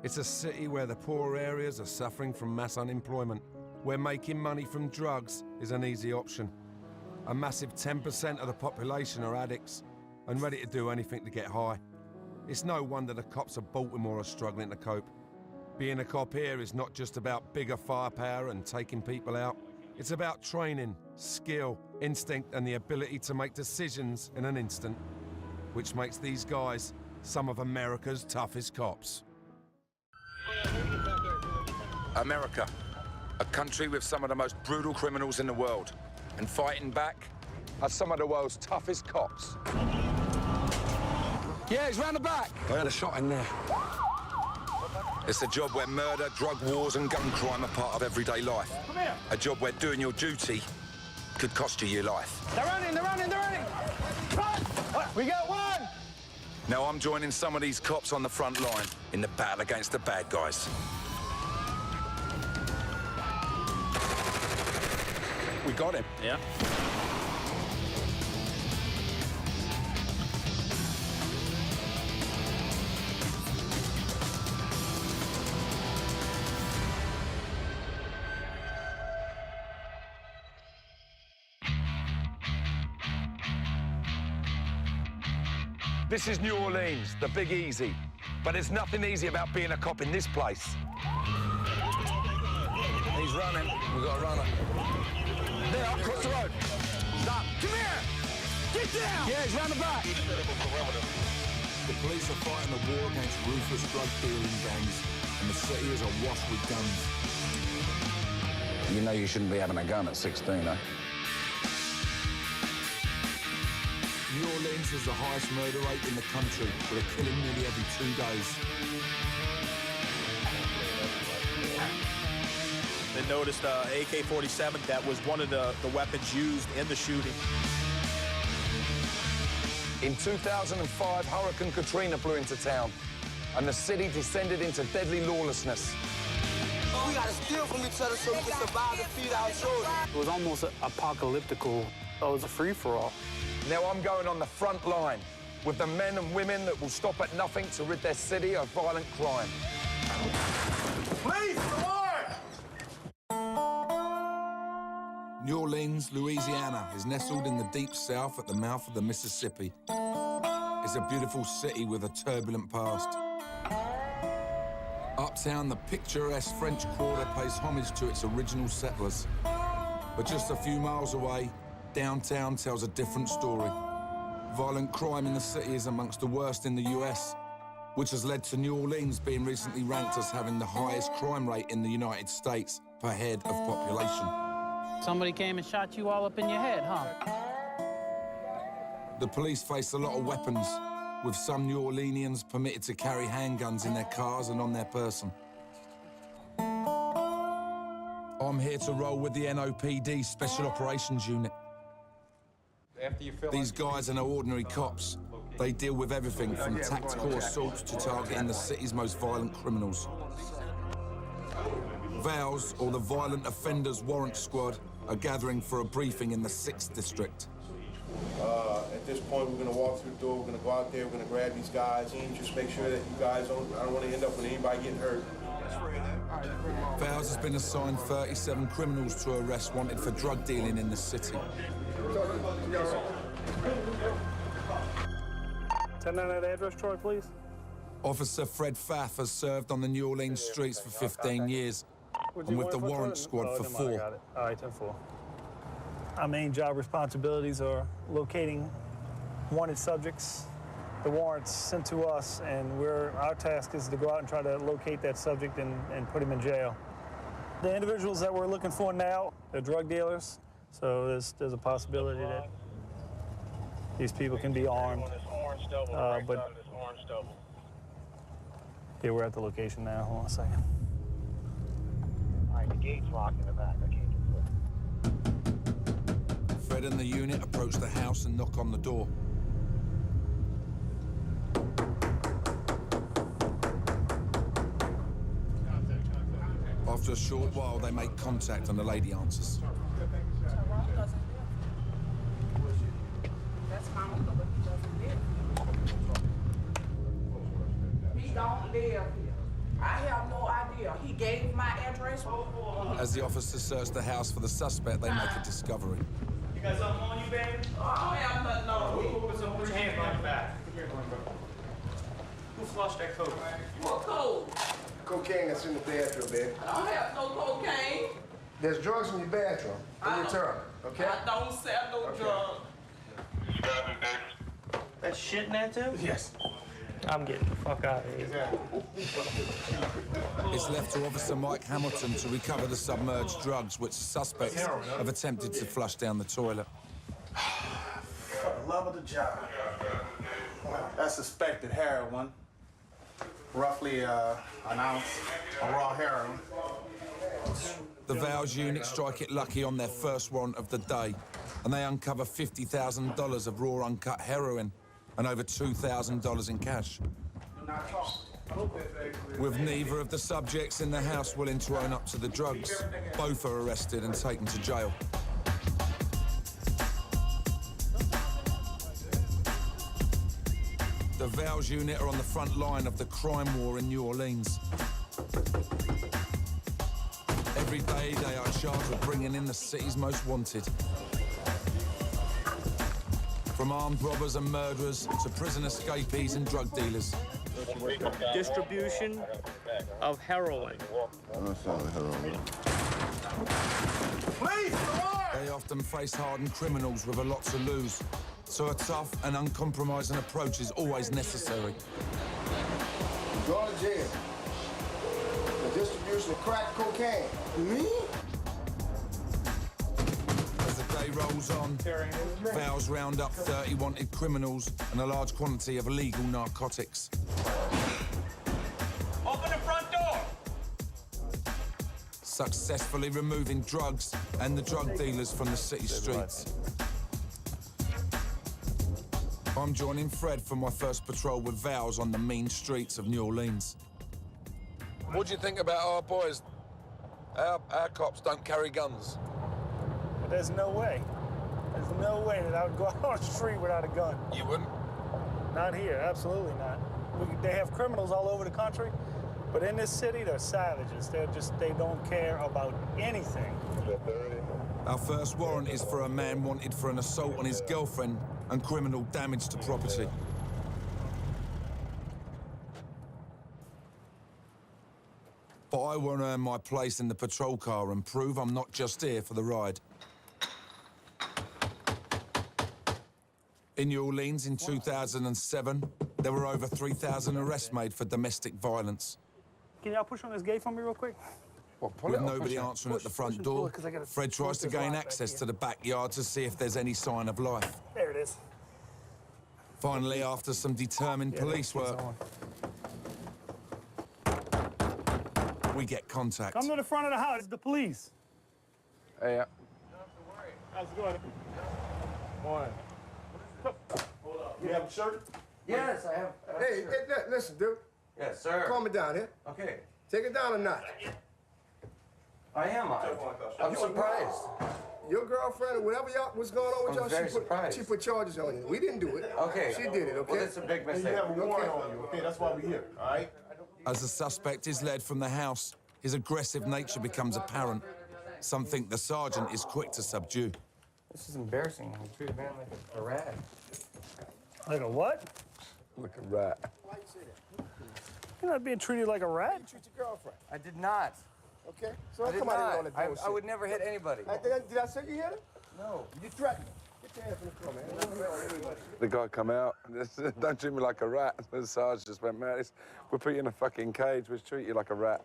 It's a city where the poor areas are suffering from mass unemployment, where making money from drugs is an easy option. A massive 10% of the population are addicts and ready to do anything to get high. It's no wonder the cops of Baltimore are struggling to cope. Being a cop here is not just about bigger firepower and taking people out. It's about training, skill, instinct, and the ability to make decisions in an instant, which makes these guys some of America's toughest cops. America, a country with some of the most brutal criminals in the world. And fighting back are some of the world's toughest cops. Yeah, he's round the back. I had a shot in there. It's a job where murder, drug wars and gun crime are part of everyday life. Come here. A job where doing your duty could cost you your life. They're running, they're running, they're running. Run! We got one. Now I'm joining some of these cops on the front line in the battle against the bad guys. We got him. Yeah. This is New Orleans, the Big Easy. But there's nothing easy about being a cop in this place. He's running. We've got a runner. There, across the road. Stop. Come here! Get down! Yeah, he's round the back. The police are fighting a war against ruthless drug dealing gangs, and the city is awash with guns. You know you shouldn't be having a gun at 16, eh? New Orleans has the highest murder rate in the country, with a killing nearly every 2 days. They noticed AK-47. That was one of the weapons used in the shooting. In 2005, Hurricane Katrina blew into town, and the city descended into deadly lawlessness. We gotta steal from each other so we can survive and feed our children. It was almost apocalyptical. It was a free-for-all. Now I'm going on the front line with the men and women that will stop at nothing to rid their city of violent crime. Please, come on! New Orleans, Louisiana, is nestled in the deep south at the mouth of the Mississippi. It's a beautiful city with a turbulent past. Uptown, the picturesque French Quarter pays homage to its original settlers. But just a few miles away, downtown tells a different story. Violent crime in the city is amongst the worst in the US, which has led to New Orleans being recently ranked as having the highest crime rate in the United States per head of population. Somebody came and shot you all up in your head, huh? The police face a lot of weapons, with some New Orleanians permitted to carry handguns in their cars and on their person. I'm here to roll with the NOPD Special Operations Unit. These guys are no ordinary cops. They deal with everything from tactical assaults to targeting the city's most violent criminals. VOWS, or the Violent Offenders Warrant Squad, are gathering for a briefing in the 6th District. At this point, we're going to walk through the door, we're going to go out there, we're going to grab these guys, and just make sure that you guys I don't want to end up with anybody getting hurt. VOWS has been assigned 37 criminals to arrest wanted for drug dealing in the city. Send out that address, Troy, please. Officer Fred Pfaff has served on the New Orleans streets for 15 years and with the warrant squad for 4. Got it. All right, 10-4. Our main job responsibilities are locating wanted subjects, the warrants sent to us, and our task is to go out and try to locate that subject and put him in jail. The individuals that we're looking for now, they're drug dealers, so there's a possibility that these people can be armed. But yeah, we're at the location now. Hold on a second. All right, the gate's locked in the back. I can't get through. Fred and the unit approach the house and knock on the door. After a short while, they make contact and the lady answers. That's my uncle, but he doesn't live here. He don't live here. I have no idea. He gave my address. As the officers search the house for the suspect, they make a discovery. You got something on you, baby? Oh, I don't have nothing on me. Put your hand on your back. Who flushed that coat? What code? Cocaine that's in the bathroom, baby. I don't have no cocaine. There's drugs in your bathroom, in your tub, okay? I don't sell no drugs. That shit in that too? Yes. I'm getting the fuck out of here. It's left to Officer Mike Hamilton to recover the submerged drugs which suspects have attempted to flush down the toilet. For the love of the job. That's suspected heroin. Roughly an ounce of raw heroin. The VOWS unit strike it lucky on their first warrant of the day, and they uncover $50,000 of raw uncut heroin and over $2,000 in cash. With neither of the subjects in the house willing to own up to the drugs, both are arrested and taken to jail. The VOWS unit are on the front line of the crime war in New Orleans. Every day they are charged with bringing in the city's most wanted. From armed robbers and murderers to prison escapees and drug dealers. Distribution of heroin. They often face hardened criminals with a lot to lose, so a tough and uncompromising approach is always necessary. You're going to jail. The distribution of crack cocaine. Me? As the day rolls on, VOWS round up 30 wanted criminals and a large quantity of illegal narcotics. Open the front door! Successfully removing drugs and the drug dealers from the city streets. I'm joining Fred for my first patrol with VOWS on the mean streets of New Orleans. What do you think about our boys? Our cops don't carry guns. But there's no way. There's no way that I would go out on the street without a gun. You wouldn't? Not here, absolutely not. They have criminals all over the country, but in this city, they're savages. They don't care about anything. Our first warrant is for a man wanted for an assault on his girlfriend and criminal damage to property. But I want to earn my place in the patrol car and prove I'm not just here for the ride. In New Orleans in 2007, there were over 3,000 arrests made for domestic violence. Can y'all push on this gate for me real quick? With nobody answering at the front door, Fred tries to gain access to the backyard to see if there's any sign of life. There it is. Finally, after some determined police work, we get contact. Come to the front of the house. It's the police. Hey, How's it going? Morning. You have a shirt? Yes, I have. Hey, listen, dude. Yes, sir. Calm it down here. Okay. Take it down a notch. I am. I'm surprised. Your girlfriend or whatever y'all was going on with I'm y'all, very surprised. she put charges on you. We didn't do it. Okay. She did it, okay? Well, that's a big mistake. You have a warrant on you, okay? That's why we're here, all right? As the suspect is led from the house, his aggressive nature becomes apparent, something the sergeant is quick to subdue. This is embarrassing. You treated a man like a rat. Like a what? Like a rat. You're not being treated like a rat? You treat your girlfriend. I did not. Okay? So I don't did come out here not. with all that bullshit. I would never hit anybody. Did I say you hit him? No. You threatened him. Get your hands from the floor, man. The guy come out, don't treat me like a rat. The sergeant just went, man, we'll put you in a fucking cage, we'll treat you like a rat.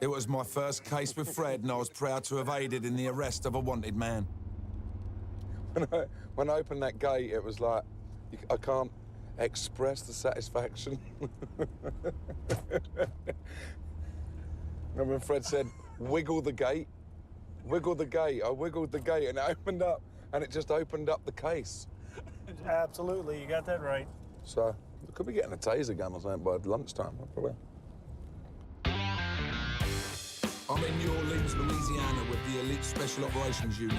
It was my first case with Fred, and I was proud to have aided in the arrest of a wanted man. When I opened that gate, it was like, I can't express the satisfaction. Remember when Fred said, wiggle the gate? Wiggle the gate. I wiggled the gate and it opened up, and it just opened up the case. Absolutely, you got that right. So, we could be getting a taser gun or something by lunchtime, probably. I'm in New Orleans, Louisiana with the Elite Special Operations Unit.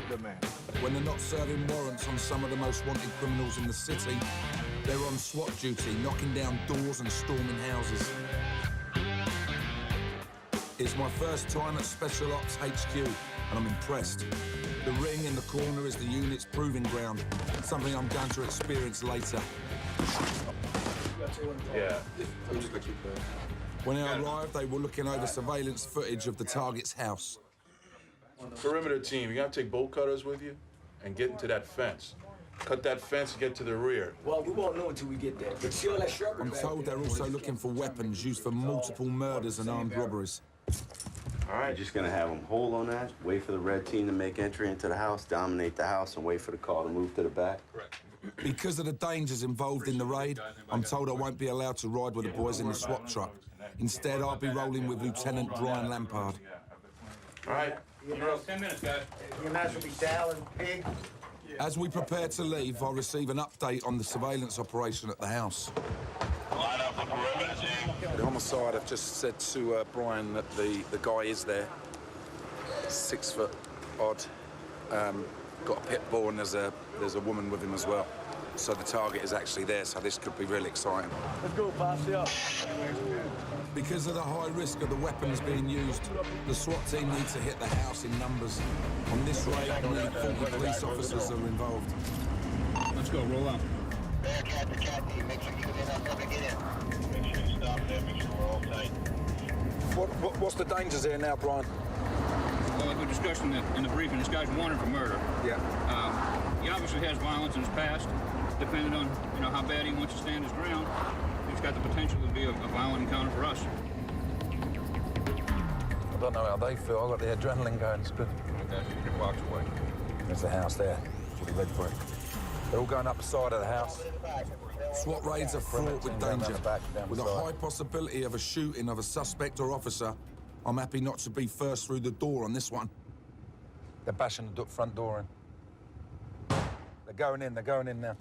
Good man. When they're not serving warrants on some of the most wanted criminals in the city, they're on SWAT duty, knocking down doors and storming houses. It's my first time at Special Ops HQ, and I'm impressed. The ring in the corner is the unit's proving ground, something I'm going to experience later. Yeah. When I arrived, they were looking over surveillance footage of the target's house. Perimeter team, you're gonna have to take bolt cutters with you and get into that fence. Cut that fence and get to the rear. Well, we won't know until we get there. But see all that shrubbery I'm told they're also looking for weapons used for multiple murders and armed robberies. All right, just gonna have them hold on that, wait for the red team to make entry into the house, dominate the house, and wait for the call to move to the back. Because of the dangers involved in the raid, I'm told I won't be allowed to ride with the boys in the SWAT truck. Instead, I'll be rolling with Lieutenant Brian Lampard. All right. 10 minutes, guys. Your match will be Dal and Pig. As we prepare to leave, I'll receive an update on the surveillance operation at the house. The homicide have just said to Brian that the guy is there. 6 foot odd. Got a pit bull, and there's a woman with him as well. So the target is actually there, so this could be really exciting. Let's go, Posse, up. Because of the high risk of the weapons being used, the SWAT team needs to hit the house in numbers. On this raid, nearly 40 police officers are involved. Let's go, roll out. What's the dangers here now, Brian? Well, like we discussed in the briefing, this guy's wanted for murder. Yeah. He obviously has violence in his past. Depending on how bad he wants to stand his ground, he's got the potential to be a violent encounter for us. I don't know how they feel. I've got the adrenaline going. It's good. Okay, so you can walk away. There's the house there. Should be ready for it. They're all going up the side of the house. SWAT raids are fraught with danger. With a high possibility of a shooting of a suspect or officer, I'm happy not to be first through the door on this one. They're bashing the front door in. They're going in now.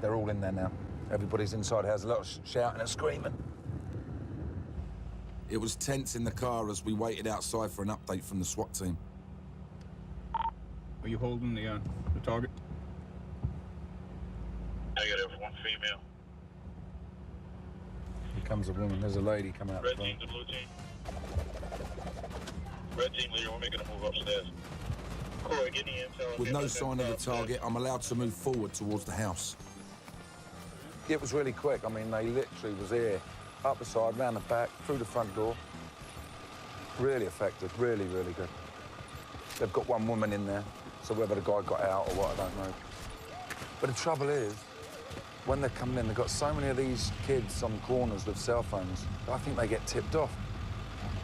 They're all in there now. Everybody's inside has a lot of shouting and screaming. It was tense in the car as we waited outside for an update from the SWAT team. Are you holding the target? Negative, one female. Here comes a woman. There's a lady coming out. Red team to blue team. Red team leader, we're making a move upstairs. Corey, get the intel. With no sign of the target, I'm allowed to move forward towards the house. It was really quick. I mean, they literally was here, up the side, round the back, through the front door. Really effective, really, really good. They've got one woman in there, so whether the guy got out or what, I don't know. But the trouble is, when they're coming in, they've got so many of these kids on corners with cell phones. I think they get tipped off.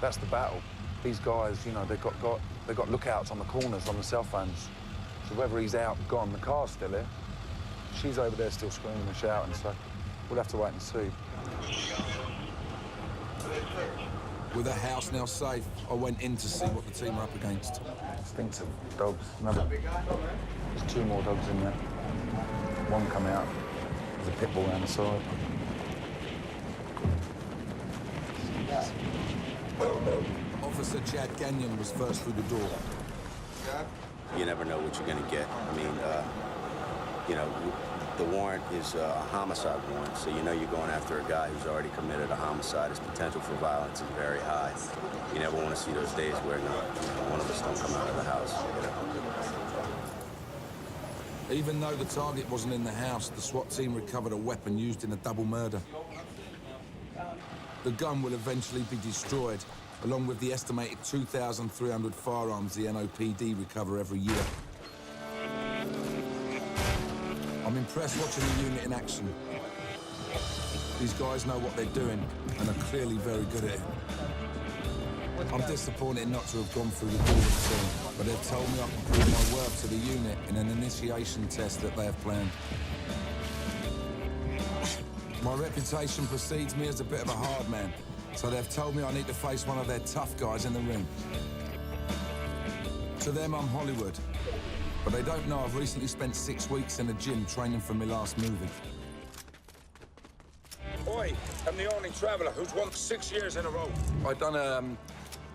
That's the battle. These guys, you know, they've got lookouts on the corners on the cell phones. So whether he's out, gone, the car's still here. She's over there still screaming and shouting, so we'll have to wait and see. With the house now safe, I went in to see what the team are up against. Stinks of dogs. There's 2 more dogs in there. One come out. There's a pit bull around the side. Officer Chad Gagnon was first through the door. You never know what you're going to get. I mean, you know, the warrant is a homicide warrant, so you know you're going after a guy who's already committed a homicide. His potential for violence is very high. You never want to see those days where one of us don't come out of the house. You know? Even though the target wasn't in the house, the SWAT team recovered a weapon used in a double murder. The gun will eventually be destroyed, along with the estimated 2,300 firearms the NOPD recover every year. I'm impressed watching the unit in action. These guys know what they're doing and are clearly very good at it. I'm disappointed not to have gone through the door with the team, but they've told me I can prove my worth to the unit in an initiation test that they have planned. My reputation precedes me as a bit of a hard man, so they've told me I need to face one of their tough guys in the ring. To them, I'm Hollywood, but they don't know I've recently spent 6 weeks in the gym training for my last movie. Oi, I'm the only traveller who's won 6 years in a row. I done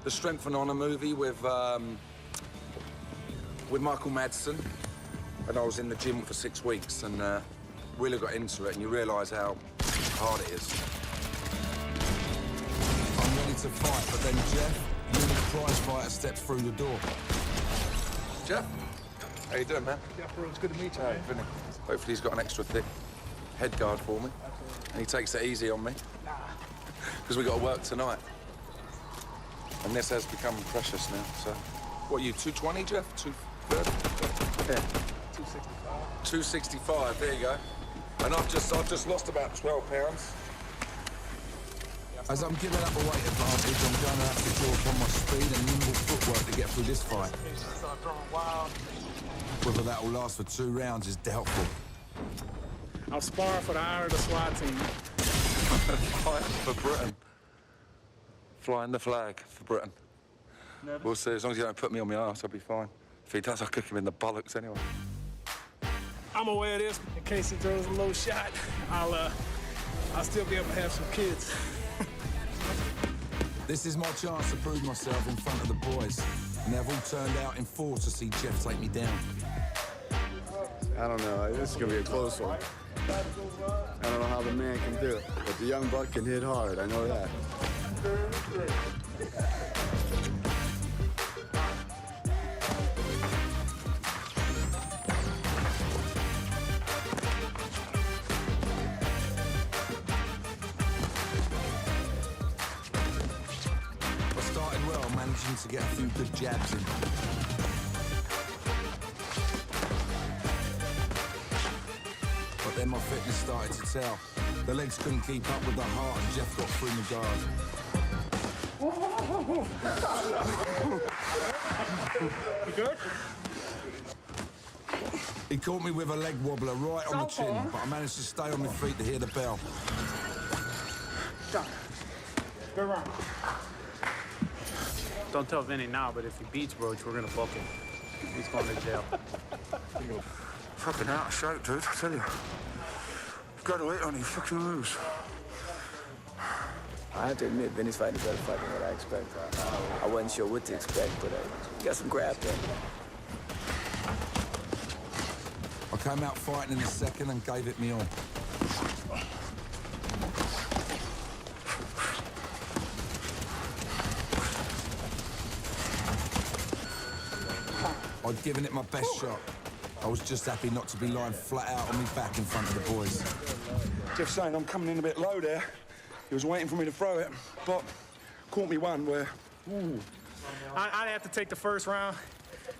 the Strength and Honor movie with Michael Madsen, and I was in the gym for 6 weeks, and Wheeler got into it, and you realise how hard it is. I'm ready to fight, but then Jeff, the prize fighter, steps through the door. Jeff, how you doing, man? Yeah, bro, it's good to meet you. Hey, Vinny. Hopefully he's got an extra thick head guard for me, and he takes it easy on me, because we got to work tonight. And this has become precious now, so... What, you 220, Jeff? 230? Yeah. 265. 265, there you go. And I've just lost about 12 pounds. As I'm giving up a weight advantage, I'm going to have to draw upon my speed and nimble footwork to get through this fight. Whether that will last for 2 rounds is doubtful. I'm sparring for the honor of the SWAT team. Fight for Britain. Flying the flag for Britain. Nervous? We'll see. As long as you don't put me on my arse, I'll be fine. If he does, I'll kick him in the bollocks anyway. I'm aware of this. In case he throws a low shot, I'll still be able to have some kids. This is my chance to prove myself in front of the boys, and they've all turned out in force to see Jeff take me down. I don't know. This is gonna be a close one. I don't know how the man can do it, but the young buck can hit hard. I know that. To get a few good jabs in. But then my fitness started to tell. The legs couldn't keep up with the heart, and Jeff got through the guard. You good? He caught me with a leg wobbler right on the chin, but I managed to stay on my feet to hear the bell. Good run. Don't tell Vinny now, but if he beats Roach, we're gonna book him. He's going to jail. Fucking out of shape, dude, I tell you. You've got to eat on your fucking moves. I have to admit, Vinny's fighting better fight than what I expect. I wasn't sure what to expect, but I got some grab there. I came out fighting in the second and gave it me all. I'd given it my best shot. I was just happy not to be lying flat out on my back in front of the boys. Jeff's saying I'm coming in a bit low there. He was waiting for me to throw it, but caught me one where... I'd have to take the first round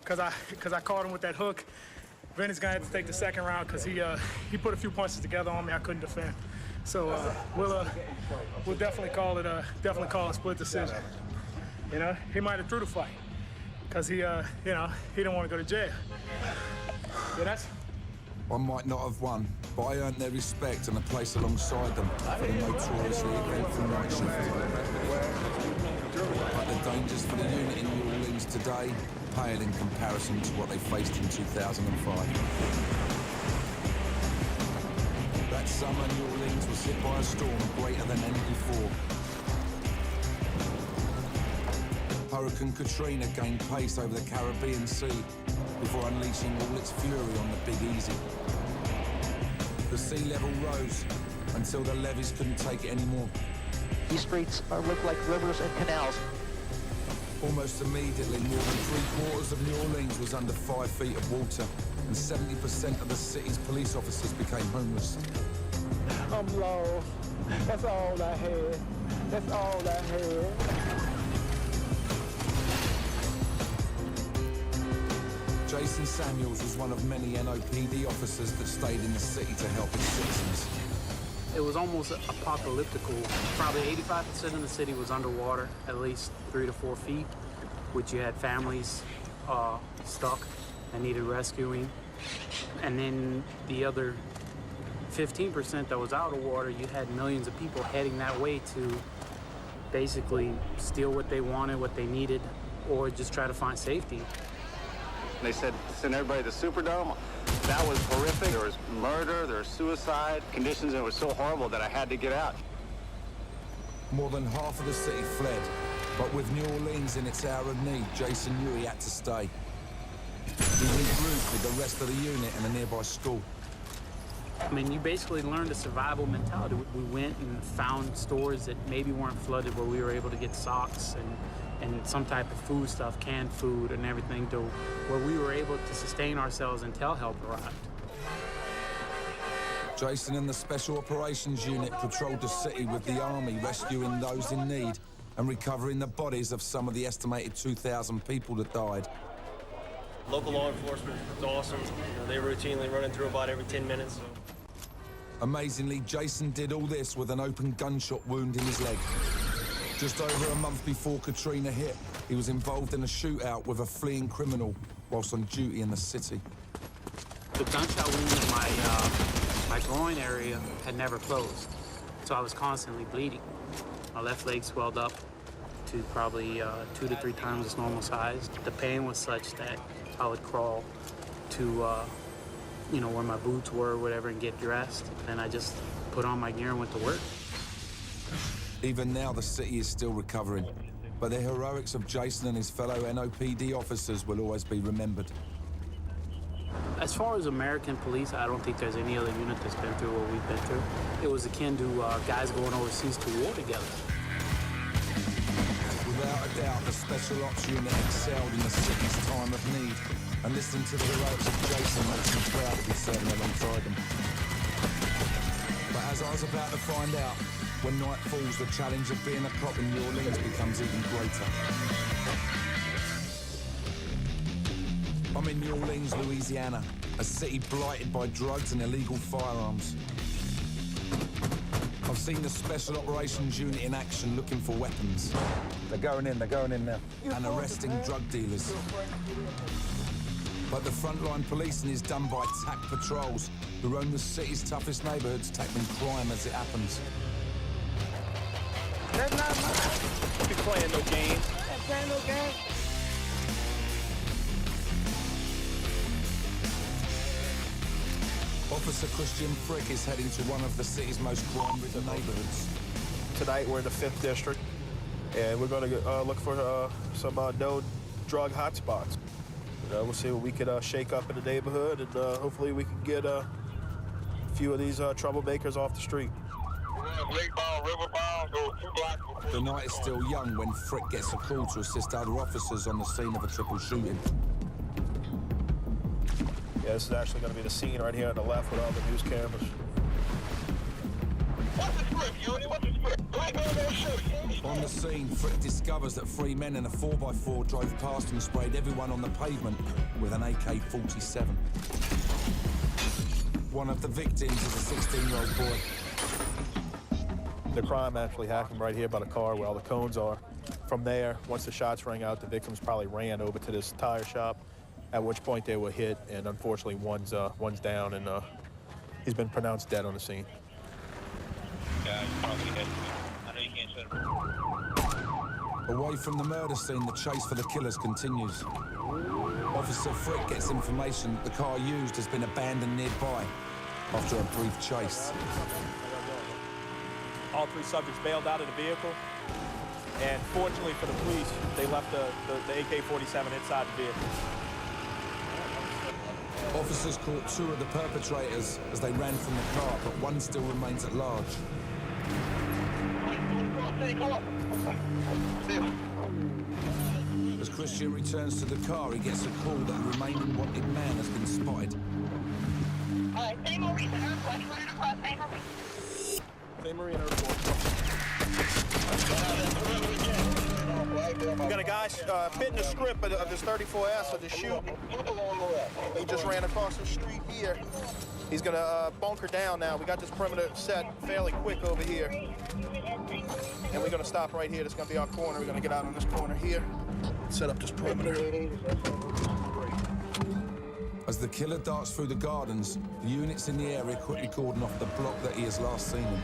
because I caught him with that hook, Vinny's gonna have to take the second round because he put a few punches together on me I couldn't defend. So we'll definitely call it a split decision. You know, he might have threw the fight because he didn't want to go to jail. Yeah, that's. I might not have won, but I earned their respect and a place alongside them for the notoriously eventful night shift. But the dangers for the unit in New Orleans today pale in comparison to what they faced in 2005. That summer, New Orleans was hit by a storm greater than any before. Hurricane Katrina gained pace over the Caribbean Sea before unleashing all its fury on the Big Easy. The sea level rose until the levees couldn't take it anymore. These streets look like rivers and canals. Almost immediately, more than 3/4 of New Orleans was under 5 feet of water, and 70% of the city's police officers became homeless. I'm lost. That's all I had. That's all I had. Jason Samuels was one of many NOPD officers that stayed in the city to help its citizens. It was almost apocalyptical. Probably 85% of the city was underwater, at least 3 to 4 feet, which you had families stuck that needed rescuing. And then the other 15% that was out of water, you had millions of people heading that way to basically steal what they wanted, what they needed, or just try to find safety. They said, send everybody to the Superdome. That was horrific. There was murder, there was suicide, conditions that were so horrible that I had to get out. More than half of the city fled, but with New Orleans in its hour of need, Jason knew he had to stay. He regrouped with the rest of the unit in a nearby school. I mean, you basically learned a survival mentality. We went and found stores that maybe weren't flooded where we were able to get socks and some type of food stuff, canned food and everything, to where we were able to sustain ourselves until help arrived. Jason and the Special Operations Unit patrolled the city with the Army, rescuing those in need and recovering the bodies of some of the estimated 2,000 people that died. Local law enforcement is awesome. You know, they're routinely running through about every 10 minutes. So. Amazingly, Jason did all this with an open gunshot wound in his leg. Just over a month before Katrina hit, he was involved in a shootout with a fleeing criminal whilst on duty in the city. The gunshot wound in my groin area had never closed, so I was constantly bleeding. My left leg swelled up to probably 2 to 3 times its normal size. The pain was such that I would crawl to, where my boots were or whatever and get dressed. And I just put on my gear and went to work. Even now, the city is still recovering, but the heroics of Jason and his fellow NOPD officers will always be remembered. As far as American police, I don't think there's any other unit that's been through what we've been through. It was akin to guys going overseas to war together. Without a doubt, the Special Ops Unit excelled in the city's time of need, and listening to the heroics of Jason makes me proud to be serving alongside them. But as I was about to find out, when night falls, the challenge of being a cop in New Orleans becomes even greater. I'm in New Orleans, Louisiana, a city blighted by drugs and illegal firearms. I've seen the Special Operations Unit in action looking for weapons. They're going in now. And arresting drug dealers. But the frontline policing is done by TAC patrols who roam the city's toughest neighborhoods, tackling crime as it happens. That's not mine. Be playing no games. That's playing no games. Officer Christian Frick is heading to one of the city's most crime-ridden neighborhoods. Tonight we're in the 5th District, and we're going to look for some known drug hotspots. We'll see what we can shake up in the neighborhood, and hopefully we can get a few of these troublemakers off the street. The night is still young when Frick gets a call to assist other officers on the scene of a triple shooting. Yeah, this is actually going to be the scene right here on the left with all the news cameras. What's the script, Unit? What's the script? On the scene, Frick discovers that 3 men in a 4x4 drove past and sprayed everyone on the pavement with an AK-47. One of the victims is a 16-year-old boy. The crime actually happened right here by the car where all the cones are. From there, once the shots rang out, the victims probably ran over to this tire shop, at which point they were hit, and unfortunately one's down, and he's been pronounced dead on the scene. Away from the murder scene, the chase for the killers continues. Officer Frick gets information that the car used has been abandoned nearby after a brief chase. All 3 subjects bailed out of the vehicle, and fortunately for the police, they left the AK-47 inside the vehicle. Officers caught 2 of the perpetrators as they ran from the car, but one still remains at large. As Christian returns to the car, he gets a call that the remaining wanted man has been spotted. We got a guy fitting the script of this 34S of the shoot. He just ran across the street here. He's gonna bunker down now. We got this perimeter set fairly quick over here. And we're gonna stop right here. This is gonna be our corner. We're gonna get out on this corner here. Set up this perimeter. As the killer darts through the gardens, the units in the area quickly cordon off the block that he has last seen him.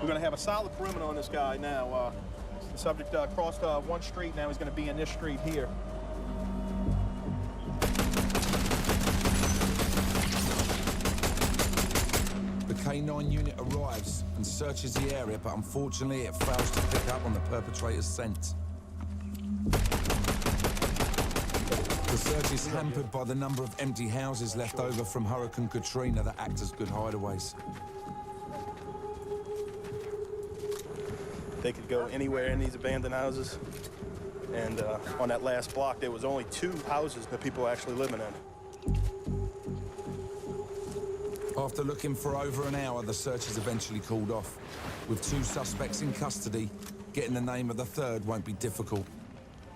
We're gonna have a solid perimeter on this guy now. The subject crossed one street, now he's gonna be in this street here. The K9 unit arrives and searches the area, but unfortunately it fails to pick up on the perpetrator's scent. The search is hampered by the number of empty houses left over from Hurricane Katrina that act as good hideaways. They could go anywhere in these abandoned houses. And on that last block, there was only 2 houses that people were actually living in. After looking for over an hour, the search is eventually called off. With 2 suspects in custody, getting the name of the 3rd won't be difficult.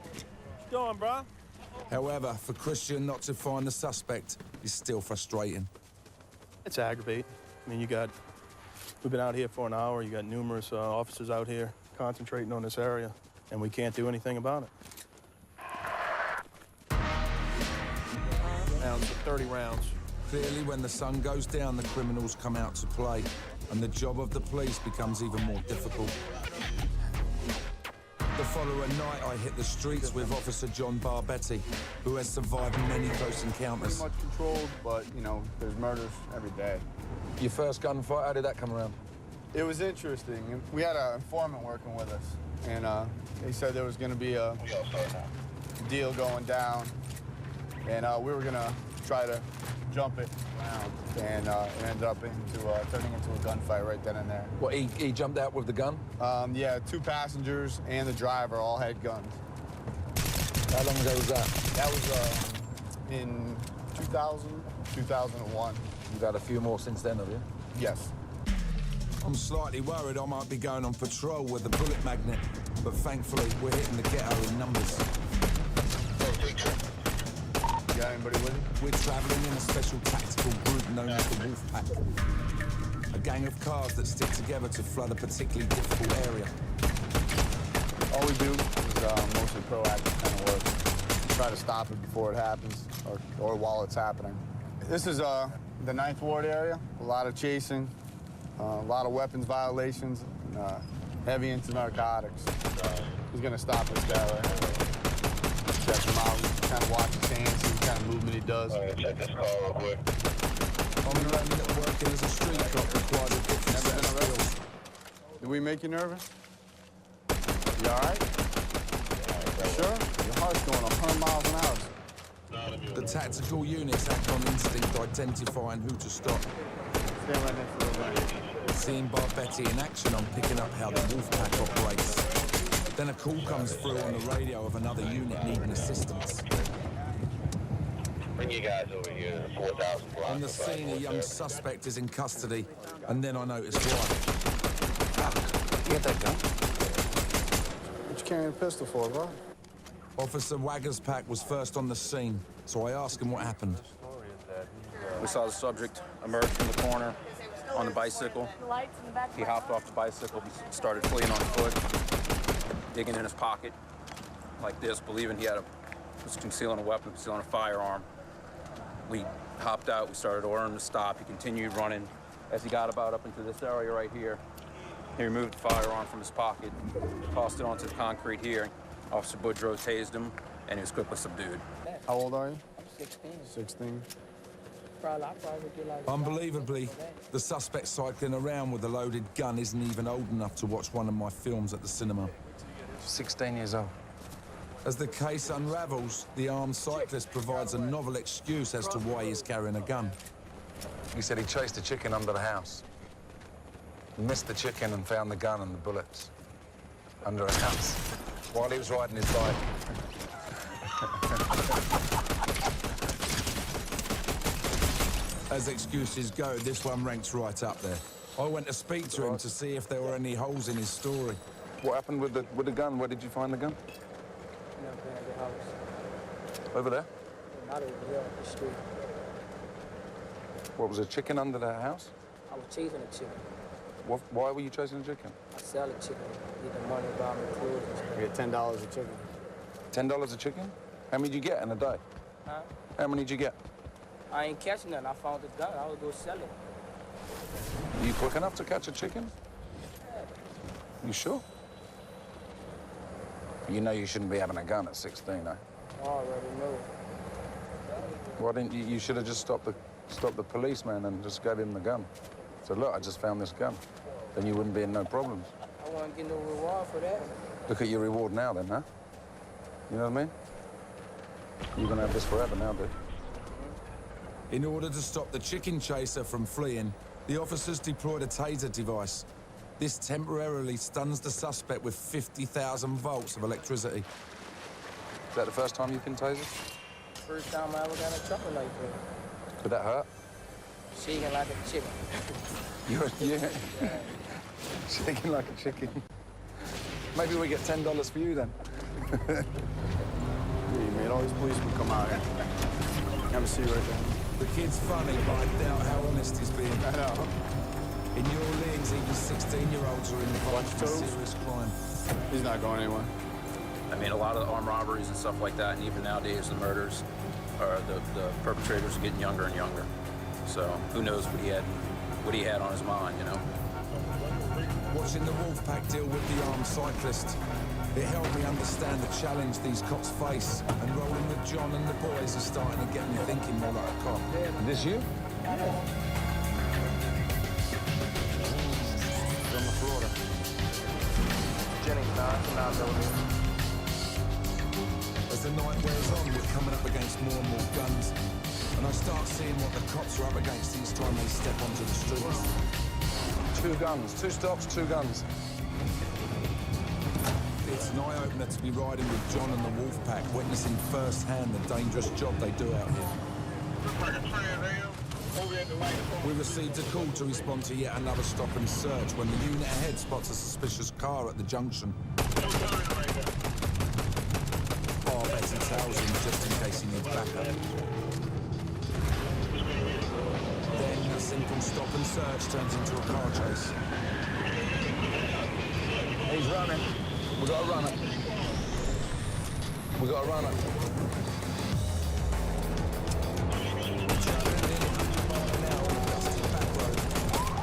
What's going, bro? However, for Christian not to find the suspect is still frustrating. It's aggravating. I mean, we've been out here for an hour. You got numerous officers out here concentrating on this area, and we can't do anything about it. Rounds for 30 rounds. Clearly, when the sun goes down, the criminals come out to play, and the job of the police becomes even more difficult. The following night, I hit the streets with Officer John Barbetti, who has survived many close encounters. Pretty much controlled, but, you know, there's murders every day. Your first gunfight, how did that come around? It was interesting. We had an informant working with us, and he said there was going to be a deal going down, and we were going to try to jump it around, and it ended up turning into a gunfight right then and there. What, he jumped out with the gun? Yeah, 2 passengers and the driver all had guns. How long ago was that? That was in 2001. You've had a few more since then, have you? Yes. I'm slightly worried I might be going on patrol with the bullet magnet, but thankfully we're hitting the ghetto in numbers. You got anybody with you? We're traveling in a special tactical group known as the Wolfpack. A gang of cars that stick together to flood a particularly difficult area. All we do is mostly proactive kind of work. Try to stop it before it happens or while it's happening. This is the 9th Ward area. A lot of chasing, a lot of weapons violations, and heavy into narcotics. He's gonna stop this guy right now. Check him out, kind of watch his hands, see what kind of movement he does. Check this car real quick. I'm learning that working as a street cop requires a different set of skills. Did we make you nervous? You all right? Sure? Your heart's going 100 miles an hour. The tactical units act on instinct, identifying who to stop. Stand right next to the right. Seeing Barbetti in action, I'm picking up how the Wolfpack operates. Then a call comes through on the radio of another unit needing assistance. Bring you guys over here to the 4,000 block. On the scene, a young suspect is in custody, and then I notice why. had that gun? What you carrying a pistol for, bro? Officer Waggerspack was first on the scene, so I asked him what happened. We saw the subject emerge from the corner on the bicycle. He hopped off the bicycle, started fleeing on foot, digging in his pocket like this, believing he was concealing a weapon, concealing a firearm. We hopped out, we started ordering him to stop. He continued running. As he got about up into this area right here, he removed the firearm from his pocket, tossed it onto the concrete here. Officer Boudreaux tased him, and he was quickly subdued. How old are you? I'm 16. 16. Unbelievably, the suspect cycling around with a loaded gun isn't even old enough to watch one of my films at the cinema. 16 years old. As the case unravels, the armed cyclist provides a novel excuse as to why he's carrying a gun. He said he chased a chicken under the house. He missed the chicken and found the gun and the bullets under a house while he was riding his bike. As excuses go, this one ranks right up there. I went to speak to him to see if there were any holes in his story. What happened with the gun? Where did you find the gun? The house. Over there? Not over here, the street. What, was a chicken under the house? I was chasing a chicken. Why were you chasing a chicken? I sell a chicken, get the money, buy me clothes and stuff. You get $10 a chicken. $10 a chicken? How many did you get in a day? Huh? How many did you get? I ain't catching nothing. I found the gun. I was go sell it. Are you quick enough to catch a chicken? You sure? You know you shouldn't be having a gun at 16, eh? I already know. Why didn't you? You should have just stopped the policeman and just gave him the gun. So look, I just found this gun. Then you wouldn't be in no problems. I won't get no reward for that. Look at your reward now, then, huh? You know what I mean? You're gonna have this forever now, dude. In order to stop the chicken chaser from fleeing, the officers deployed a taser device. This temporarily stuns the suspect with 50,000 volts of electricity. Is that the first time you've been tasered? First time I ever got in trouble like that. Did that hurt? Shaking like a chicken. Yeah. Shaking like a chicken. Maybe we get $10 for you then. Yeah, you made all these policemen come out here. Have a seat right there. The kid's funny, but I doubt how honest he's being. I know. In New Orleans, even 16-year-olds are involved in serious crime. He's not going anywhere. I mean, a lot of the armed robberies and stuff like that, and even nowadays the murders, the perpetrators are getting younger and younger. So who knows what he had on his mind, you know? Watching the Wolfpack deal with the armed cyclist, it helped me understand the challenge these cops face, and rolling with John and the boys is starting to get me thinking more like a cop. Is this you? From Florida. Jennings 9mm. As the night wears on, we're coming up against more and more guns, and I start seeing what the cops are up against each time they step onto the streets. 2 guns, 2 stops, 2 guns. It's an eye-opener to be riding with John and the Wolfpack, witnessing firsthand the dangerous job they do out here. We received a call to respond to yet another stop and search when the unit ahead spots a suspicious car at the junction. Betty tells him just in case he needs backup. Then a simple stop and search turns into a car chase. He's running. We got a runner. We got a runner.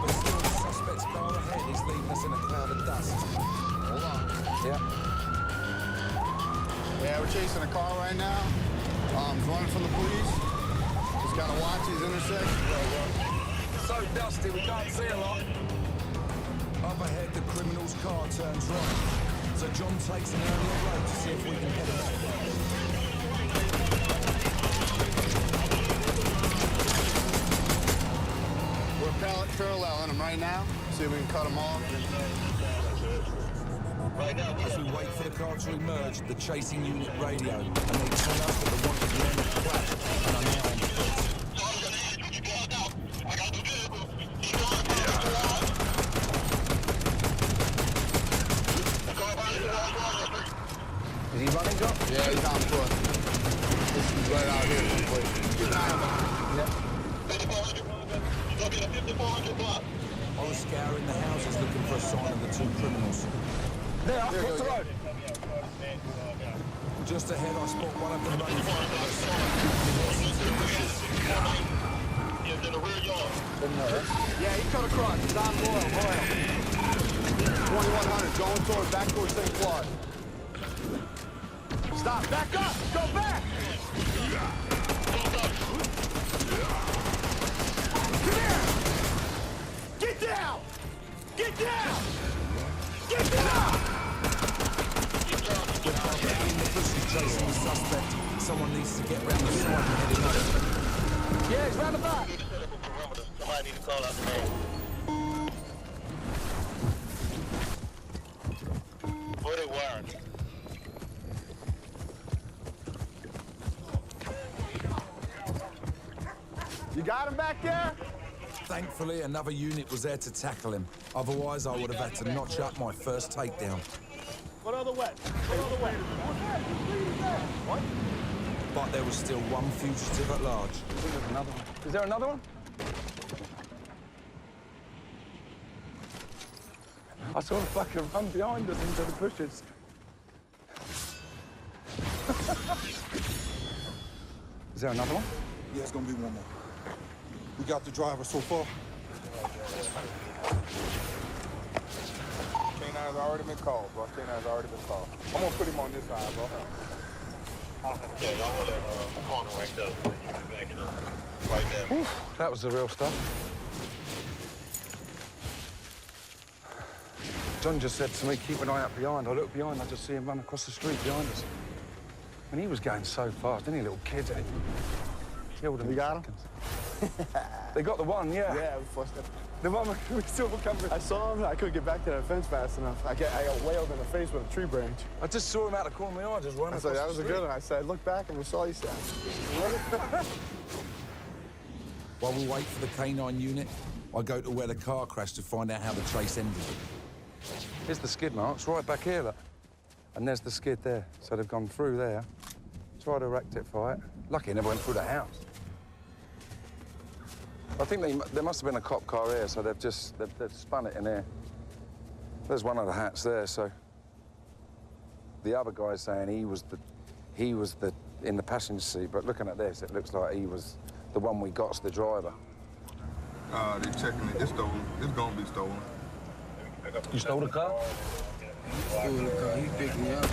But still, the suspect's car ahead is leaving us in a cloud of dust. Hold on. Yeah. Yeah, we're chasing a car right now. He's running from the police. Just gotta watch these intersections. It's so dusty, we can't see a lot. Up ahead, the criminal's car turns right. So John takes an earlier road to see if we can get him off. We're paralleling him right now. See if we can cut him off. As we wait for the car to emerge, the chasing unit radio, and they tell us that the wanted men have crashed and are now on foot. right out here. Keep an eye on them. I was scouring the houses looking for a sign of the two criminals. There, across the road. Just ahead, I spot one of them running for He's in the rear yard. Yeah, he cut across. He's on Royal. 2100, going back towards St. Claude. Stop, back up, go back! Come here! Get down! Get down! Get down! in the bushes chasing the suspect. Someone needs to get round the side and head him up. Yeah, he's round the back. Somebody need to call out the name. Where they wiring? You got him back there? Thankfully, another unit was there to tackle him. Otherwise, I would have had to notch up my first takedown. What other way? What other way? What? But there was still one fugitive at large. Another one. Is there another one? I saw the fucker run behind us into the bushes. Is there another one? Yeah, it's gonna be one more. We got the driver so far. K9's already been called, bro. K9's already been called. I'm gonna put him on this side, bro. Yeah, y'all want that corner right there. You can back it up. Right there. That was the real stuff. John just said to me, keep an eye out behind. I look behind, I just see him run across the street behind us. And he was going so fast, didn't he, little kid? Killed him. You got him? They got the one, yeah. Yeah, we forced him. The one we still coming. I saw him. I couldn't get back to that fence fast enough. I got wailed in the face with a tree branch. I just saw him out the corner of my eye, just running I said, across that was the a street. good one. I said, look back and we saw you stand. While we wait for the K9 unit, I go to where the car crashed to find out how the chase ended. Here's the skid marks, right back here, look. And there's the skid there. So they've gone through there, tried to rectify it. Lucky it never went through the house. I think there must have been a cop car here, so they've spun it in here. There's one of the hats there, so the other guy's saying he was in the passenger seat, but looking at this, it looks like he was the one we got's the driver. They're checking it. It's stolen. It's gonna be stolen. You stole the car? Stole the car. He picked me up.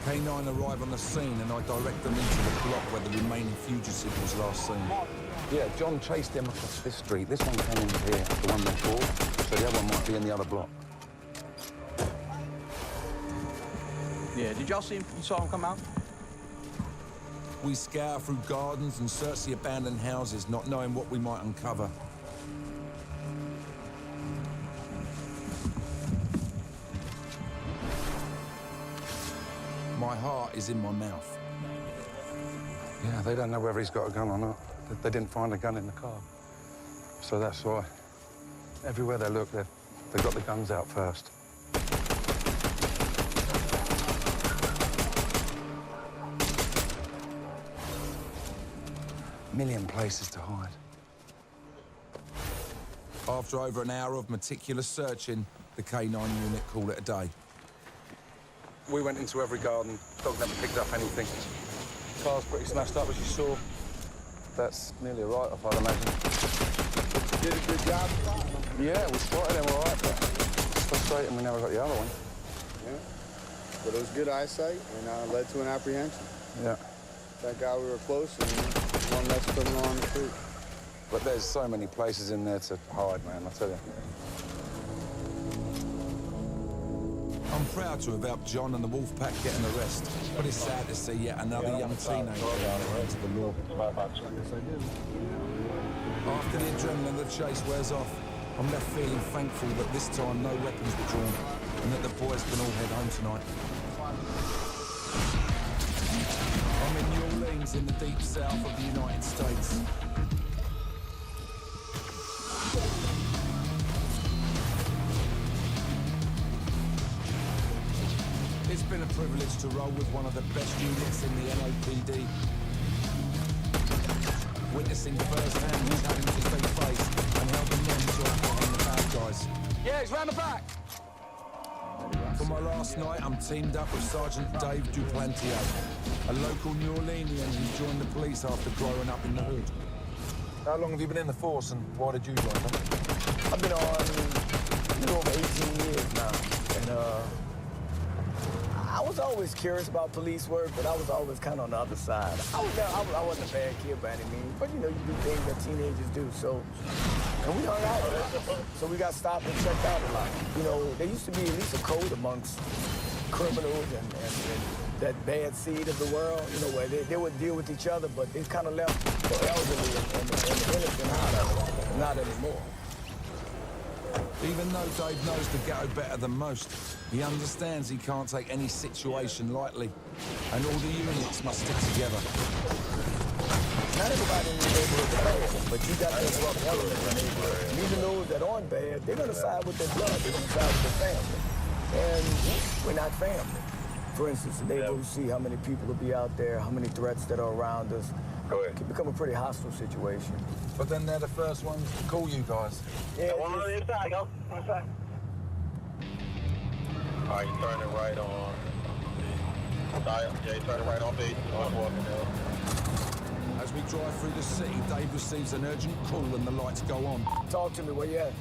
K9 arrive on the scene and I direct them into the block where the remaining fugitive was last seen. Yeah, John chased him across this street. This one came in here, the one before, so the other one might be in the other block. Yeah, did y'all see him? You saw him come out? We scour through gardens and search the abandoned houses, not knowing what we might uncover. My heart is in my mouth. Yeah, they don't know whether he's got a gun or not. They didn't find a gun in the car. So that's why everywhere they look, they've got the guns out first. Million places to hide. After over an hour of meticulous searching, the K9 unit call it a day. We went into every garden. Dog never picked up anything. Car's pretty smashed up, as you saw. That's nearly a write-off, I'd imagine. Did a good job? Yeah, we spotted him all right, but it's frustrating we never got the other one. Yeah. But it was good eyesight and led to an apprehension. Yeah. Thank God we were close and one less criminal on the street. But there's so many places in there to hide, man, I tell you. I'm proud to have helped John and the Wolfpack get an arrest, but it's sad to see yet another young teenager out to the law. After the adrenaline of the chase wears off, I'm left feeling thankful that this time no weapons were drawn and that the boys can all head home tonight. I'm in New Orleans in the deep south of the United States. It's been a privilege to roll with one of the best units in the NOPD, witnessing firsthand the challenges they face and helping them to apprehend the bad guys. Yeah, he's round the back. For my last night, I'm teamed up with Sergeant Dave Duplantier, a local New Orleanian who joined the police after growing up in the hood. How long have you been in the force and why did you join them? I've been on a little over 18 years now. And I was always curious about police work, but I was always kind of on the other side. I wasn't a bad kid by any means, but you know, you do things that teenagers do. So, and we hung out a lot. So we got stopped and checked out a lot. You know, there used to be at least a code amongst criminals and that bad seed of the world, you know, where they would deal with each other, but they kind of left the elderly and the innocent out of it. Not anymore. Even though Dave knows the ghetto better than most, he understands he can't take any situation lightly, and all the units must stick together. Not everybody in the neighborhood is bad, but you got to disrupt elements in the neighborhood. And even those that aren't bad, they're going to side with their blood, they're going to side with their family. And we're not family. For instance, the neighborhood, see how many people will be out there, how many threats that are around us. It can become a pretty hostile situation. But then they're the first ones to call you guys. Yeah, one on the inside, go. One side. All right, you turn it right on. Yeah, you turn it right on B. As we drive through the city, Dave receives an urgent call and the lights go on. Talk to me, where you at?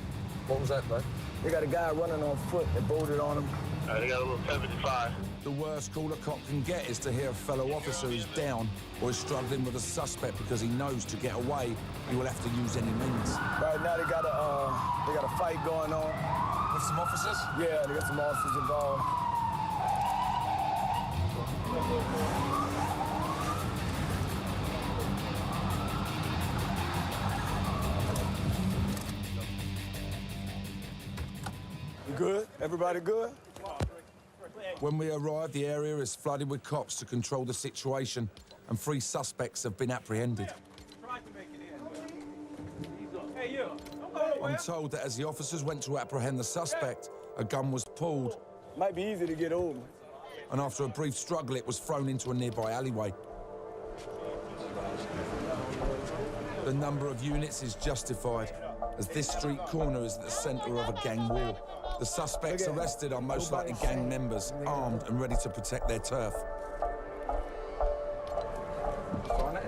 What was that, Dave? They got a guy running on foot that bolted on him. They got a little 75. The worst call a cop can get is to hear a fellow officer is down or is struggling with a suspect because he knows to get away, he will have to use any means. Right now they got a fight going on. With some officers? Yeah, they got some officers involved. You good? Everybody good? When we arrive, the area is flooded with cops to control the situation, and 3 suspects have been apprehended. I'm told that as the officers went to apprehend the suspect, a gun was pulled. Might be easy to get over. And after a brief struggle, it was thrown into a nearby alleyway. The number of units is justified, as this street corner is at the centre of a gang war. The suspects arrested are most likely gang members, armed and ready to protect their turf.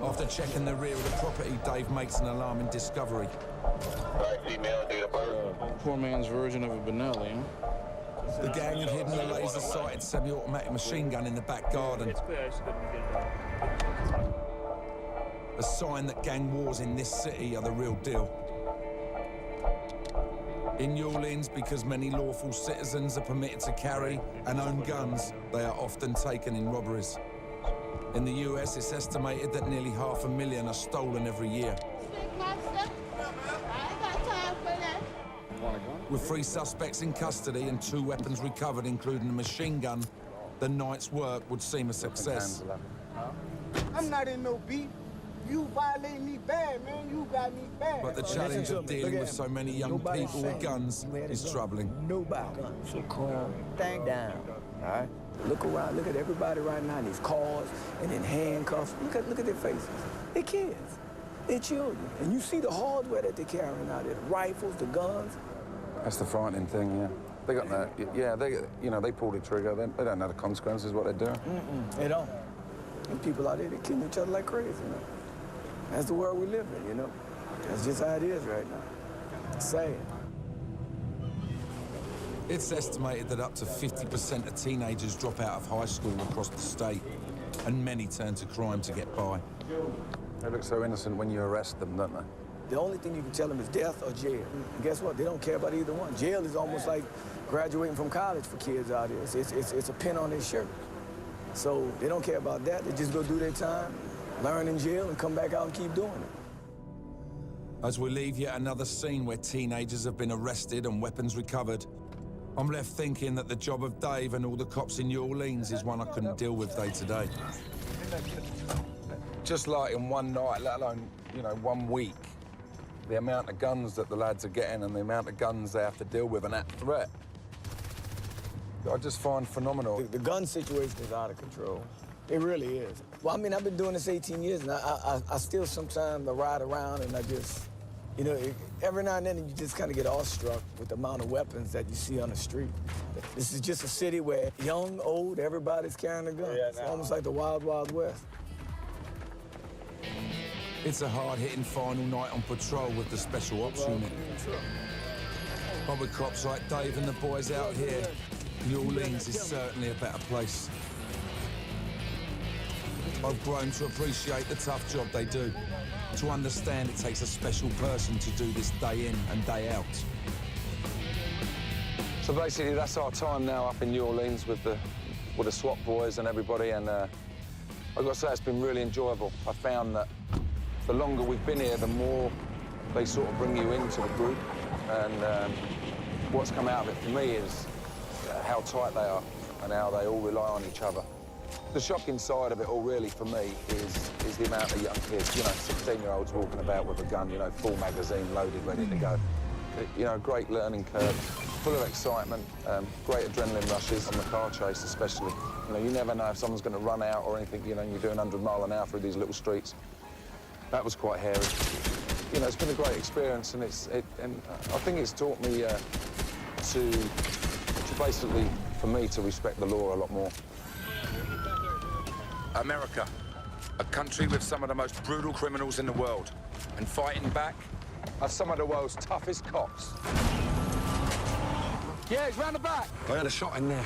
After checking the rear of the property, Dave makes an alarming discovery. Poor man's version of a Benelli, huh? The gang had hidden a laser-sighted semi-automatic machine gun in the back garden. A sign that gang wars in this city are the real deal. In New Orleans, because many lawful citizens are permitted to carry and own guns, they are often taken in robberies. In the US, it's estimated that nearly 500,000 are stolen every year. With 3 suspects in custody and 2 weapons recovered, including a machine gun, the night's work would seem a success. I'm not in no beef. You violate me bad, man. You got me bad. But the challenge of dealing with so many young people with guns is troubling. Nobody. So calm down, all right? Look around, look at everybody right now in these cars and in handcuffs. Look at their faces. They're kids. They're children. And you see the hardware that they're carrying out there, the rifles, the guns. That's the frightening thing, yeah. They got no, yeah, they pull the trigger. They don't know the consequences of what they're doing. They don't. And people out there, they're killing each other like crazy, you know. That's the world we live in, you know. That's just how it is right now. It's sad. It's estimated that up to 50% of teenagers drop out of high school across the state, and many turn to crime to get by. They look so innocent when you arrest them, don't they? The only thing you can tell them is death or jail. And guess what? They don't care about either one. Jail is almost like graduating from college for kids out here. It's a pin on their shirt. So they don't care about that. They just go do their time, learn in jail, and come back out and keep doing it. As we leave yet another scene where teenagers have been arrested and weapons recovered, I'm left thinking that the job of Dave and all the cops in New Orleans is one I couldn't deal with day to day. Just like in one night, let alone, you know, 1 week, the amount of guns that the lads are getting and the amount of guns they have to deal with and that threat, I just find phenomenal. The gun situation is out of control. It really is. Well, I mean, I've been doing this 18 years, and I still sometimes I ride around and I just, you know, every now and then you just kind of get awestruck with the amount of weapons that you see on the street. This is just a city where young, old, everybody's carrying a gun. It's almost like the Wild, Wild West. It's a hard-hitting final night on patrol with the Special Ops Unit. But with cops like Dave and the boys out here, New Orleans is certainly a better place. I've grown to appreciate the tough job they do, to understand it takes a special person to do this day in and day out. So basically, that's our time now up in New Orleans with the SWAT boys and everybody, and I've got to say it's been really enjoyable. I found that the longer we've been here, the more they sort of bring you into the group, and what's come out of it for me is how tight they are and how they all rely on each other. The shocking side of it all, really, for me, is the amount of young kids, you know, 16-year-olds walking about with a gun, you know, full magazine, loaded, ready to go. You know, great learning curve, full of excitement, great adrenaline rushes on the car chase especially. You know, you never know if someone's going to run out or anything, you know, and you're doing 100 miles an hour through these little streets. That was quite hairy. You know, it's been a great experience, and and I think it's taught me to basically, for me, to respect the law a lot more. America, a country with some of the most brutal criminals in the world, and fighting back are some of the world's toughest cops. Yeah, it's round the back. I had a shot in there.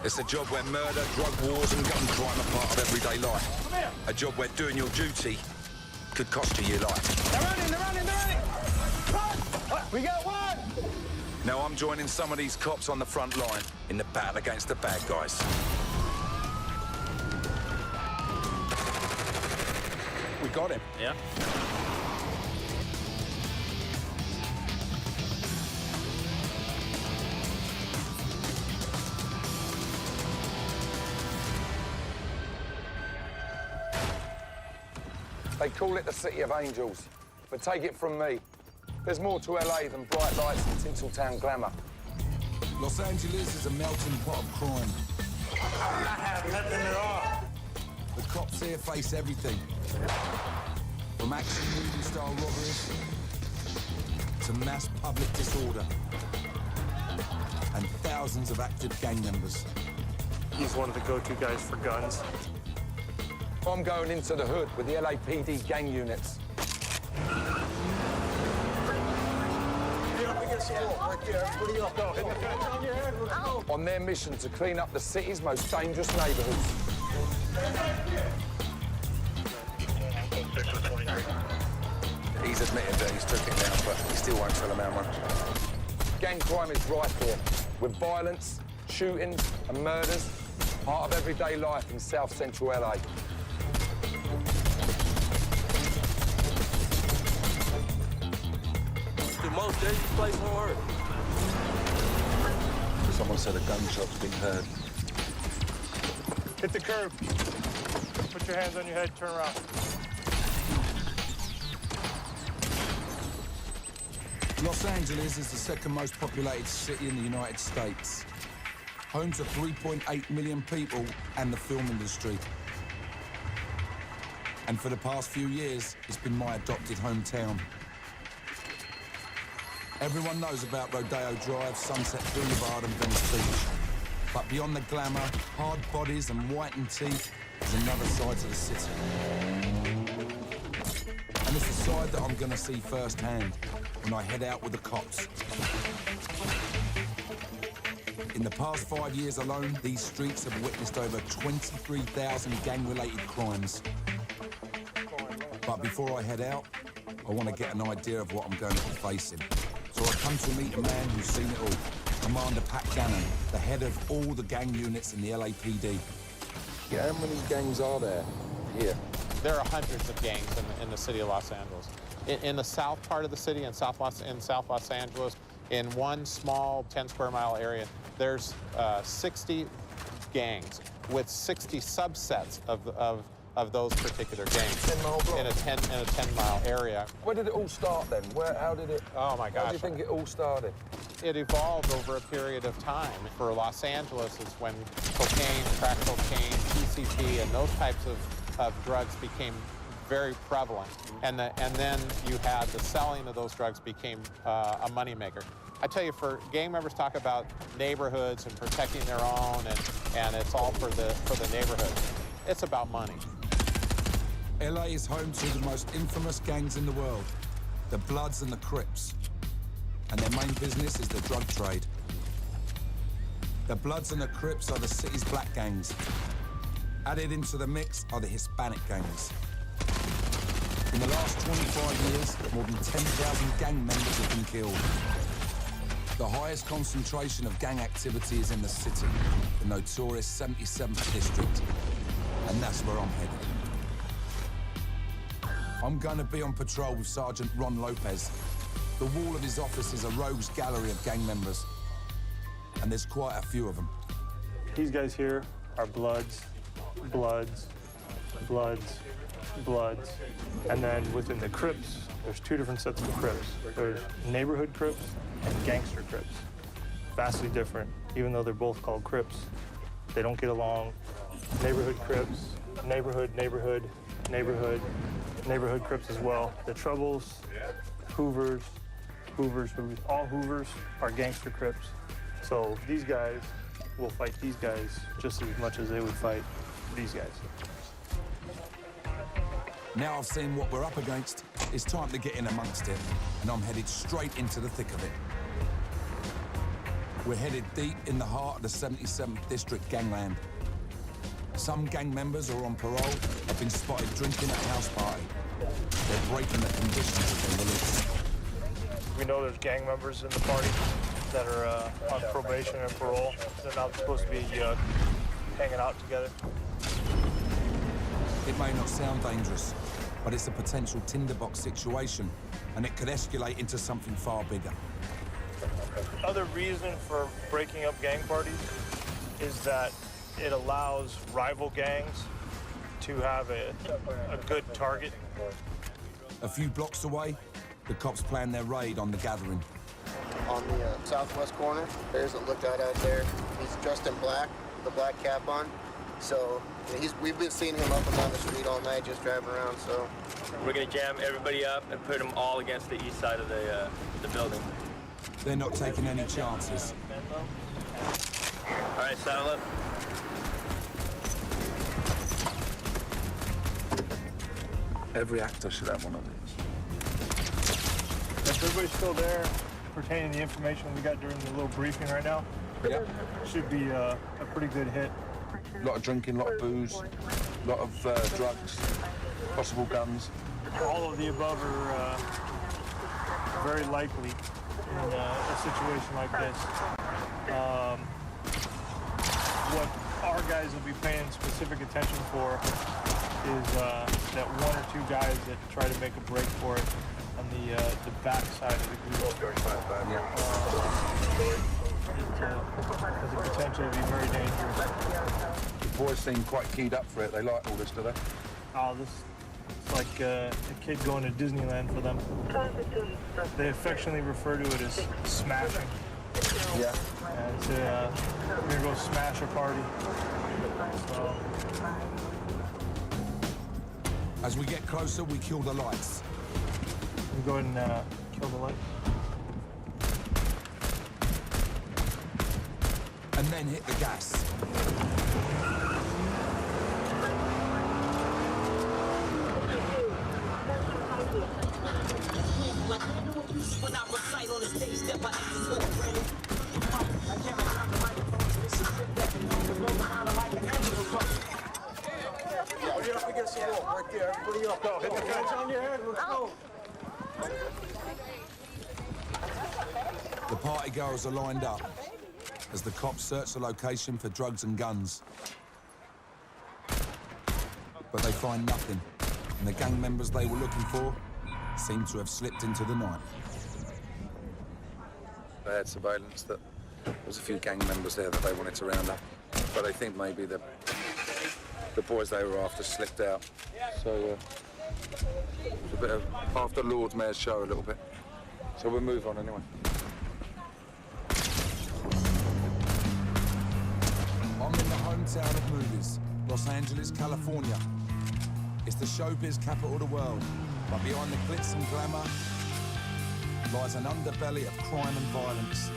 It's a job where murder, drug wars and gun crime are part of everyday life. A job where doing your duty could cost you your life. They're running! Run! We got one! Now I'm joining some of these cops on the front line in the battle against the bad guys. We got him. Yeah. They call it the City of Angels, but take it from me, there's more to LA than bright lights and Tinseltown glamour. Los Angeles is a melting pot of crime. I have nothing at all. The cops here face everything, from action movie-style robberies to mass public disorder and thousands of active gang members. He's one of the go-to guys for guns. I'm going into the hood with the LAPD gang units. On their mission to clean up the city's most dangerous neighborhoods. He's admitted that he's took it now, but he still won't tell him how much. Gang crime is rife here, with violence, shootings and murders, part of everyday life in South Central LA. The most dangerous place on earth. Someone said a gunshot's been heard. Hit the curb. Put your hands on your head, turn around. Los Angeles is the second most populated city in the United States, home to 3.8 million people and the film industry. And for the past few years, it's been my adopted hometown. Everyone knows about Rodeo Drive, Sunset Boulevard and Venice Beach. But beyond the glamour, hard bodies and whitened teeth is another side to the city. And it's the side that I'm gonna see firsthand when I head out with the cops. In the past 5 years alone, these streets have witnessed over 23,000 gang-related crimes. But before I head out, I want to get an idea of what I'm going to be facing. So I come to meet a man who's seen it all, Commander Pat Gannon, the head of all the gang units in the LAPD. How many gangs are there here? There are hundreds of gangs in the city of Los Angeles. In the south part of the city, in South Los Angeles, in one small 10-square-mile area, there's 60 gangs with 60 subsets of those particular gangs 10-mile block. in a 10-mile area. Where did it all start then? How did it? Oh my gosh! How do you think it all started? It evolved over a period of time. For Los Angeles is when cocaine, crack cocaine, PCP, and those types of drugs became very prevalent. And then you had the selling of those drugs became a moneymaker. I tell you, for gang members talk about neighborhoods and protecting their own, and it's all for the neighborhood. It's about money. LA is home to the most infamous gangs in the world, the Bloods and the Crips. And their main business is the drug trade. The Bloods and the Crips are the city's black gangs. Added into the mix are the Hispanic gangs. In the last 25 years, more than 10,000 gang members have been killed. The highest concentration of gang activity is in the city, the notorious 77th District. And that's where I'm headed. I'm going to be on patrol with Sergeant Ron Lopez. The wall of his office is a rogues gallery of gang members. And there's quite a few of them. These guys here are Bloods, Bloods, Bloods, Bloods. And then within the Crips, there's two different sets of Crips. There's neighborhood Crips and gangster Crips. Vastly different, even though they're both called Crips. They don't get along. Neighborhood Crips, neighborhood, neighborhood, neighborhood, neighborhood Crips as well. The Troubles, Hoovers, all Hoovers are gangster Crips. So these guys will fight these guys just as much as they would fight these guys. Now I've seen what we're up against, it's time to get in amongst it, and I'm headed straight into the thick of it. We're headed deep in the heart of the 77th District gangland. Some gang members who are on parole have been spotted drinking at a house party. They're breaking the conditions of their release. We know there's gang members in the party that are on probation and parole. They're not supposed to be hanging out together. It may not sound dangerous, but it's a potential tinderbox situation, and it could escalate into something far bigger. Other reason for breaking up gang parties is that it allows rival gangs to have a good target. A few blocks away, the cops plan their raid on the gathering. On the southwest corner, there's a lookout out there. He's dressed in black, with a black cap on. So we've been seeing him up and down the street all night, just driving around. So we're gonna jam everybody up and put them all against the east side of the building. They're not taking any chances. All right, saddle up. Every actor should have one of these. If everybody's still there, pertaining to the information we got during the little briefing right now, should be a pretty good hit. A lot of drinking, a lot of booze, a lot of drugs, possible guns. All of the above are very likely in a situation like this. What our guys will be paying specific attention for is that one or two guys that try to make a break for it on the back side of the group. It has a potential to be very dangerous. The boys seem quite keyed up for it. They like all this, do they? Oh, it's like a kid going to Disneyland for them. They affectionately refer to it as smashing. Yeah. And we're gonna go smash a party. So. As we get closer, we kill the lights. We go ahead and kill the lights. And then hit the gas. Right there, everybody up. Go, hit the fence on your head, let's go. The party goers are lined up as the cops search the location for drugs and guns. But they find nothing, and the gang members they were looking for seem to have slipped into the night. They had surveillance that there was a few gang members there that they wanted to round up, but they think maybe the boys they were after slipped out. So it's a bit of after Lord's Mayor's show a little bit. So we'll move on anyway. hometown of movies, Los Angeles, California. It's the showbiz capital of the world, but behind the glitz and glamour lies an underbelly of crime and violence.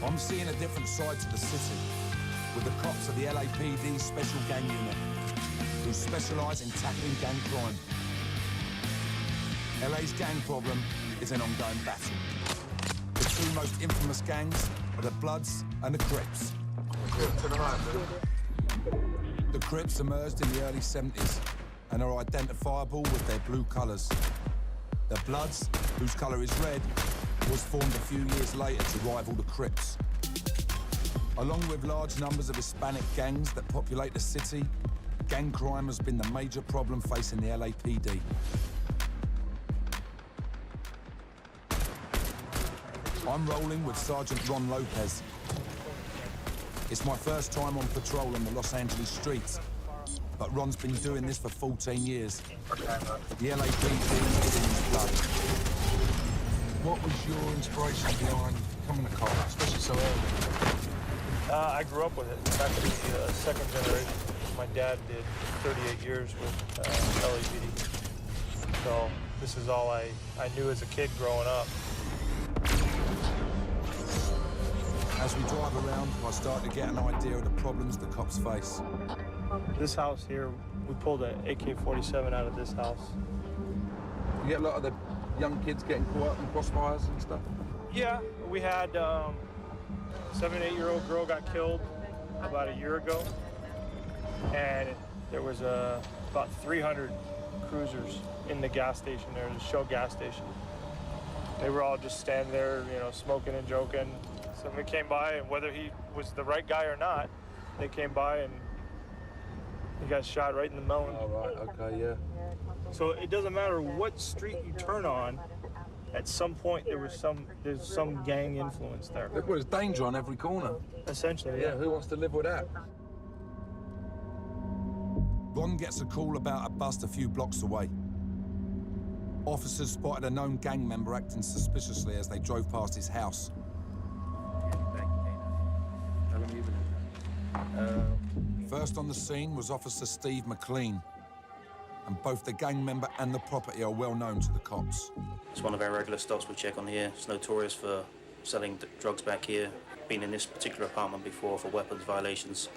I'm seeing a different side to the city, with the cops of the LAPD Special Gang Unit, who specialise in tackling gang crime. LA's gang problem is an ongoing battle. The two most infamous gangs are the Bloods and the Crips. The Crips emerged in the early 70s and are identifiable with their blue colours. The Bloods, whose colour is red, was formed a few years later to rival the Crips. Along with large numbers of Hispanic gangs that populate the city, gang crime has been the major problem facing the LAPD. I'm rolling with Sergeant Ron Lopez. It's my first time on patrol on the Los Angeles streets, but Ron's been doing this for 14 years. The LAPD is in his blood. What was your inspiration behind becoming a cop, especially so early? I grew up with it. I'm actually second generation. My dad did 38 years with LAPD. So this is all I knew as a kid growing up. As we drive around, I start to get an idea of the problems the cops face. This house here, we pulled an AK-47 out of this house. You get a lot of the young kids getting caught up in crossfires and stuff? Yeah, we had 7- and 8-year-old girl got killed about a year ago, and there was about 300 cruisers in the gas station there, the Shell gas station. They were all just standing there, you know, smoking and joking. Somebody came by, and whether he was the right guy or not, they came by and he got shot right in the melon. Oh, right, okay, yeah. So it doesn't matter what street you turn on, at some point there's some gang influence there. Well, there's danger on every corner. Essentially, yeah. Who wants to live with that? Ron gets a call about a bust a few blocks away. Officers spotted a known gang member acting suspiciously as they drove past his house. First on the scene was Officer Steve McLean, and both the gang member and the property are well known to the cops. It's one of our regular stops we check on here. It's notorious for selling drugs back here. Been in this particular apartment before for weapons violations.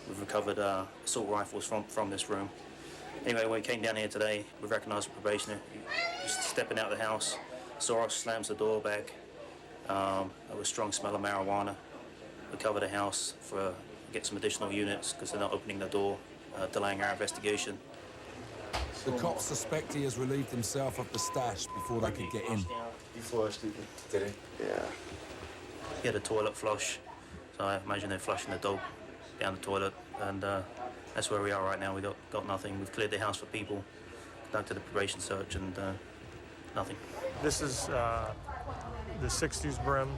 We've recovered assault rifles from this room. Anyway, when we came down here today, we recognised the probationer. Just stepping out of the house, saw us, slams the door back. There was a strong smell of marijuana. We covered the house for get some additional units because they're not opening the door, delaying our investigation. The cops suspect he has relieved himself of the stash before they could get in. He flushed it. Did he? Yeah. He had a toilet flush, so I imagine they're flushing the dope down the toilet, and that's where we are right now. We got nothing. We've cleared the house for people, conducted a probation search, and nothing. This is the 60s Brim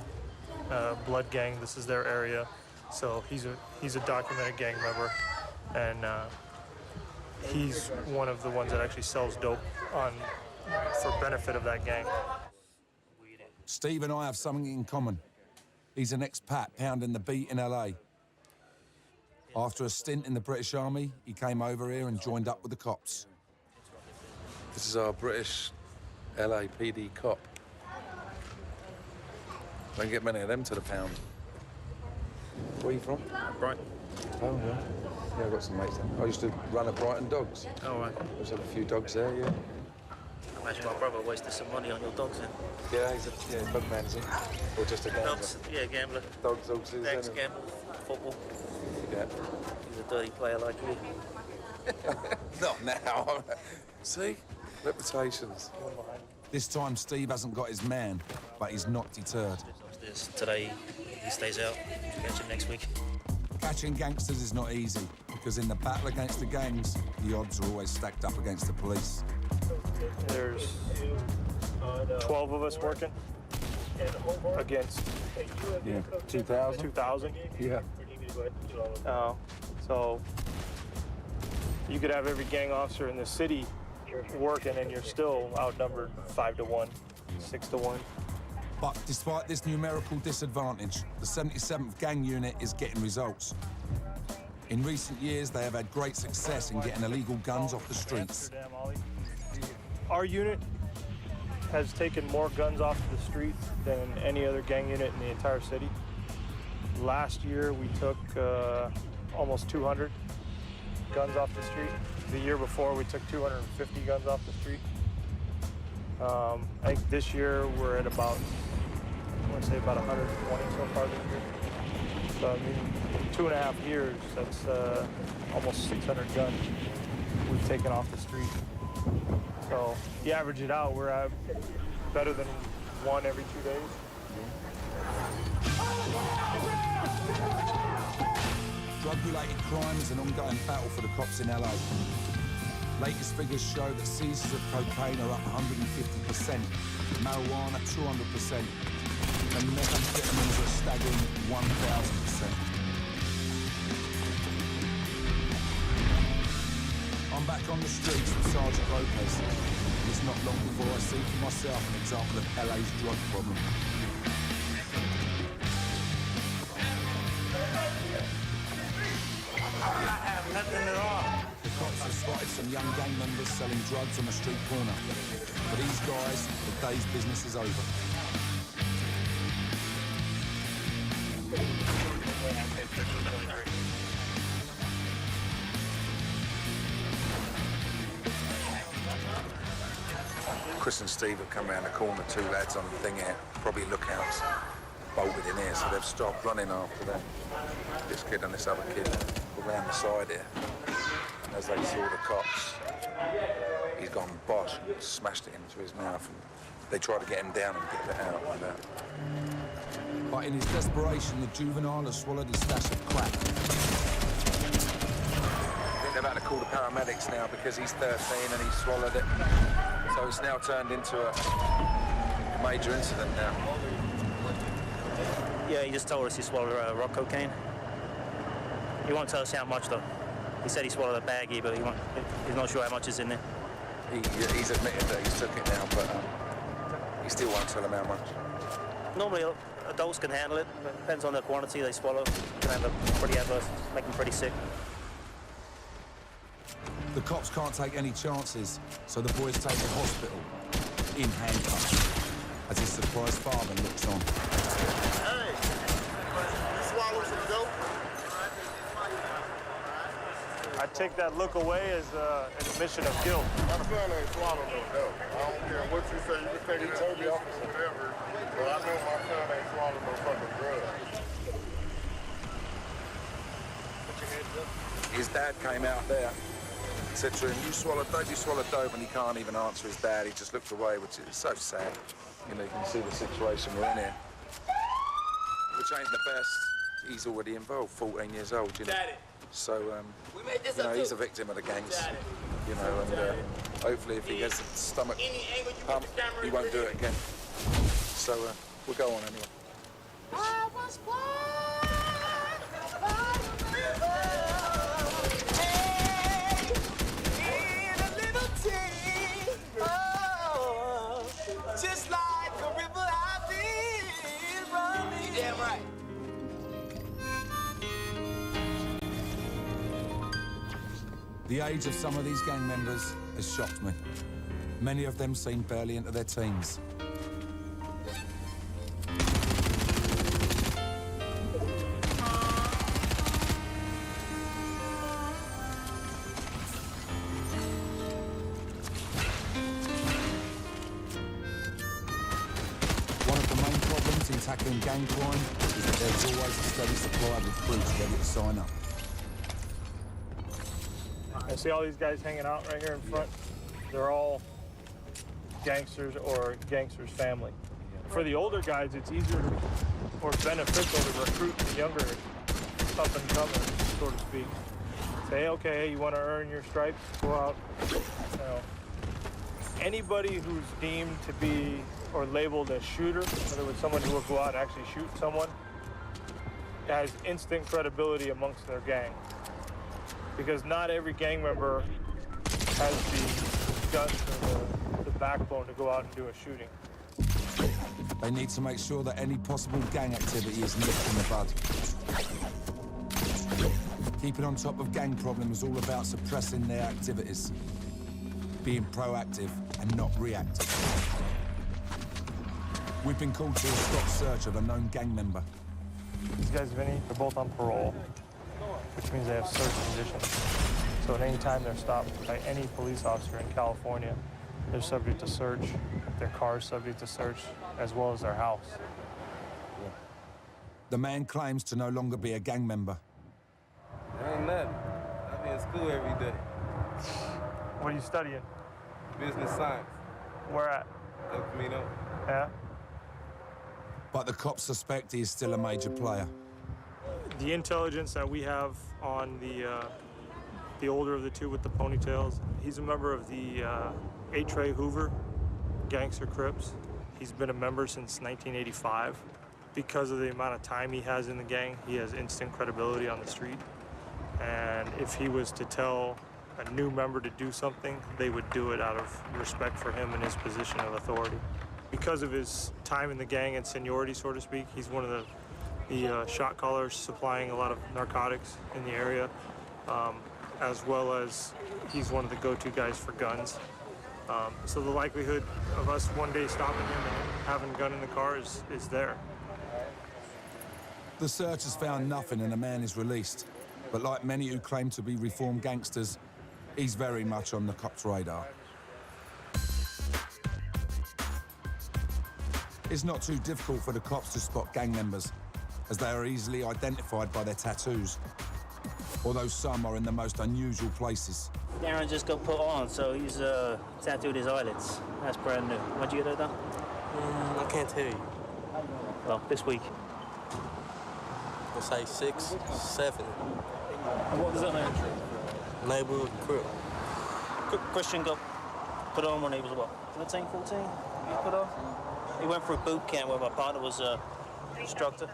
Blood Gang. This is their area. So he's a documented gang member, and he's one of the ones that actually sells dope for benefit of that gang. Steve and I have something in common. He's an expat pounding the beat in LA. After a stint in the British Army, he came over here and joined up with the cops. This is our British LAPD cop. Don't get many of them to the pound. Where are you from? Brighton. Oh, yeah. Yeah, I've got some mates there. I used to run at Brighton Dogs. Oh, right. I used to have a few dogs there, yeah. Imagine my brother wasted some money on your dogs then. Yeah, he's a bug man, is he? Or just a gambler? Dogs, yeah, gambler. Dogs, horses, Ex-gambler, football. Yeah. He's a dirty player like you. Not now. See? Reputations. This time, Steve hasn't got his man, but he's not deterred. Today, he stays out. Catch him next week. Catching gangsters is not easy, because in the battle against the gangs, the odds are always stacked up against the police. There's 12 of us working against 2,000. 2,000. Yeah. So you could have every gang officer in the city working, and you're still outnumbered 5 to 1, 6 to 1. But despite this numerical disadvantage, the 77th Gang Unit is getting results. In recent years, they have had great success in getting illegal guns off the streets. Our unit has taken more guns off the street than any other gang unit in the entire city. Last year, we took almost 200 guns off the street. The year before, we took 250 guns off the street. I think this year we're at about, I want to say about 120 so far this year. So I mean, in 2.5 years, that's almost 600 guns we've taken off the street. So you average it out, we're at better than one every 2 days. Drug-related crime is an ongoing battle for the cops in LA. Latest figures show that seizures of cocaine are up 150%, marijuana 200%, and methamphetamines are a staggering 1,000%. I'm back on the streets with Sergeant Lopez. It's not long before I see for myself an example of LA's drug problem. Nothing at all. The cops have spotted some young gang members selling drugs on the street corner. For these guys, the day's business is over. Chris and Steve have come around the corner, 2 lads on the thing here, probably lookouts, bolted in here, so they've stopped running after them. This kid and this other kid around the side here. And as they saw the cops, he's gone bosh and smashed it into his mouth. And they tried to get him down and get it out like that. But in his desperation, the juvenile has swallowed his stash of crack. I think they're about to call the paramedics now because he's 13 and he swallowed it. So it's now turned into a major incident now. Yeah, he just told us he swallowed rock cocaine. He won't tell us how much, though. He said he swallowed a baggie, but he's not sure how much is in there. He's admitted that he's took it now, but he still won't tell him how much. Normally, adults can handle it. But it depends on the quantity they swallow. It can have a pretty adverse, make them pretty sick. The cops can't take any chances, so the boys take the hospital in handcuffs as his surprised father looks on. Hey, you swallow some dope? I take that look away as an admission of guilt. My son ain't swallowed no dope. I don't care what you say. You can take it to me or whatever, but I know my son ain't swallowed no fucking drugs. His dad came out there and said to him, you swallowed dope, and he can't even answer his dad. He just looked away, which is so sad. You know, you can see the situation we're in here, which ain't the best. He's already involved, 14 years old, you know. So, you know, he's a victim of the gangs, you know, and hopefully if he gets the stomach pump, he won't do it again. So, we'll go on anyway. I was born by the river. Just like a river I've been running. Damn right. The age of some of these gang members has shocked me. Many of them seem barely into their teens. Tackling gang crime is that there's always a steady supply of recruits ready to sign up. I see all these guys hanging out right here in front. They're all gangsters or gangsters' family. For the older guys, it's easier or beneficial to recruit the younger up and comers, so to speak. Say, okay, you want to earn your stripes, go out. You know, anybody who's deemed to be or labeled as shooter, in other words, someone who will go out and actually shoot someone, has instant credibility amongst their gang. Because not every gang member has the guts or the backbone to go out and do a shooting. They need to make sure that any possible gang activity is nipped in the bud. Keeping on top of gang problems is all about suppressing their activities, being proactive and not reactive. We've been called to a stop search of a known gang member. These guys, Vinny, they're both on parole, which means they have search conditions. So at any time they're stopped by any police officer in California, they're subject to search, their car's subject to search, as well as their house. The man claims to no longer be a gang member. Ain't nothing. I be in school every day. What are you studying? Business science. Where at? El Camino. Yeah? But the cops suspect he is still a major player. The intelligence that we have on the older of the two with the ponytails, he's a member of the A. Trey Hoover Gangster Crips. He's been a member since 1985. Because of the amount of time he has in the gang, he has instant credibility on the street. And if he was to tell a new member to do something, they would do it out of respect for him and his position of authority. Because of his time in the gang and seniority, so to speak, he's one of the shot callers supplying a lot of narcotics in the area, as well as he's one of the go-to guys for guns. So the likelihood of us one day stopping him and having a gun in the car is there. The search has found nothing and the man is released. But like many who claim to be reformed gangsters, he's very much on the cops' radar. It's not too difficult for the cops to spot gang members, as they are easily identified by their tattoos, although some are in the most unusual places. Darren just got put on, so he's tattooed his eyelids. That's brand new. When'd you get that done? I can't tell you. Well, this week. It's like 6, 7. What was that name? Neighborhood Crip. Christian got put on when he was what, 13, 14? He put on? He went through boot camp where my partner was an instructor.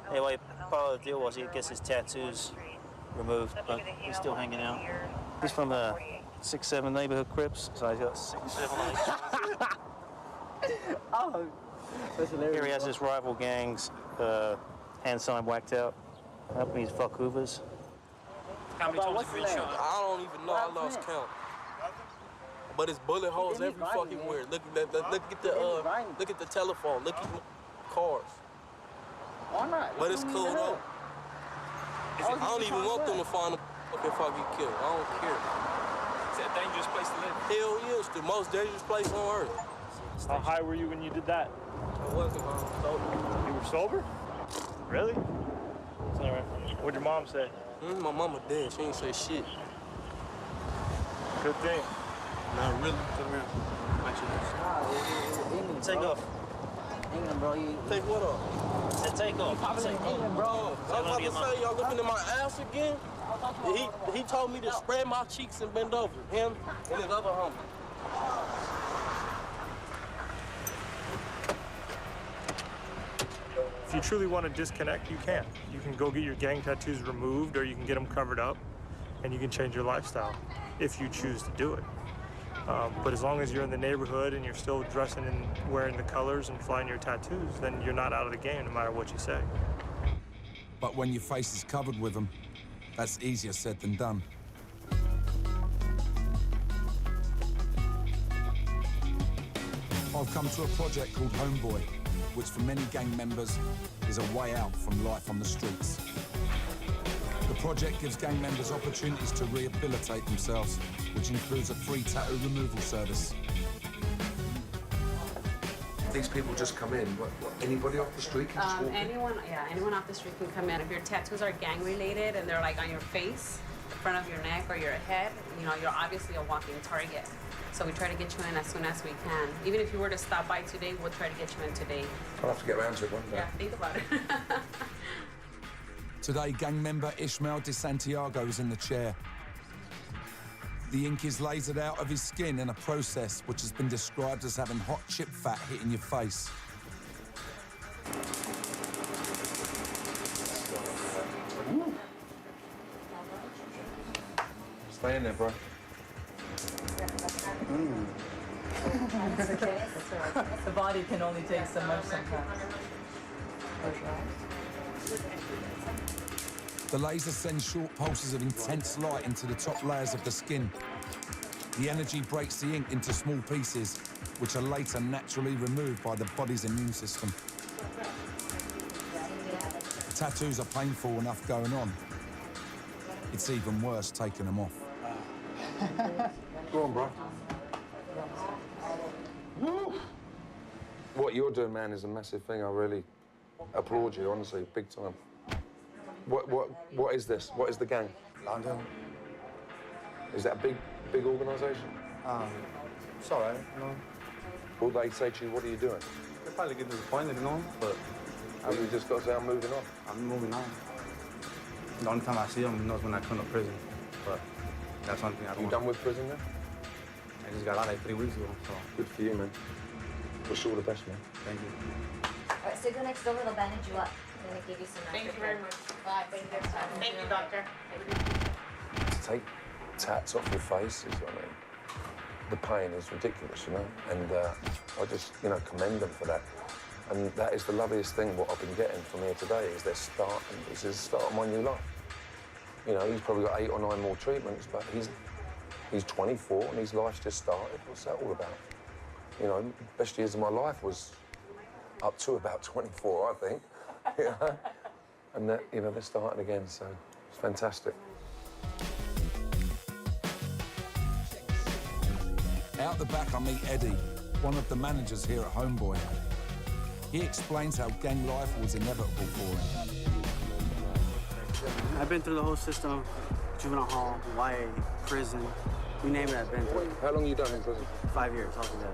Anyway, part of the deal was he gets his tattoos removed, but he's still hanging out. He's from 6, 7 neighborhood Crips, so he's got 6, 7 on each. Oh, that's hilarious. Here he has his rival gangs, hand sign whacked out. Up these fuck Hoovers. How many times have you been shot? I don't even know. I lost count. But it's bullet holes every fucking where. Look at the telephone. Look at the cars. Why not? But it's cool though. I don't even want them to find them if I get killed. I don't care. It's a dangerous place to live. Hell yeah, it's the most dangerous place on earth. How high were you when you did that? I wasn't sober. You were sober? Really? What'd your mom say? My mama dead. She ain't say shit. Good thing. Not really. Come here. England, Take off. England, bro. Take what off? Take off. England, bro. I was about to say, y'all looking at my ass again? He told me to spread my cheeks and bend over. Him and his other homie. If you truly want to disconnect, you can. You can go get your gang tattoos removed, or you can get them covered up, and you can change your lifestyle if you choose to do it. But as long as you're in the neighborhood and you're still dressing and wearing the colors and flying your tattoos, then you're not out of the game no matter what you say. But when your face is covered with them, that's easier said than done. I've come to a project called Homeboy, which for many gang members is a way out from life on the streets. The project gives gang members opportunities to rehabilitate themselves, which includes a free tattoo removal service. These people just come in. What, anybody off the street can just walk in? Anyone off the street can come in. If your tattoos are gang related and they're like on your face, the front of your neck or your head, you know, you're obviously a walking target. So we try to get you in as soon as we can. Even if you were to stop by today, we'll try to get you in today. I'll have to get around to it one day. Yeah, think about it. Today, gang member Ishmael De Santiago is in the chair. The ink is lasered out of his skin in a process which has been described as having hot chip fat hitting your face. Stay in there, bro. It's okay. The body can only take so much sometimes. The laser sends short pulses of intense light into the top layers of the skin. The energy breaks the ink into small pieces, which are later naturally removed by the body's immune system. Tattoos are painful enough going on. It's even worse taking them off. Go on, bro. Woo! What you're doing, man, is a massive thing. I really applaud you, honestly, big time. What is this? What is the gang? London. Is that a big organisation? It's all right, you know. Will they say to you, what are you doing? They probably get disappointed, you know, but... Have you just got to say, I'm moving on? I'm moving on. The only time I see them, you know, is when I come to prison. But that's one thing I don't... You done with prison then? I just got out like 3 weeks ago, so... Good for you, man. Wish you all the best, man. Thank you. All right, so go next door, they'll bandage you up. Then they give you some... Thank you very much. Bye. Thank you, doctor. To take tats off your face is, I mean, the pain is ridiculous, you know? And I just, you know, commend them for that. And that is the loveliest thing, what I've been getting from here today, is this is the start of my new life. You know, he's probably got 8 or 9 more treatments, but he's 24 and his life's just started. What's that all about? You know, best years of my life was up to about 24, I think. You know? And that, you know, they're starting again, so it's fantastic. Out the back, I meet Eddie, one of the managers here at Homeboy. He explains how gang life was inevitable for him. I've been through the whole system, juvenile hall, YA, prison, you name it, I've been through. How long you done in prison? 5 years altogether.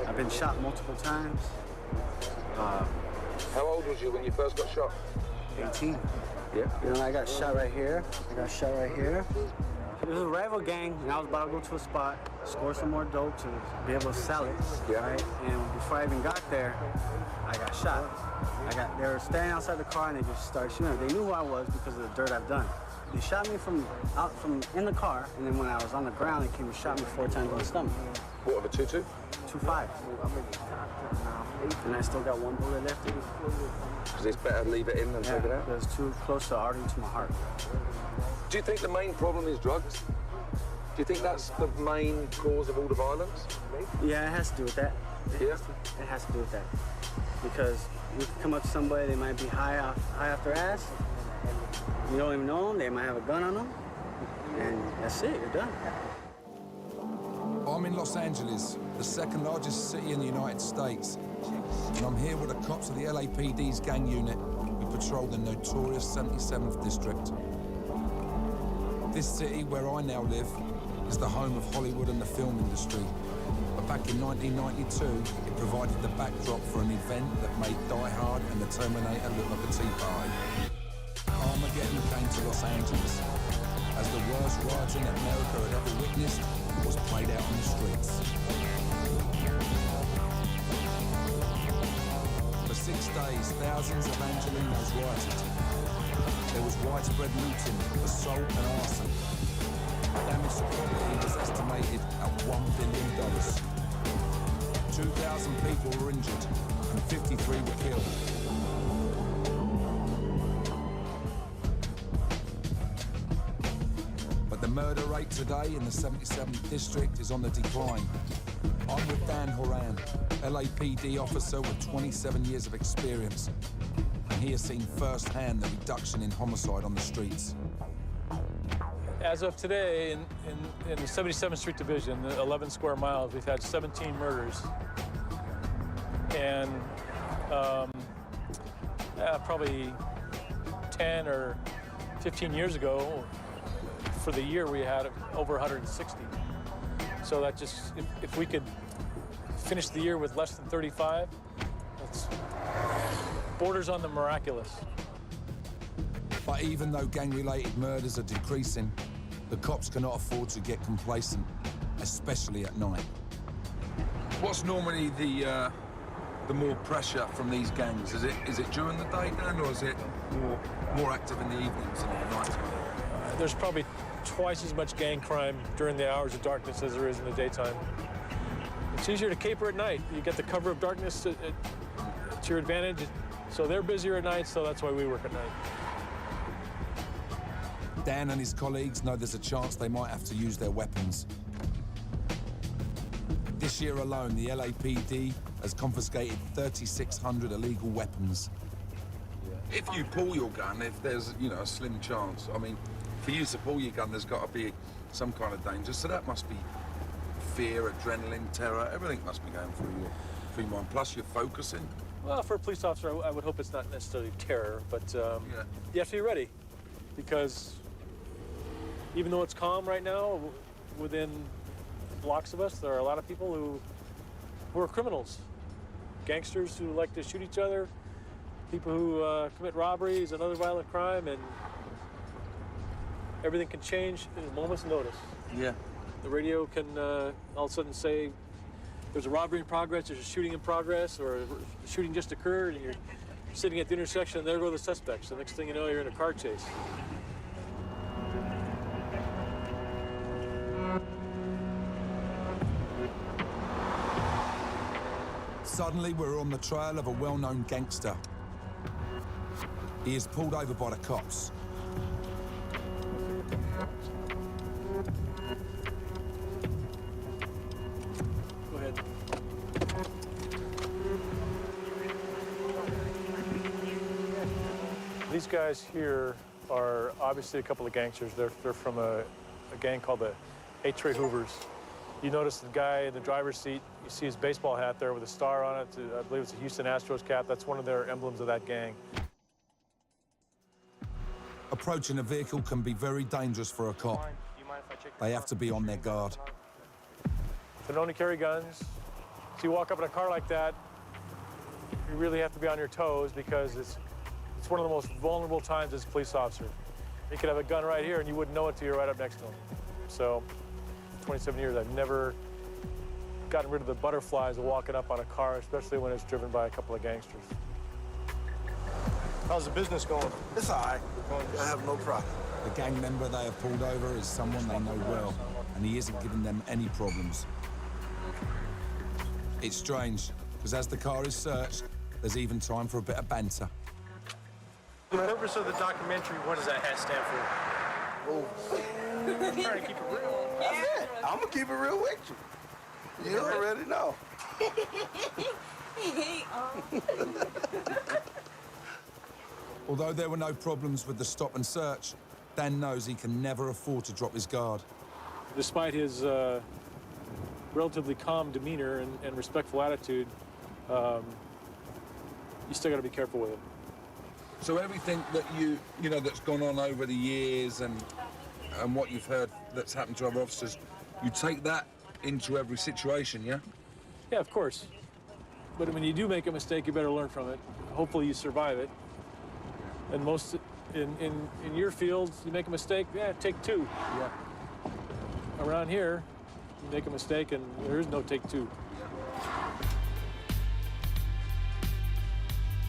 I've been shot multiple times. How old was you when you first got shot? 18. Yeah? You know, I got shot right here. I got shot right here. It was a rival gang, and I was about to go to a spot, score some more dope to be able to sell it. Yeah. Right? And before I even got there, I got shot. They were standing outside the car, and they just started shooting. They knew who I was because of the dirt I've done. They shot me from in the car, and then when I was on the ground, they came and shot me 4 times in the stomach. What, of a 2-2? 2-5. And I still got 1 bullet left in me. Because it's better to leave it in than take it out? It was too close to the artery to my heart. Do you think the main problem is drugs? Do you think that's the main cause of all the violence? Yeah, it has to do with that. Yeah? It has to do with that. Because you can come up to somebody, they might be high off their ass. You don't even know them, they might have a gun on them. And that's it, you're done. I'm in Los Angeles, the 2nd largest city in the United States. And I'm here with the cops of the LAPD's gang unit who patrol the notorious 77th District. This city, where I now live, is the home of Hollywood and the film industry. But back in 1992, it provided the backdrop for an event that made Die Hard and The Terminator look like a tea party. Armageddon came to Los Angeles, as the worst rioting America had ever witnessed was played out on the streets. For 6 days, thousands of Angelenos rioted. There was widespread looting, assault and arson. Damage to property was estimated at $1 billion. 2,000 people were injured and 53 were killed. But the murder rate today in the 77th District is on the decline. I'm with Dan Horan, LAPD officer with 27 years of experience. And he has seen firsthand the reduction in homicide on the streets. As of today, in the 77th Street Division, the 11 square miles, we've had 17 murders. And probably 10 or 15 years ago, for the year, we had over 160. So that just, if we could finish the year with less than 35, that's borders on the miraculous. But even though gang-related murders are decreasing, the cops cannot afford to get complacent, especially at night. What's normally the more pressure from these gangs? Is it during the day, Dan, or is it more active in the evenings and at night? There's probably twice as much gang crime during the hours of darkness as there is in the daytime. It's easier to caper at night. You get the cover of darkness to your advantage. So they're busier at night, so that's why we work at night. Dan and his colleagues know there's a chance they might have to use their weapons. This year alone, the LAPD has confiscated 3,600 illegal weapons. If you pull your gun, if there's, you know, a slim chance, I mean, for you to pull your gun, there's got to be some kind of danger. So that must be fear, adrenaline, terror, everything must be going through your mind. Plus you're focusing. Well, for a police officer, I would hope it's not necessarily terror, but you have to be ready. Because even though it's calm right now, within blocks of us, there are a lot of people who are criminals. Gangsters who like to shoot each other, people who commit robberies and other violent crime, and everything can change in a moment's notice. Yeah. The radio can all of a sudden say there's a robbery in progress, there's a shooting in progress, or the shooting just occurred, and you're sitting at the intersection, and there go the suspects. The next thing you know, you're in a car chase. Suddenly, we're on the trail of a well-known gangster. He is pulled over by the cops. Go ahead. These guys here are obviously a couple of gangsters. They're from a gang called the A-Trade Hoovers. You notice the guy in the driver's seat, you see his baseball hat there with a star on it. I believe it's a Houston Astros cap. That's one of their emblems of that gang. Approaching a vehicle can be very dangerous for a cop. They have to be on their guard. They're known to carry guns. So you walk up in a car like that, you really have to be on your toes because it's one of the most vulnerable times as a police officer. You could have a gun right here and you wouldn't know it till you're right up next to him. So, 27 years, I've never gotten rid of the butterflies of walking up on a car, especially when it's driven by a couple of gangsters. How's the business going? It's all right. I have no problem. The gang member they have pulled over is someone they know well, and he isn't giving them any problems. It's strange, because as the car is searched, there's even time for a bit of banter. The purpose of the documentary, what does that hat stand for? Oh. I'm trying to keep it real. That's it. I'm going to keep it real with you. You already know. Although there were no problems with the stop and search, Dan knows he can never afford to drop his guard. Despite his relatively calm demeanor and respectful attitude, you still got to be careful with it. So everything that you know that's gone on over the years and what you've heard that's happened to other officers, you take that into every situation, yeah? Yeah, of course. But when you do make a mistake, you better learn from it. Hopefully you survive it. And most, in your field, you make a mistake, yeah, take two. Yeah. Around here, you make a mistake and there is no take two.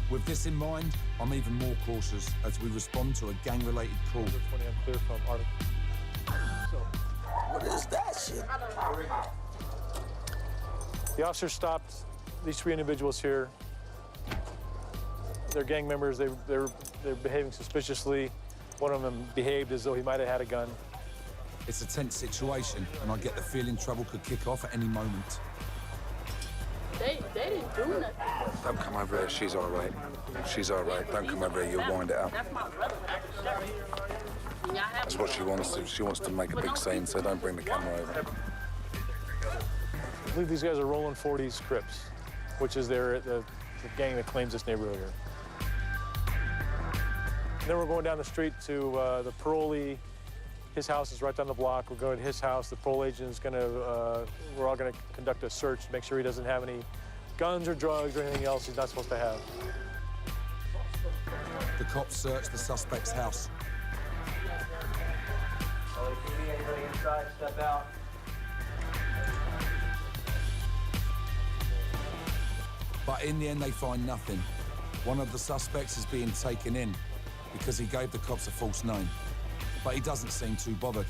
With this in mind, I'm even more cautious as we respond to a gang-related call. Which one I'm clear from, Arctic. So, what is that shit? The officer stopped these three individuals here. They're gang members. They're behaving suspiciously. One of them behaved as though he might have had a gun. It's a tense situation, and I get the feeling trouble could kick off at any moment. They didn't do nothing. Don't come over here. She's all right. She's all right. Don't come over here. You'll wind it up. That's my brother. That's what she wants to. She wants to make a big scene, so don't bring the camera over. I believe these guys are Rolling 40s Crips, which is the gang that claims this neighborhood here. And then we're going down the street to the parolee. His house is right down the block. We're going to his house. The parole agent is going to, we're all going to conduct a search to make sure he doesn't have any guns or drugs or anything else he's not supposed to have. The cops search the suspect's house. Anybody inside, step out. But in the end, they find nothing. One of the suspects is being taken in because he gave the cops a false name. But he doesn't seem too bothered.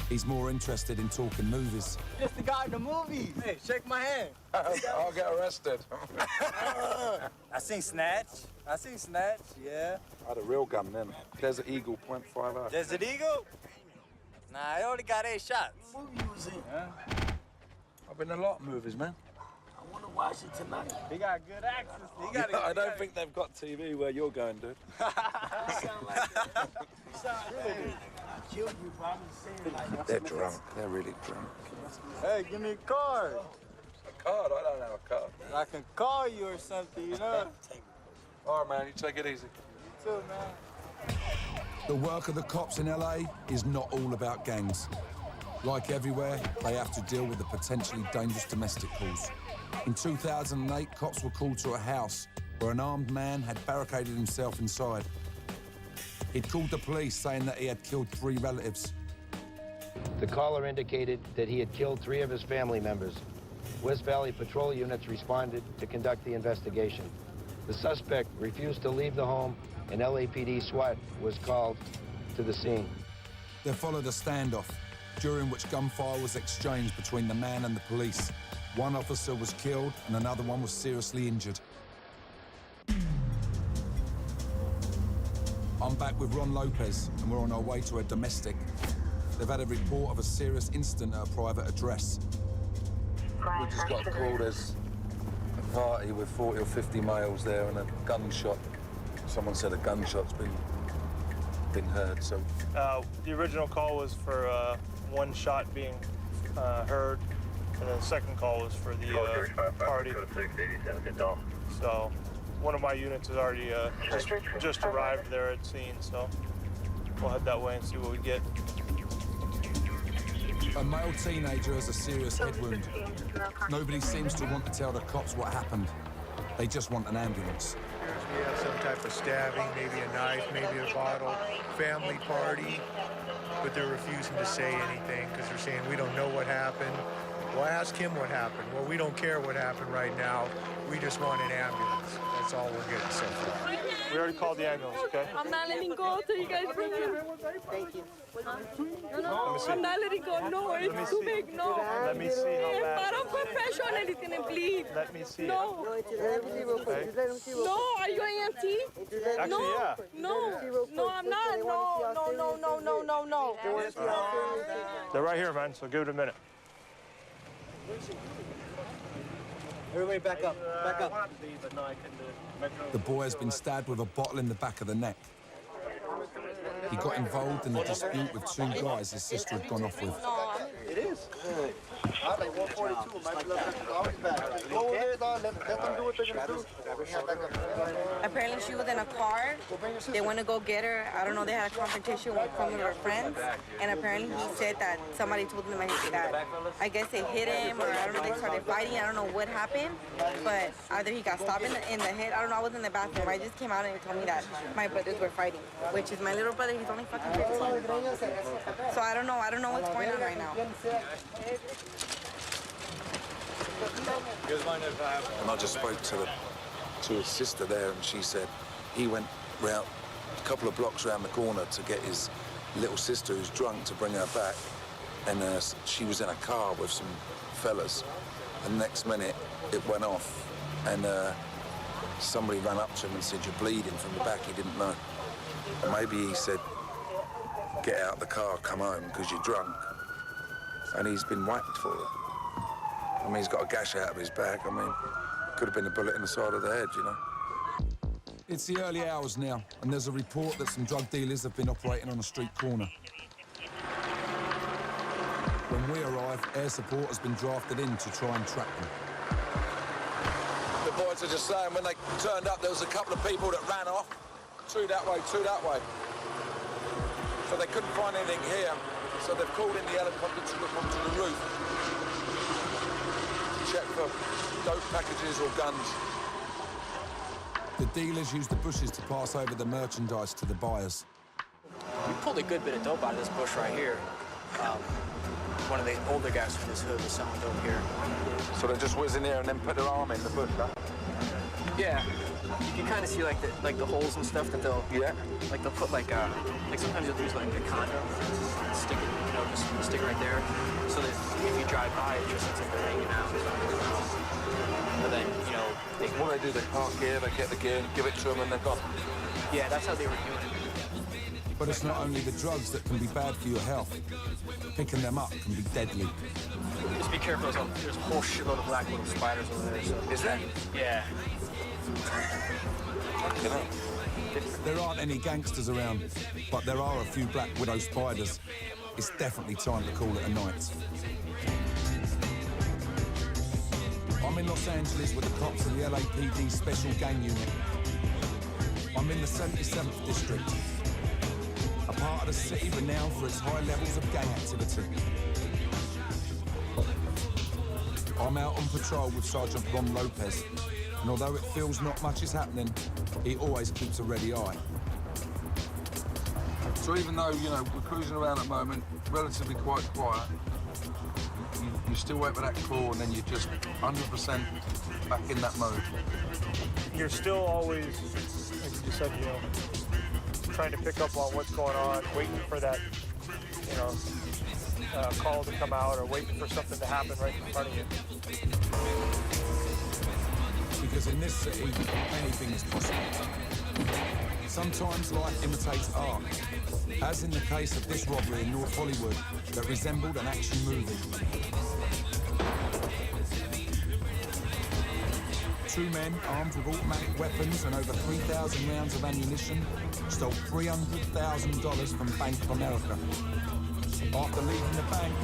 He's more interested in talking movies. Just the guy in the movies. Hey, shake my hand. I'll get arrested. I seen Snatch. Yeah. I had a real gun then. Desert Eagle .50. Desert Eagle? Nah, I only got 8 shots. What movie you was in? I've been in a lot of movies, man. I want to watch it tonight. He got good access. I don't think they've got TV where you're going, dude. You sound like that. You sound really I killed you, bro. I'm just saying like They're drunk. They're really drunk. Hey, give me a card. A card? I don't have a card. I can call you or something, you know? All right, man. You take it easy. You too, man. The work of the cops in LA is not all about gangs. Like everywhere, they have to deal with the potentially dangerous domestic calls. In 2008, cops were called to a house where an armed man had barricaded himself inside. He'd called the police saying that he had killed 3 relatives. The caller indicated that he had killed 3 of his family members. West Valley patrol units responded to conduct the investigation. The suspect refused to leave the home, and LAPD SWAT was called to the scene. There followed a standoff, during which gunfire was exchanged between the man and the police. One officer was killed and another one was seriously injured. I'm back with Ron Lopez, and we're on our way to a domestic. They've had a report of a serious incident at a private address. We just got a call. There's a party with 40 or 50 males there and a gunshot. Someone said a gunshot's been heard, so... The original call was for 1 shot being heard, and then the second call was for the party. So one of my units has already just arrived there at scene, so we'll head that way and see what we get. A male teenager has a serious head wound. Nobody seems to want to tell the cops what happened. They just want an ambulance. We have some type of stabbing, maybe a knife, maybe a bottle, family party, but they're refusing to say anything because they're saying we don't know what happened. Well, ask him what happened. Well, we don't care what happened right now. We just want an ambulance. That's all we're getting so far. We already called the ambulance, okay? I'm not letting go till you guys bring him. Thank you. No, I'm not letting go. No, it's too big. No. Let me see how bad. I don't put pressure on anything and bleed. Let me see No. Okay. No, are you EMT? Actually, no. yeah. No, I'm not. No. They're right here, man, so give it a minute. Everybody back up. Back up. The boy has been stabbed with a bottle in the back of the neck. He got involved in a dispute with 2 guys his sister had gone off with. It is. Good. I like 142. My blood pressure is always bad. Go over there, dog. Let them do what they're going to do. Apparently she was in a car. They went to go get her. I don't know, they had a confrontation with some of her friends. And apparently he said that somebody told him that I guess they hit him, or I don't know, they started fighting. I don't know what happened. But either he got stopped in the head. I don't know, I was in the bathroom. I just came out and they told me that my brothers were fighting, which is my little brother. He's only fucking 15. So I don't know what's going on right now. And I just spoke to his sister there, and she said he went round a couple of blocks round the corner to get his little sister who's drunk to bring her back, and she was in a car with some fellas. And the next minute it went off, and somebody ran up to him and said, "You're bleeding," from the back. He didn't know. And maybe he said, "Get out the car, come home, because you're drunk." And he's been whacked for it. I mean, he's got a gash out of his back. I mean, could have been a bullet in the side of the head, you know. It's the early hours now, and there's a report that some drug dealers have been operating on a street corner. When we arrive, air support has been drafted in to try and track them. The boys are just saying when they turned up, there was a couple of people that ran off. 2 that way, 2 that way. So they couldn't find anything here, so they've called in the helicopter to look onto the roof to check for dope packages or guns. The dealers use the bushes to pass over the merchandise to the buyers. We pulled a good bit of dope out of this bush right here. One of the older guys from this hood was selling dope here. So they're just whizzing here and then put their arm in the bush, huh? Yeah, you can kind of see like the holes and stuff that they'll put like sometimes you'll use like a condom, stick it, just stick it right there, so that if you drive by, it just looks like they're hanging out. But then what they do, they park gear, they get the gear, give it to them, and they're gone. Yeah, that's how they were doing it. But it's not only the drugs that can be bad for your health. Picking them up can be deadly. Just be careful. There's a whole shitload of black widow spiders over there. So. Is there? Yeah. There aren't any gangsters around, but there are a few black widow spiders. It's definitely time to call it a night. I'm in Los Angeles with the cops of the LAPD Special Gang Unit. I'm in the 77th District, a part of the city renowned for its high levels of gang activity. I'm out on patrol with Sergeant Ron Lopez, and although it feels not much is happening, he always keeps a ready eye. So even though, we're cruising around at the moment, relatively quite quiet, you still wait for that call and then you're just 100% back in that mode. You're still always, like you said, trying to pick up on what's going on, waiting for that, call to come out or waiting for something to happen right in front of you. Because in this city, anything is possible. Sometimes life imitates art, as in the case of this robbery in North Hollywood that resembled an action movie. Two men armed with automatic weapons and over 3,000 rounds of ammunition stole $300,000 from Bank of America. After leaving the bank,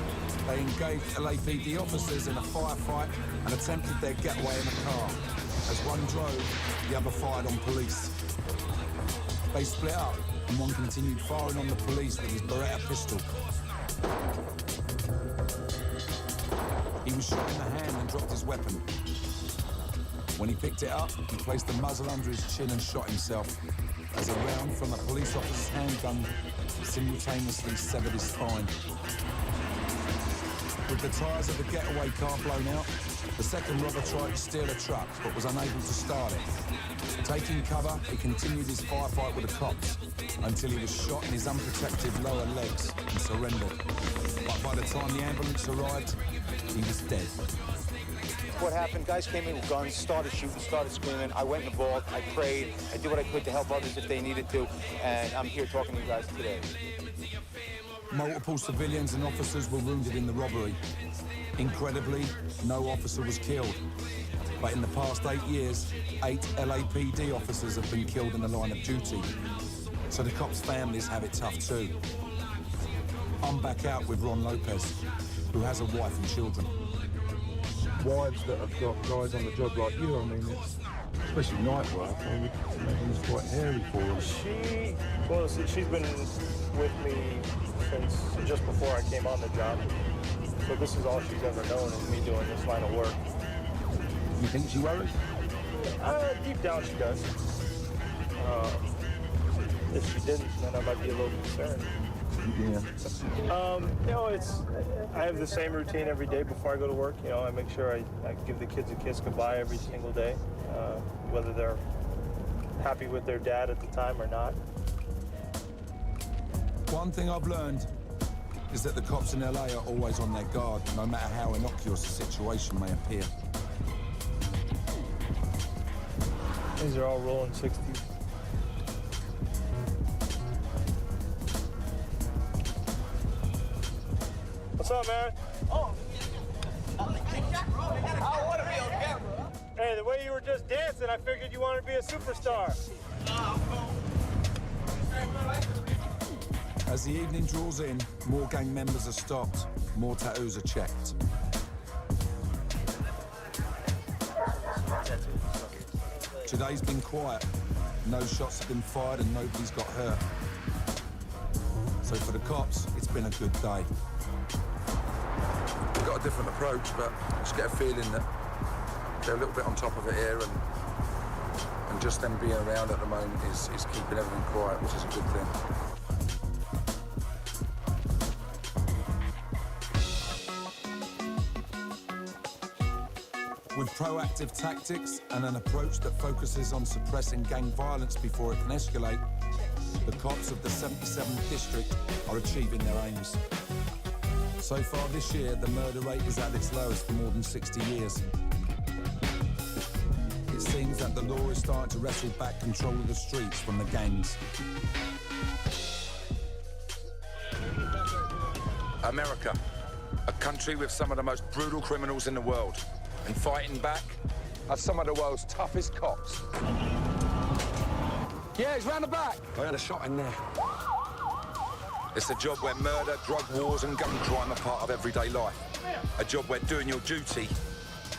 they engaged LAPD officers in a firefight and attempted their getaway in a car. As one drove, the other fired on police. They split up, and one continued firing on the police with his Beretta pistol. He was shot in the hand and dropped his weapon. When he picked it up, he placed the muzzle under his chin and shot himself, as a round from a police officer's handgun simultaneously severed his spine. With the tyres of the getaway car blown out, the second robber tried to steal a truck, but was unable to start it. Taking cover, he continued his firefight with the cops until he was shot in his unprotected lower legs and surrendered. But by the time the ambulance arrived, he was dead. What happened, guys came in with guns, started shooting, started screaming. I went in the vault, I prayed, I did what I could to help others if they needed to, and I'm here talking to you guys today. Multiple civilians and officers were wounded in the robbery. Incredibly, no officer was killed. But in the past 8 years, 8 LAPD officers have been killed in the line of duty. So the cops' families have it tough too. I'm back out with Ron Lopez, who has a wife and children. Wives that have got guys on the job like you, it's especially night work, I would imagine it's quite hairy for them. She's been with me since just before I came on the job. So this is all she's ever known, is me doing this line of work. You think she worries? Deep down she does. If she didn't, then I might be a little concerned. Yeah. I have the same routine every day before I go to work. I make sure I give the kids a kiss goodbye every single day, whether they're happy with their dad at the time or not. One thing I've learned is that the cops in LA are always on their guard, no matter how innocuous a situation may appear. These are all rolling 60s. What's up, man? Oh. I want to be on camera. Hey, the way you were just dancing, I figured you wanted to be a superstar. As the evening draws in, more gang members are stopped, more tattoos are checked. Today's been quiet. No shots have been fired and nobody's got hurt. So for the cops, it's been a good day. We've got a different approach, but I just get a feeling that they're a little bit on top of it here, and just them being around at the moment is keeping everything quiet, which is a good thing. With proactive tactics and an approach that focuses on suppressing gang violence before it can escalate, the cops of the 77th District are achieving their aims. So far this year, the murder rate is at its lowest for more than 60 years. It seems that the law is starting to wrestle back control of the streets from the gangs. America, a country with some of the most brutal criminals in the world. And fighting back are some of the world's toughest cops. Yeah, he's round the back. I had a shot in there. It's a job where murder, drug wars and gun crime are part of everyday life. A job where doing your duty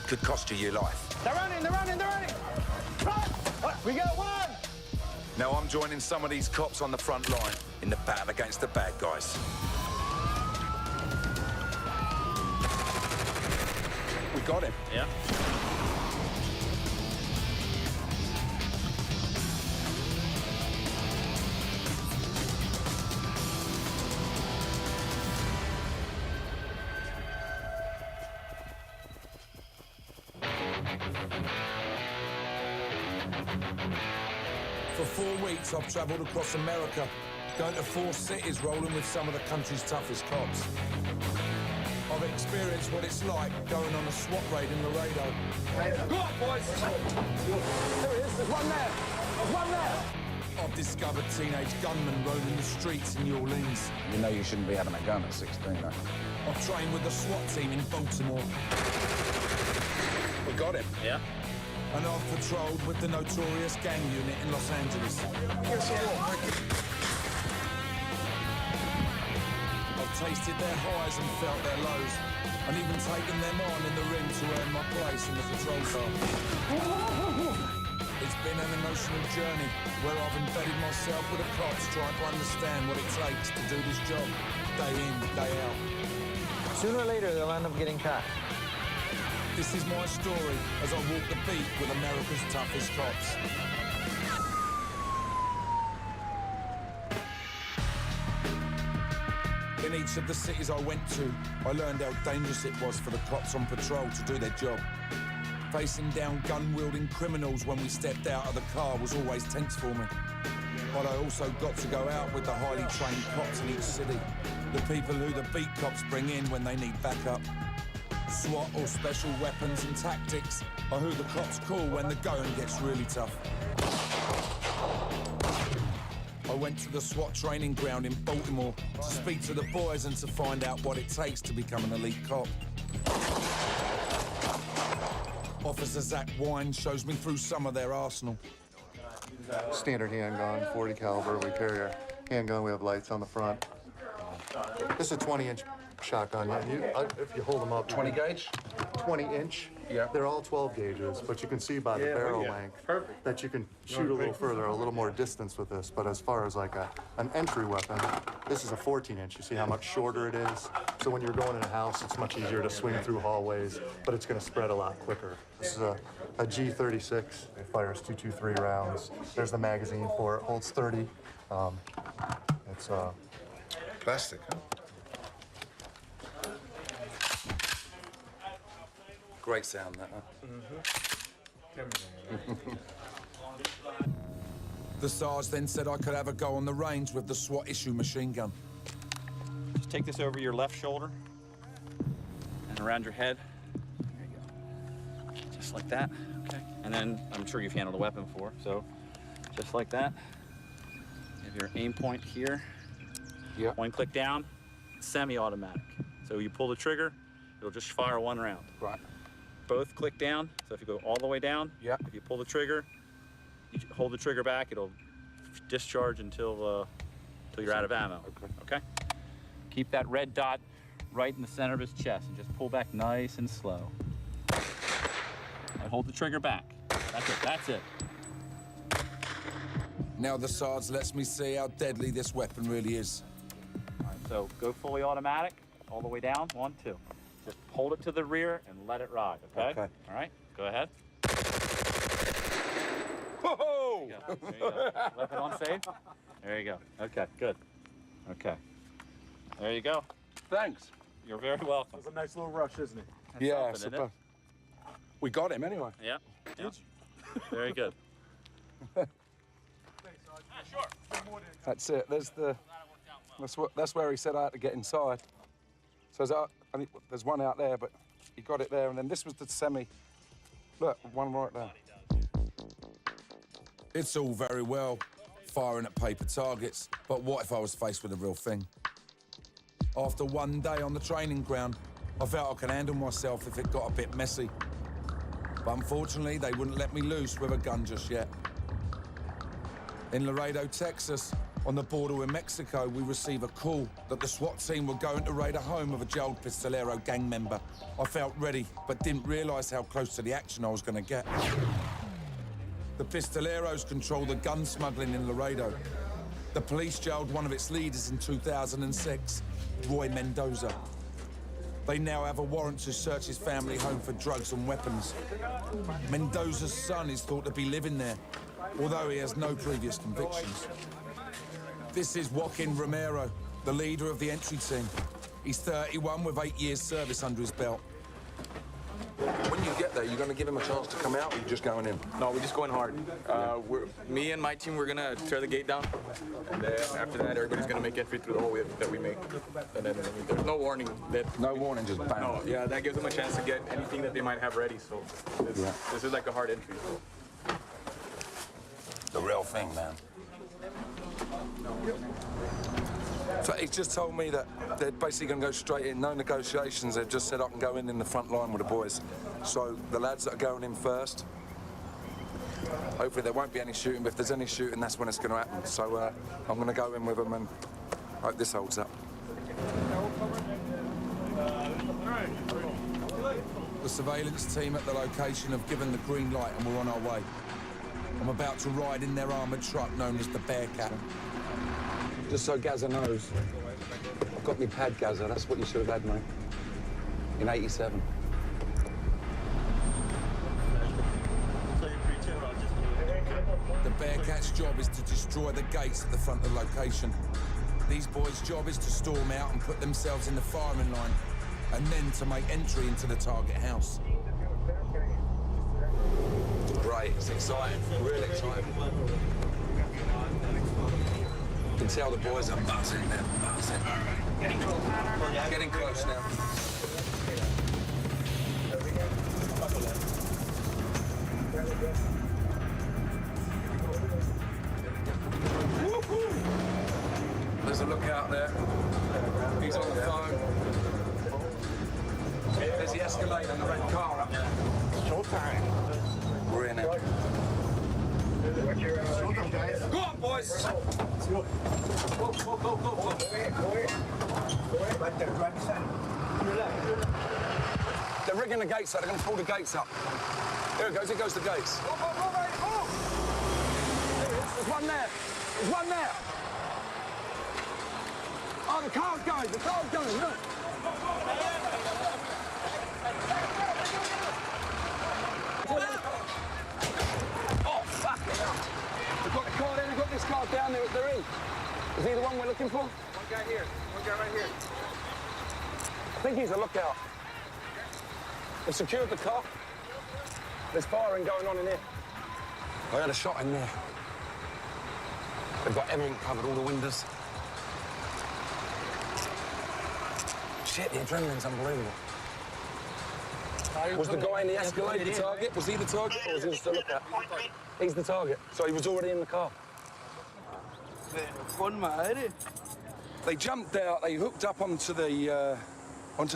could cost you your life. They're running, they're running, they're running! Run! We got one! Now I'm joining some of these cops on the front line in the battle against the bad guys. We got him. Yeah. For 4 weeks, I've travelled across America, going to 4 cities, rolling with some of the country's toughest cops. I've experienced what it's like going on a SWAT raid in Laredo. Go on, boys! There he is, there's one there! There's one there! I've discovered teenage gunmen roaming the streets in New Orleans. You know you shouldn't be having a gun at 16, though. I've trained with the SWAT team in Baltimore. We got him. Yeah. And I've patrolled with the notorious gang unit in Los Angeles. I've tasted their highs and felt their lows, and even taken them on in the ring to earn my place in the patrol car. It's been an emotional journey where I've embedded myself with the cops, trying to understand what it takes to do this job, day in, day out. Sooner or later, they'll end up getting caught. This is my story as I walk the beat with America's toughest cops. In each of the cities I went to, I learned how dangerous it was for the cops on patrol to do their job. Facing down gun-wielding criminals when we stepped out of the car was always tense for me. But I also got to go out with the highly trained cops in each city, the people who the beat cops bring in when they need backup. SWAT, or special weapons and tactics, are who the cops call when the going gets really tough. I went to the SWAT training ground in Baltimore to speak to the boys and to find out what it takes to become an elite cop. Officer Zach Wine shows me through some of their arsenal. Standard handgun, 40 caliber. We carry our handgun. We have lights on the front. This is a 20-inch shotgun. If you hold them up. 20 gauge? 20-inch. Yeah. They're all 12 gauges, but you can see by the barrel length that you can shoot a little further, a little more distance with this. But as far as like an entry weapon, this is a 14-inch. You see how much shorter it is? So when you're going in a house, it's much easier to swing through hallways, but it's going to spread a lot quicker. This is a G36. It fires 223 rounds. There's the magazine for it. Holds 30. It's plastic, huh? Great sound, that, huh? The Sarge then said I could have a go on the range with the SWAT issue machine gun. Just take this over your left shoulder and around your head. There you go. Just like that, okay? And then I'm sure you've handled a weapon before, so just like that. You have your aim point here. Yeah. One click down, semi-automatic. So you pull the trigger, it'll just fire one round. Right. Both click down, so if you go all the way down, if you pull the trigger, you hold the trigger back, it'll discharge until you're out of ammo. Okay. Keep that red dot right in the center of his chest and just pull back nice and slow. And hold the trigger back. That's it, that's it. Now the Sarge lets me see how deadly this weapon really is. All right, so go fully automatic, all the way down, 1, 2. Just hold it to the rear and let it ride, okay? Okay. All right, go ahead. Whoa! There you go. Weapon on safe. There you go. Okay, good. Okay. There you go. Thanks. You're very welcome. It's a nice little rush, isn't it? Yeah, I something, isn't it? suppose. We got him anyway. Yeah. Very good. That's it. That's where he said I had to get inside. So I think there's one out there, but he got it there, and then this was the semi. Look, one right there. It's all very well firing at paper targets, but what if I was faced with a real thing? After one day on the training ground, I felt I could handle myself if it got a bit messy. But unfortunately, they wouldn't let me loose with a gun just yet. In Laredo, Texas, on the border with Mexico, we receive a call that the SWAT team were going to raid a home of a jailed Pistolero gang member. I felt ready, but didn't realize how close to the action I was going to get. The Pistoleros control the gun smuggling in Laredo. The police jailed one of its leaders in 2006, Roy Mendoza. They now have a warrant to search his family home for drugs and weapons. Mendoza's son is thought to be living there, although he has no previous convictions. This is Joaquin Romero, the leader of the entry team. He's 31 with 8 years service under his belt. When you get there, you're going to give him a chance to come out, or you're just going in? No, we're just going hard. Me and my team, we're going to tear the gate down. And then after that, everybody's going to make entry through the hole that we make. And then there's no warning. No warning, just bang. No, yeah, that gives them a chance to get anything that they might have ready. So this is like a hard entry. The real thing, man. So he's just told me that they're basically going to go straight in, no negotiations. They've just said I can go in the front line with the boys. So the lads that are going in first, hopefully there won't be any shooting, but if there's any shooting, that's when it's going to happen. So I'm going to go in with them and hope this holds up. The surveillance team at the location have given the green light and we're on our way. I'm about to ride in their armoured truck known as the Bearcat. Just so Gazza knows, I've got me pad, Gazza. That's what you should have had, mate. In '87. The Bearcat's job is to destroy the gates at the front of the location. These boys' job is to storm out and put themselves in the firing line, and then to make entry into the target house. Great, it's exciting, real exciting. You can tell the boys are buzzing, they're buzzing. Getting close now. There's a lookout there. He's on the phone. There's the Escalade and the red car up there. Showtime. We're in it. Go on, boys! Go, go, go, go, go. They're rigging the gates up. They're going to pull the gates up. Here it goes. Here goes the gates. Go, go, go, mate, go! There's one there. There's one there. Oh, the car's going. The car's going. Look. Oh, fuck it up. We've got the car there, we've got this car down there, they're in. Is he the one we're looking for? One guy here, one guy right here. I think he's a lookout. They've secured the car. There's firing going on in here. I had a shot in there. They've got everything covered, all the windows. Shit, the adrenaline's unbelievable. Was the guy in the Escalade the target? Was he the target, or was he just a lookout? He's the target, so he was already in the car. They jumped out, they hooked up onto the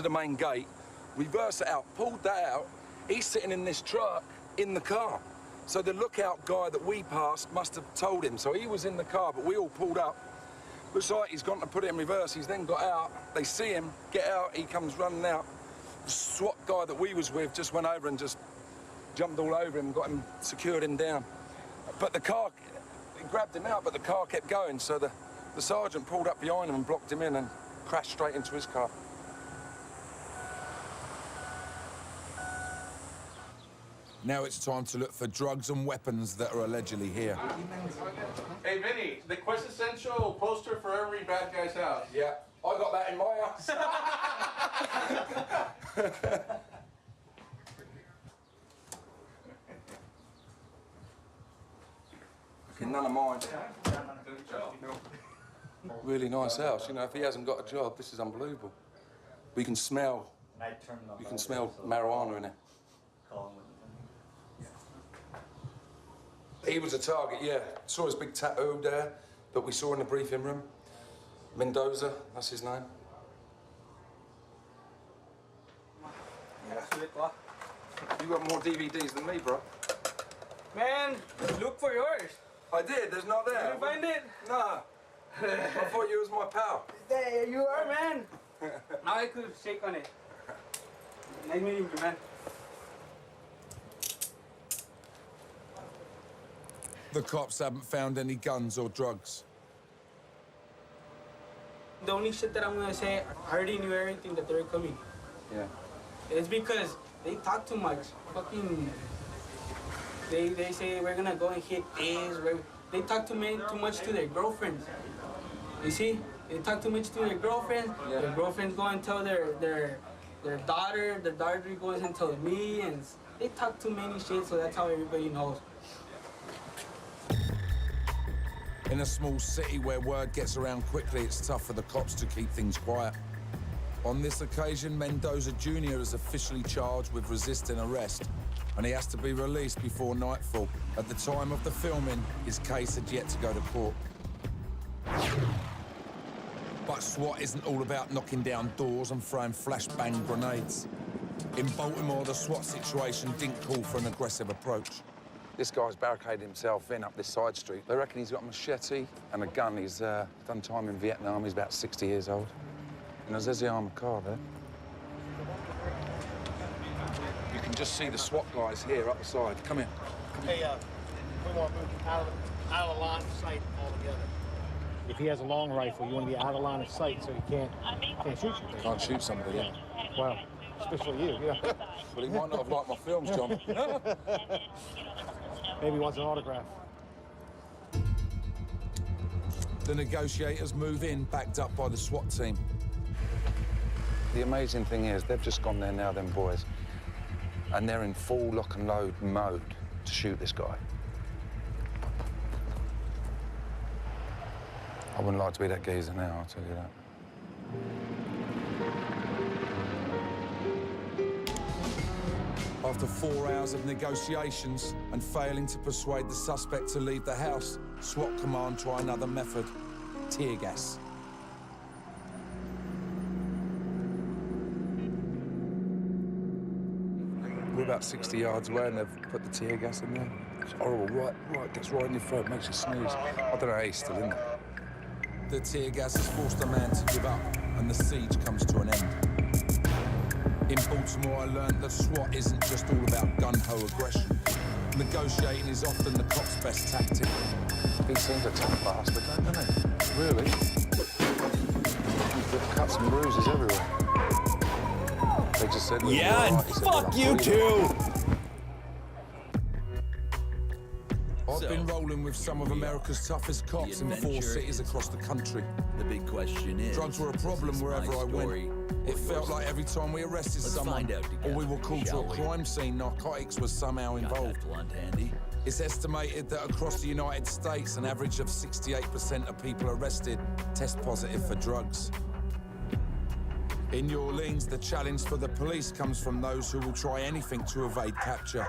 main gate, reversed it out, pulled that out. He's sitting in this truck in the car. So the lookout guy that we passed must have told him. So he was in the car, but we all pulled up. Looks like he's gone to put it in reverse. He's then got out. They see him, get out, he comes running out. The SWAT guy that we was with just went over and just jumped all over him, got him, secured him down. But the car, it grabbed him out, but the car kept going. So the sergeant pulled up behind him and blocked him in and crashed straight into his car. Now it's time to look for drugs and weapons that are allegedly here. Hey, Vinny, the quintessential poster for every bad guy's house. Yeah, I got that in my house. None of mine. Really nice house. You know, if he hasn't got a job, this is unbelievable. We can smell. You can smell marijuana in it. He was a target, yeah. Saw his big tattoo there that we saw in the briefing room. Mendoza, that's his name. You got more DVDs than me, bro. Man, look for yours. I did, there's not there. Did you find it? No. I thought you was my pal. There you are, man. Now I could shake on it. Nice meeting you, man. The cops haven't found any guns or drugs. The only shit that I'm gonna say, I already knew everything that they were coming. Yeah. It's because they talk too much. Fucking, they say we're gonna go and hit this. They talk too much to their girlfriends. You see, they talk too much to their girlfriends. Yeah. Their girlfriends go and tell their daughter. Their daughter goes and tells me, and they talk too many shit. So that's how everybody knows. In a small city where word gets around quickly, it's tough for the cops to keep things quiet. On this occasion, Mendoza Jr. is officially charged with resisting arrest, and he has to be released before nightfall. At the time of the filming, his case had yet to go to court. But SWAT isn't all about knocking down doors and throwing flashbang grenades. In Baltimore, the SWAT situation didn't call for an aggressive approach. This guy's barricaded himself in up this side street. They reckon he's got a machete and a gun. He's done time in Vietnam. He's about 60 years old. And there's the armored car there. You can just see the SWAT guys here up the side. Come here. Hey, we want to move out of the line of sight altogether. If he has a long rifle, you want to be out of line of sight so he can't shoot you. Can't shoot somebody. Yeah. Well, especially you. Yeah. Well, he might not have liked my films, John. Maybe he wants an autograph. The negotiators move in, backed up by the SWAT team. The amazing thing is, they've just gone there now, them boys, and they're in full lock and load mode to shoot this guy. I wouldn't like to be that geezer now, I'll tell you that. After 4 hours of negotiations and failing to persuade the suspect to leave the house, SWAT command try another method: tear gas. We're about 60 yards away and they've put the tear gas in there. It's horrible, right, gets right in your throat, makes you sneeze. I don't know how he's still in there. The tear gas has forced a man to give up and the siege comes to an end. In Baltimore, I learned that SWAT isn't just all about gun-ho aggression. Negotiating is often the cop's best tactic. He seems a tough bastard, doesn't he? Really? With cuts and bruises everywhere. They just said... Yeah, and fuck you too! I've been rolling with some of America's toughest cops in 4 cities across the country. The big question is... Drugs were a problem wherever I went. It felt like every time we arrested someone, or we were called to a crime scene, narcotics was somehow involved. It's estimated that across the United States, an average of 68% of people arrested test positive for drugs. In New Orleans, the challenge for the police comes from those who will try anything to evade capture.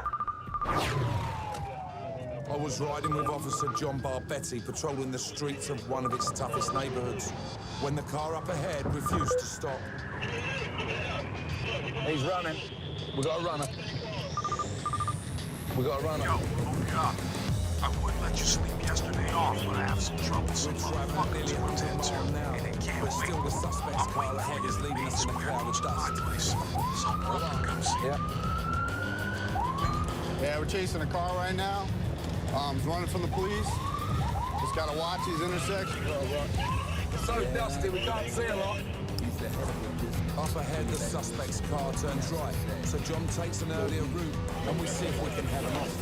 I was riding with Officer John Barbetti, patrolling the streets of one of its toughest neighborhoods, when the car up ahead refused to stop. He's running. We got a runner. We got a runner. Yo, yeah. I wouldn't let you sleep yesterday off, but I have some trouble. Some motherfuckers went into, and they can't wait. Still, the suspect's car ahead is leaving us in a cloud of dust. Yeah, we're chasing a car right now. He's running from the police. Just gotta watch these intersections. It's so dusty, we can't see a lot. Up ahead, the suspect's car turns right, so John takes an earlier route, and we see if we can head him off.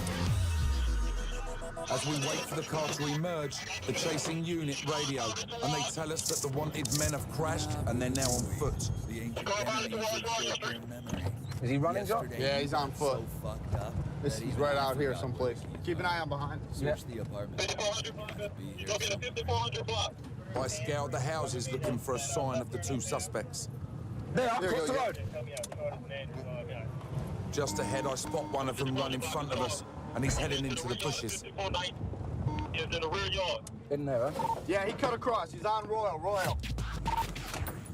As we wait for the car to emerge, the chasing unit radio, and they tell us that the wanted men have crashed, and they're now on foot. Is he running, John? Yeah, he's on foot. So fucked up. He's right out here someplace. Keep an eye on behind. Search the apartment. I scoured the houses looking for a sign of the two suspects. There, across the road. Just ahead, I spot one of them run in front of us, and he's heading into the bushes. In there, huh? Yeah, he cut across. He's on Royal.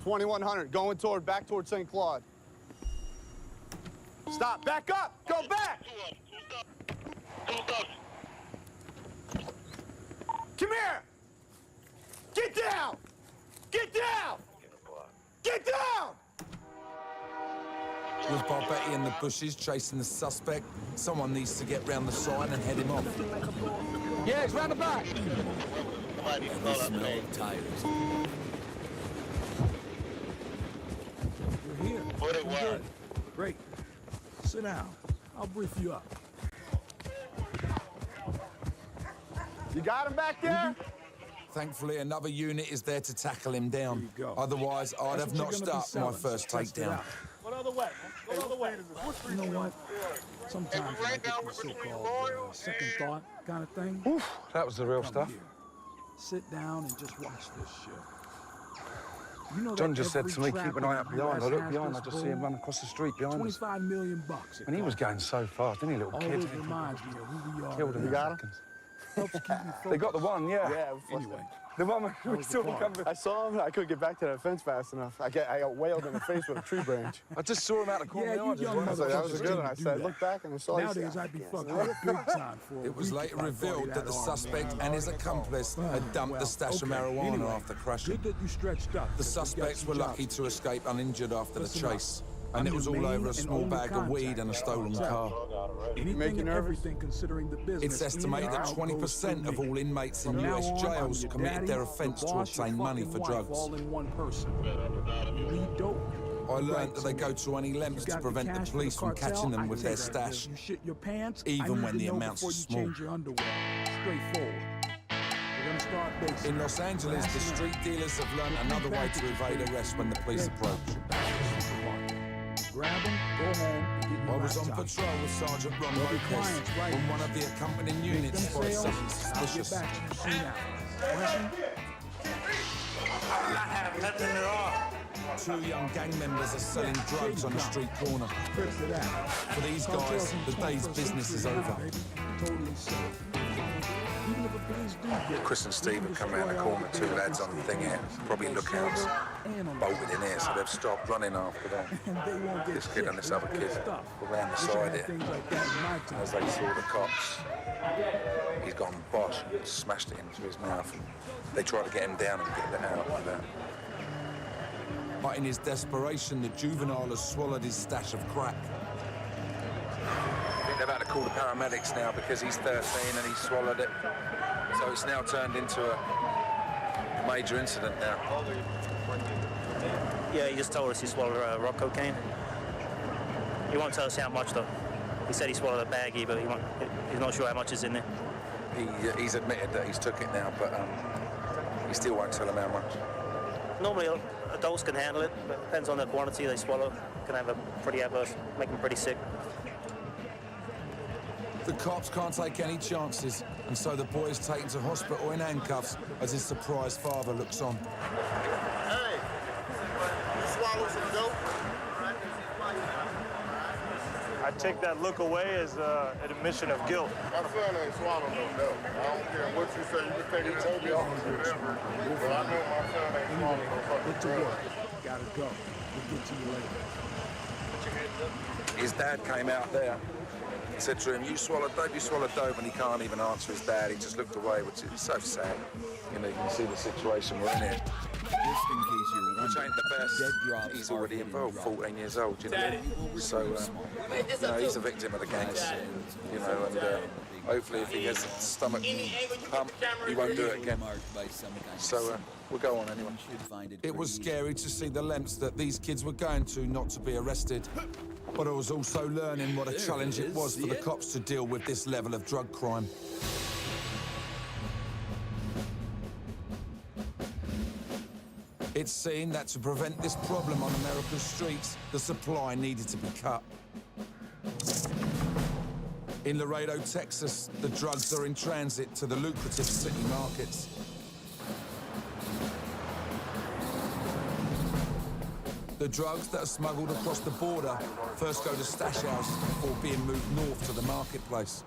2100, going back toward St. Claude. Stop, back up, go back! Come here! Get down! Get down! Get down! With Barbetti in the bushes chasing the suspect, someone needs to get round the side and head him off. Yeah, it's round the back. And the smell of tires. We're here. What it was. Great. Sit down. I'll brief you up. You got him back there? Thankfully, another unit is there to tackle him down. Otherwise, I'd have notched up my first takedown. What other way? What other way? You know what? Sometimes I get the so-called second thought kind of thing. That was the real stuff. Here. Sit down and just watch this shit. You know John that just said to me, every keep an eye out trapper behind. I in the look US behind, I has just this see him bull. run across the street behind us. $25 million. And he was going so fast, didn't he, little kid? Always reminds me of who we are. Killed him. You in got him? seconds. Helps keep me focused. They got the one, yeah. Yeah, Anyway. The one we saw coming. I saw him. I couldn't get back to that fence fast enough. I got whaled in the face with a tree branch. I just saw him out the corner of the eye. I was like, that was a good one. I said, look back and I saw him. Nowadays, I'd be fucked up big time for It was later revealed that the suspect and his accomplice had dumped the stash of marijuana after crashing. Good that you stretched up. The suspects were lucky to escape uninjured after the chase. And it was all over a small bag of weed and a stolen car. Anything and everything considering the business. It's estimated that 20% of all inmates in US jails committed their offence to obtain money for drugs. All in one person. You need dope. I learned that they go to any lengths to prevent the police from catching them with their stash, You shit your pants, even when the amounts are before you small. change your underwear. Straightforward. We're gonna start basic. In Los Angeles, the street dealers have learned another way to evade arrest when the police approach. Grab them, go home, and get your I was on laptop. patrol with Sergeant Ron There'll be Lopez clients right when one of the accompanying units Make them spotted sales, something I'll get suspicious. back to you soon after. Question? I have nothing at all. Two young gang members are selling drugs on a street corner. For these guys, the day's business is over. Totally safe. Even if a police do get Chris and Steve have come round the corner, two lads on the thing here, probably lookouts, bolted in here, so they've stopped running after them. This kid and this other kid were round the side here. As they saw the cops, he's gone bosh and smashed it into his mouth. And they tried to get him down and get it out like that. But in his desperation, the juvenile has swallowed his stash of crack. I think they're about to call the paramedics now because he's 13 and he swallowed it. So it's now turned into a major incident now. Yeah, he just told us he swallowed rock cocaine. He won't tell us how much though. He said he swallowed a baggie, but he's not sure how much is in there. He's admitted that he's took it now, but he still won't tell him how much. Normally adults can handle it, but it depends on the quantity they swallow. Can have a pretty adverse, make them pretty sick. The cops can't take any chances, and so the boy is taken to hospital in handcuffs as his surprised father looks on. Hey, you swallow some dope? I take that look away as an admission of guilt. My son ain't swallowing no dope. I don't care what you say. You can take it to the office, whatever. But I know my son ain't swallowing no fucking Get to drugs. work. Gotta go. We'll get to you later. His dad came out there, said to him, you swallowed dope, and he can't even answer his dad. He just looked away, which is so sad. You know, you can see the situation we're in here. Just in case you're Which wondering, ain't the best. dead drops He's are already hidden involved, drops. 14 years old, you know. So, you know, he's a victim of the gangs, you know, and hopefully if he gets a stomach pump, he won't do it again. So, we'll go on anyway. It was scary to see the lengths that these kids were going to not to be arrested. But I was also learning what a challenge it was for the cops to deal with this level of drug crime. It's seen that to prevent this problem on America's streets, the supply needed to be cut. In Laredo, Texas, the drugs are in transit to the lucrative city markets. The drugs that are smuggled across the border first go to Stash House before being moved north to the marketplace.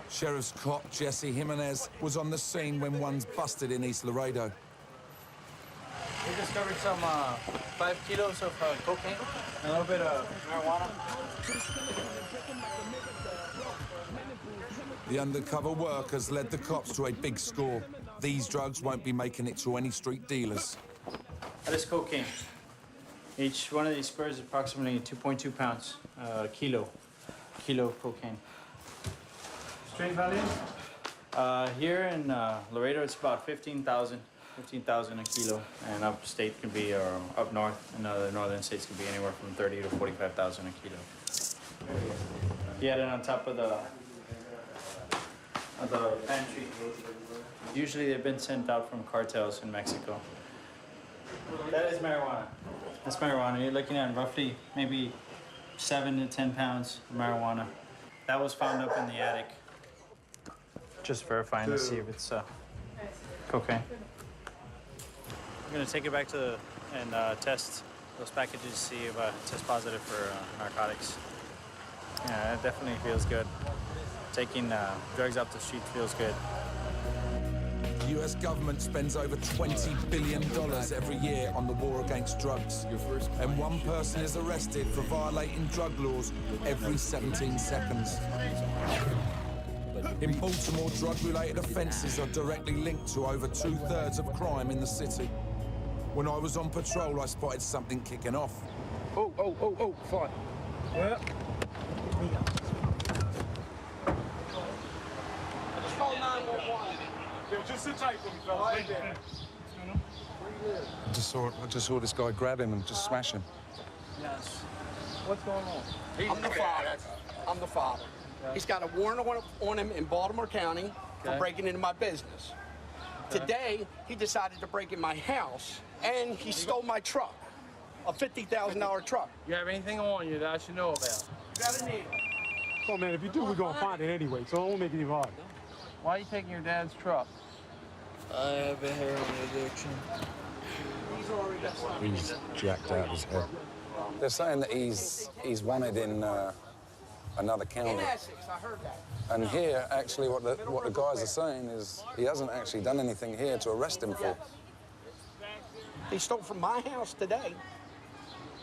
Sheriff's cop Jesse Jimenez was on the scene when one's busted in East Laredo. We discovered some 5 kilos of cocaine, a little bit of marijuana. The undercover workers led the cops to a big score. These drugs won't be making it to any street dealers. That is cocaine. Each one of these squares is approximately 2.2 pounds, kilo of cocaine. Street value? Here in Laredo, it's about 15,000 a kilo, and upstate can be, or up north, in the northern states can be anywhere from 30 to 45,000 a kilo. Yeah, then on top of the pantry. Usually they've been sent out from cartels in Mexico. That is marijuana. That's marijuana. You're looking at roughly maybe 7 to 10 pounds of marijuana. That was found up in the attic. Just verifying to see if it's cocaine. I'm gonna take it back to and test those packages to see if it tests positive for narcotics. Yeah, it definitely feels good. Taking drugs off the street feels good. The US government spends over $20 billion every year on the war against drugs. And one person is arrested for violating drug laws every 17 seconds. In Baltimore, drug-related offences are directly linked to over 2/3 of crime in the city. When I was on patrol, I spotted something kicking off. Oh, fine. Yeah. Just call 911. Just sit tight for me, fellas. Right there. I just saw this guy grab him and just smash him. Yes. What's going on? I'm the father. I'm the father. He's got a warrant on him in Baltimore County for breaking into my business. Today, he decided to break in my house, and he stole my truck, a $50,000 truck. You have anything on you that I should know about? You got a name? Come on, man, if you do, we're gonna find it anyway, so it won't make it even hard. Why are you taking your dad's truck? I have a heroin addiction. He's jacked out of his head. They're saying that he's wanted in another county. In Essex, I heard that. And here, actually, what the guys are saying is he hasn't actually done anything here to arrest him for. He stole from my house today.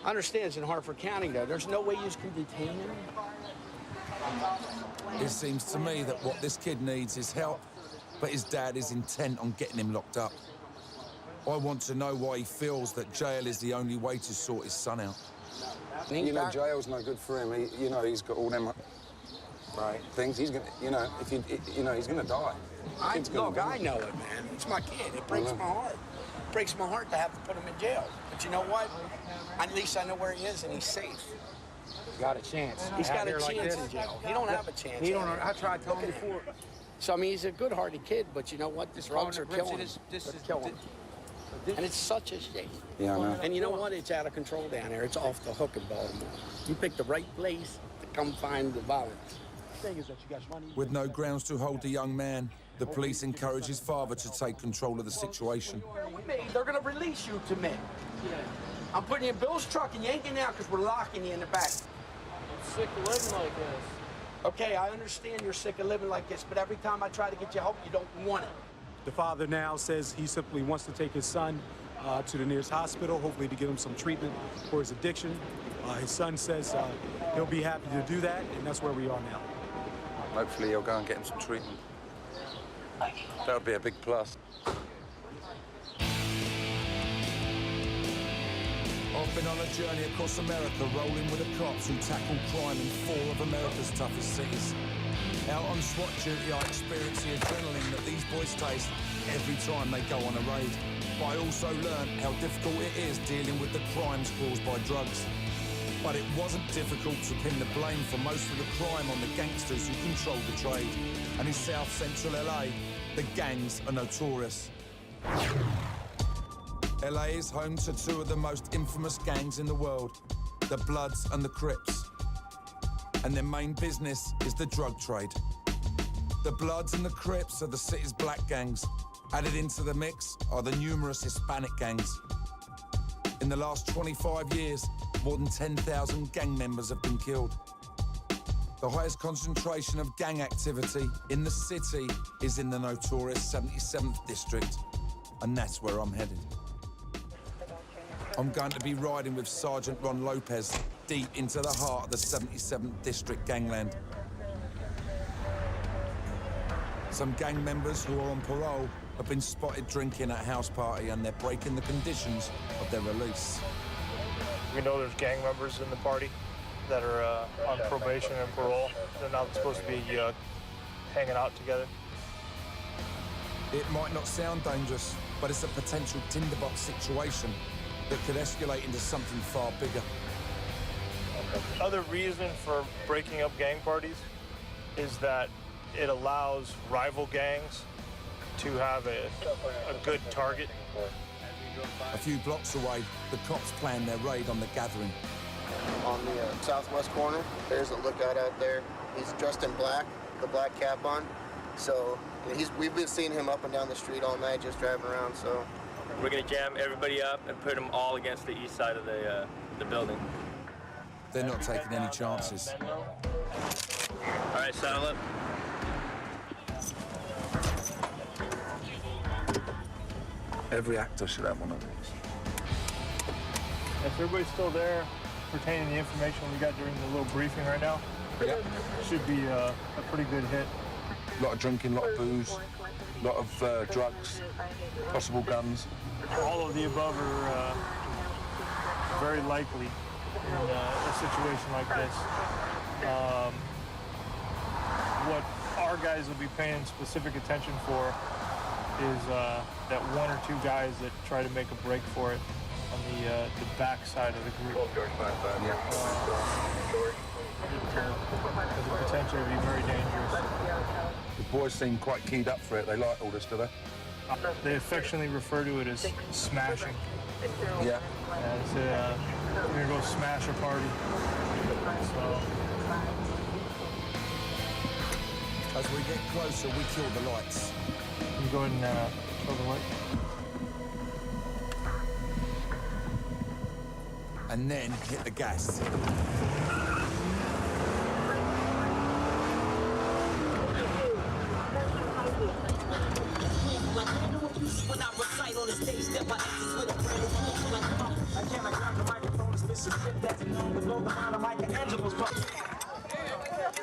I understand it's in Hartford County, though. There's no way you can detain him. It seems to me that what this kid needs is help, but his dad is intent on getting him locked up. I want to know why he feels that jail is the only way to sort his son out. You know, jail's no good for him. He's got all them things. He's gonna, he's gonna die. I know it, man. It's my kid. It breaks my heart. It breaks my heart to have to put him in jail. But you know what? At least I know where he is and he's safe. He's got a chance. He's got a chance in jail. He don't have a chance. He don't. I tried telling him before. So I mean, he's a good-hearted kid, but you know what? The drugs are killing him. And it's such a shame. Yeah, I know. And you know what? It's out of control down there. It's off the hook in Baltimore. You picked the right place to come find the violence. With no grounds to hold the young man, the police encourage his father to take control of the situation. They're going to release you to me. I'm putting you in Bill's truck and you ain't getting out because we're locking you in the back. I'm sick of living like this. Okay, I understand you're sick of living like this, but every time I try to get you help, you don't want it. The father now says he simply wants to take his son to the nearest hospital, hopefully to give him some treatment for his addiction. His son says he'll be happy to do that, and that's where we are now. Hopefully he'll go and get him some treatment. That would be a big plus. I've been on a journey across America, rolling with the cops who tackle crime in 4 of America's toughest cities. Out on SWAT duty, I experience the adrenaline that these boys taste every time they go on a raid. But I also learned how difficult it is dealing with the crimes caused by drugs. But it wasn't difficult to pin the blame for most of the crime on the gangsters who control the trade. And in South Central LA, the gangs are notorious. LA is home to 2 of the most infamous gangs in the world, the Bloods and the Crips. And their main business is the drug trade. The Bloods and the Crips are the city's black gangs. Added into the mix are the numerous Hispanic gangs. In the last 25 years, more than 10,000 gang members have been killed. The highest concentration of gang activity in the city is in the notorious 77th district, and that's where I'm headed. I'm going to be riding with Sergeant Ron Lopez deep into the heart of the 77th district gangland. Some gang members who are on parole have been spotted drinking at a house party, and they're breaking the conditions of their release. We know there's gang members in the party that are on probation and parole. They're not supposed to be hanging out together. It might not sound dangerous, but it's a potential tinderbox situation that could escalate into something far bigger. Other reason for breaking up gang parties is that it allows rival gangs to have a good target. A few blocks away, the cops plan their raid on the gathering. On the southwest corner, there's a lookout out there. He's dressed in black, the black cap on. So we've been seeing him up and down the street all night just driving around, so. We're gonna jam everybody up and put them all against the east side of the building. They're not taking any chances. All right, saddle up. Every actor should have one of these. If everybody's still there, pertaining to the information we got during the little briefing right now, should be a pretty good hit. A lot of drinking, a lot of booze, a lot of drugs, possible guns. All of the above are very likely in a situation like this. What our guys will be paying specific attention for is that one or two guys that try to make a break for it on the back side of the group. The potential to be very dangerous. The boys seem quite keyed up for it. They like all this, do they? They affectionately refer to it as smashing. Yeah. It's we're gonna go smash a party. So. As we get closer, we kill the lights. You go ahead and kill the light. And then hit the gas. When I recite on the stage, step my exes with a brand new like a I can't grab the microphone and spit some shit that's known with no behind the Michelangelo's pop.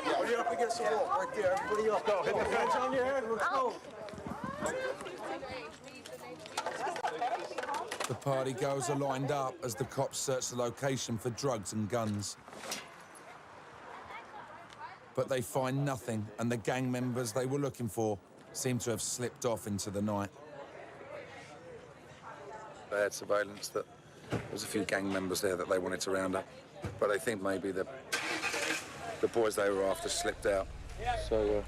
Yo, you're up against the wall right there. Everybody up. Go, hit the fence on your head. Let's go. The party goers are lined up as the cops search the location for drugs and guns. But they find nothing, and the gang members they were looking for seem to have slipped off into the night. They had surveillance that there was a few gang members there that they wanted to round up, but they think maybe the boys they were after slipped out. So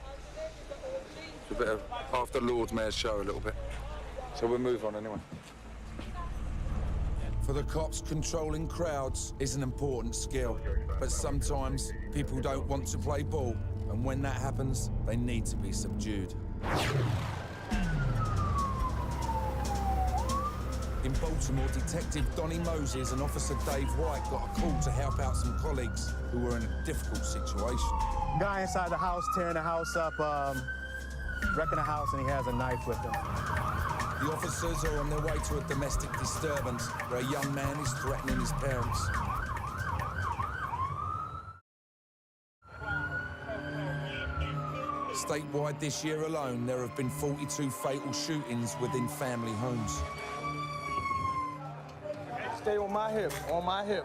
it's a bit of after Lord Mayor's show a little bit. So we'll move on anyway. For the cops, controlling crowds is an important skill, but sometimes people don't want to play ball, and when that happens, they need to be subdued. In Baltimore, Detective Donnie Moses and Officer Dave White got a call to help out some colleagues who were in a difficult situation. Guy inside the house, tearing the house up, wrecking the house, and he has a knife with him. The officers are on their way to a domestic disturbance where a young man is threatening his parents. Statewide this year alone, there have been 42 fatal shootings within family homes. Stay on my hip, on my hip.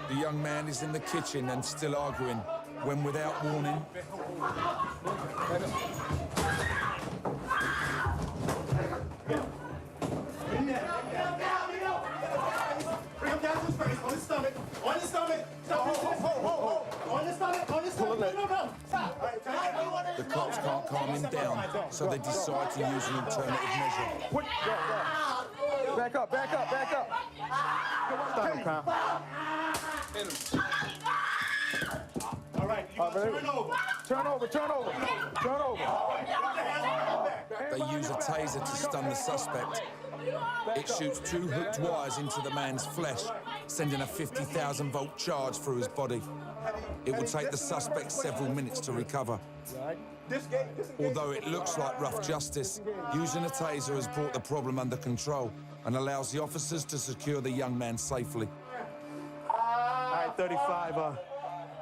The young man is in the kitchen and still arguing, when without warning, Bring him down to his face, on his stomach, on his stomach. Stop. On his stomach, on his stomach. No. Stop. the cops can't calm him down, so they decide to use an alternative measure. Back up. Calm. All right, you gonna turn over. Turn over. They use a taser to stun the suspect. It shoots 2 hooked wires into the man's flesh, sending a 50,000-volt charge through his body. It will take the suspect several minutes to recover. Although it looks like rough justice, using a taser has brought the problem under control and allows the officers to secure the young man safely. All right, 35.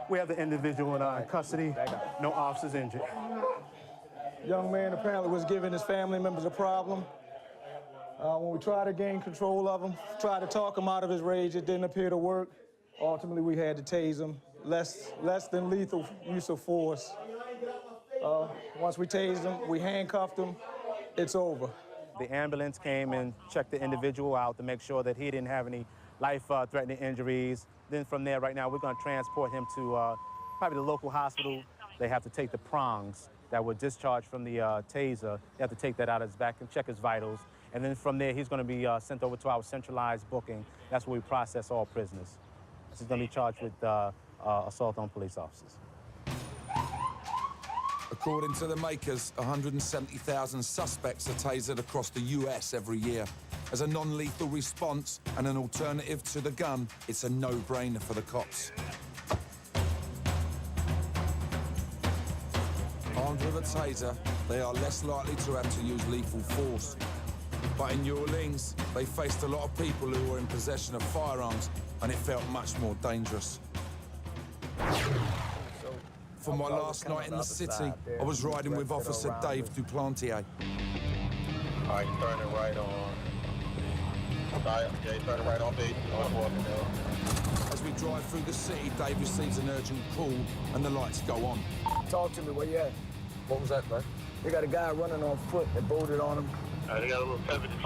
We have the individual in custody. No officers injured. Young man apparently was giving his family members a problem. When we tried to gain control of him, tried to talk him out of his rage, it didn't appear to work. Ultimately, we had to tase him. Less than lethal use of force. Once we tased him, we handcuffed him, it's over. The ambulance came and checked the individual out to make sure that he didn't have any life-threatening injuries. Then from there, right now, we're going to transport him to probably the local hospital. They have to take the prongs that were discharged from the taser. They have to take that out of his back and check his vitals. And then from there, he's going to be sent over to our centralized booking. That's where we process all prisoners. He's going to be charged with assault on police officers. According to the makers, 170,000 suspects are tasered across the US every year. As a non-lethal response and an alternative to the gun, it's a no-brainer for the cops. Armed with a taser, they are less likely to have to use lethal force. But in New Orleans, they faced a lot of people who were in possession of firearms, and it felt much more dangerous. For my last night in the city, I was riding with Officer Dave Duplantier. All right, turn it right on. Yeah, turn it right on, B. As we drive through the city, Dave receives an urgent call, and the lights go on. Talk to me, where you at? What was that, bro? They got a guy running on foot that bolted on him. They got a little 75.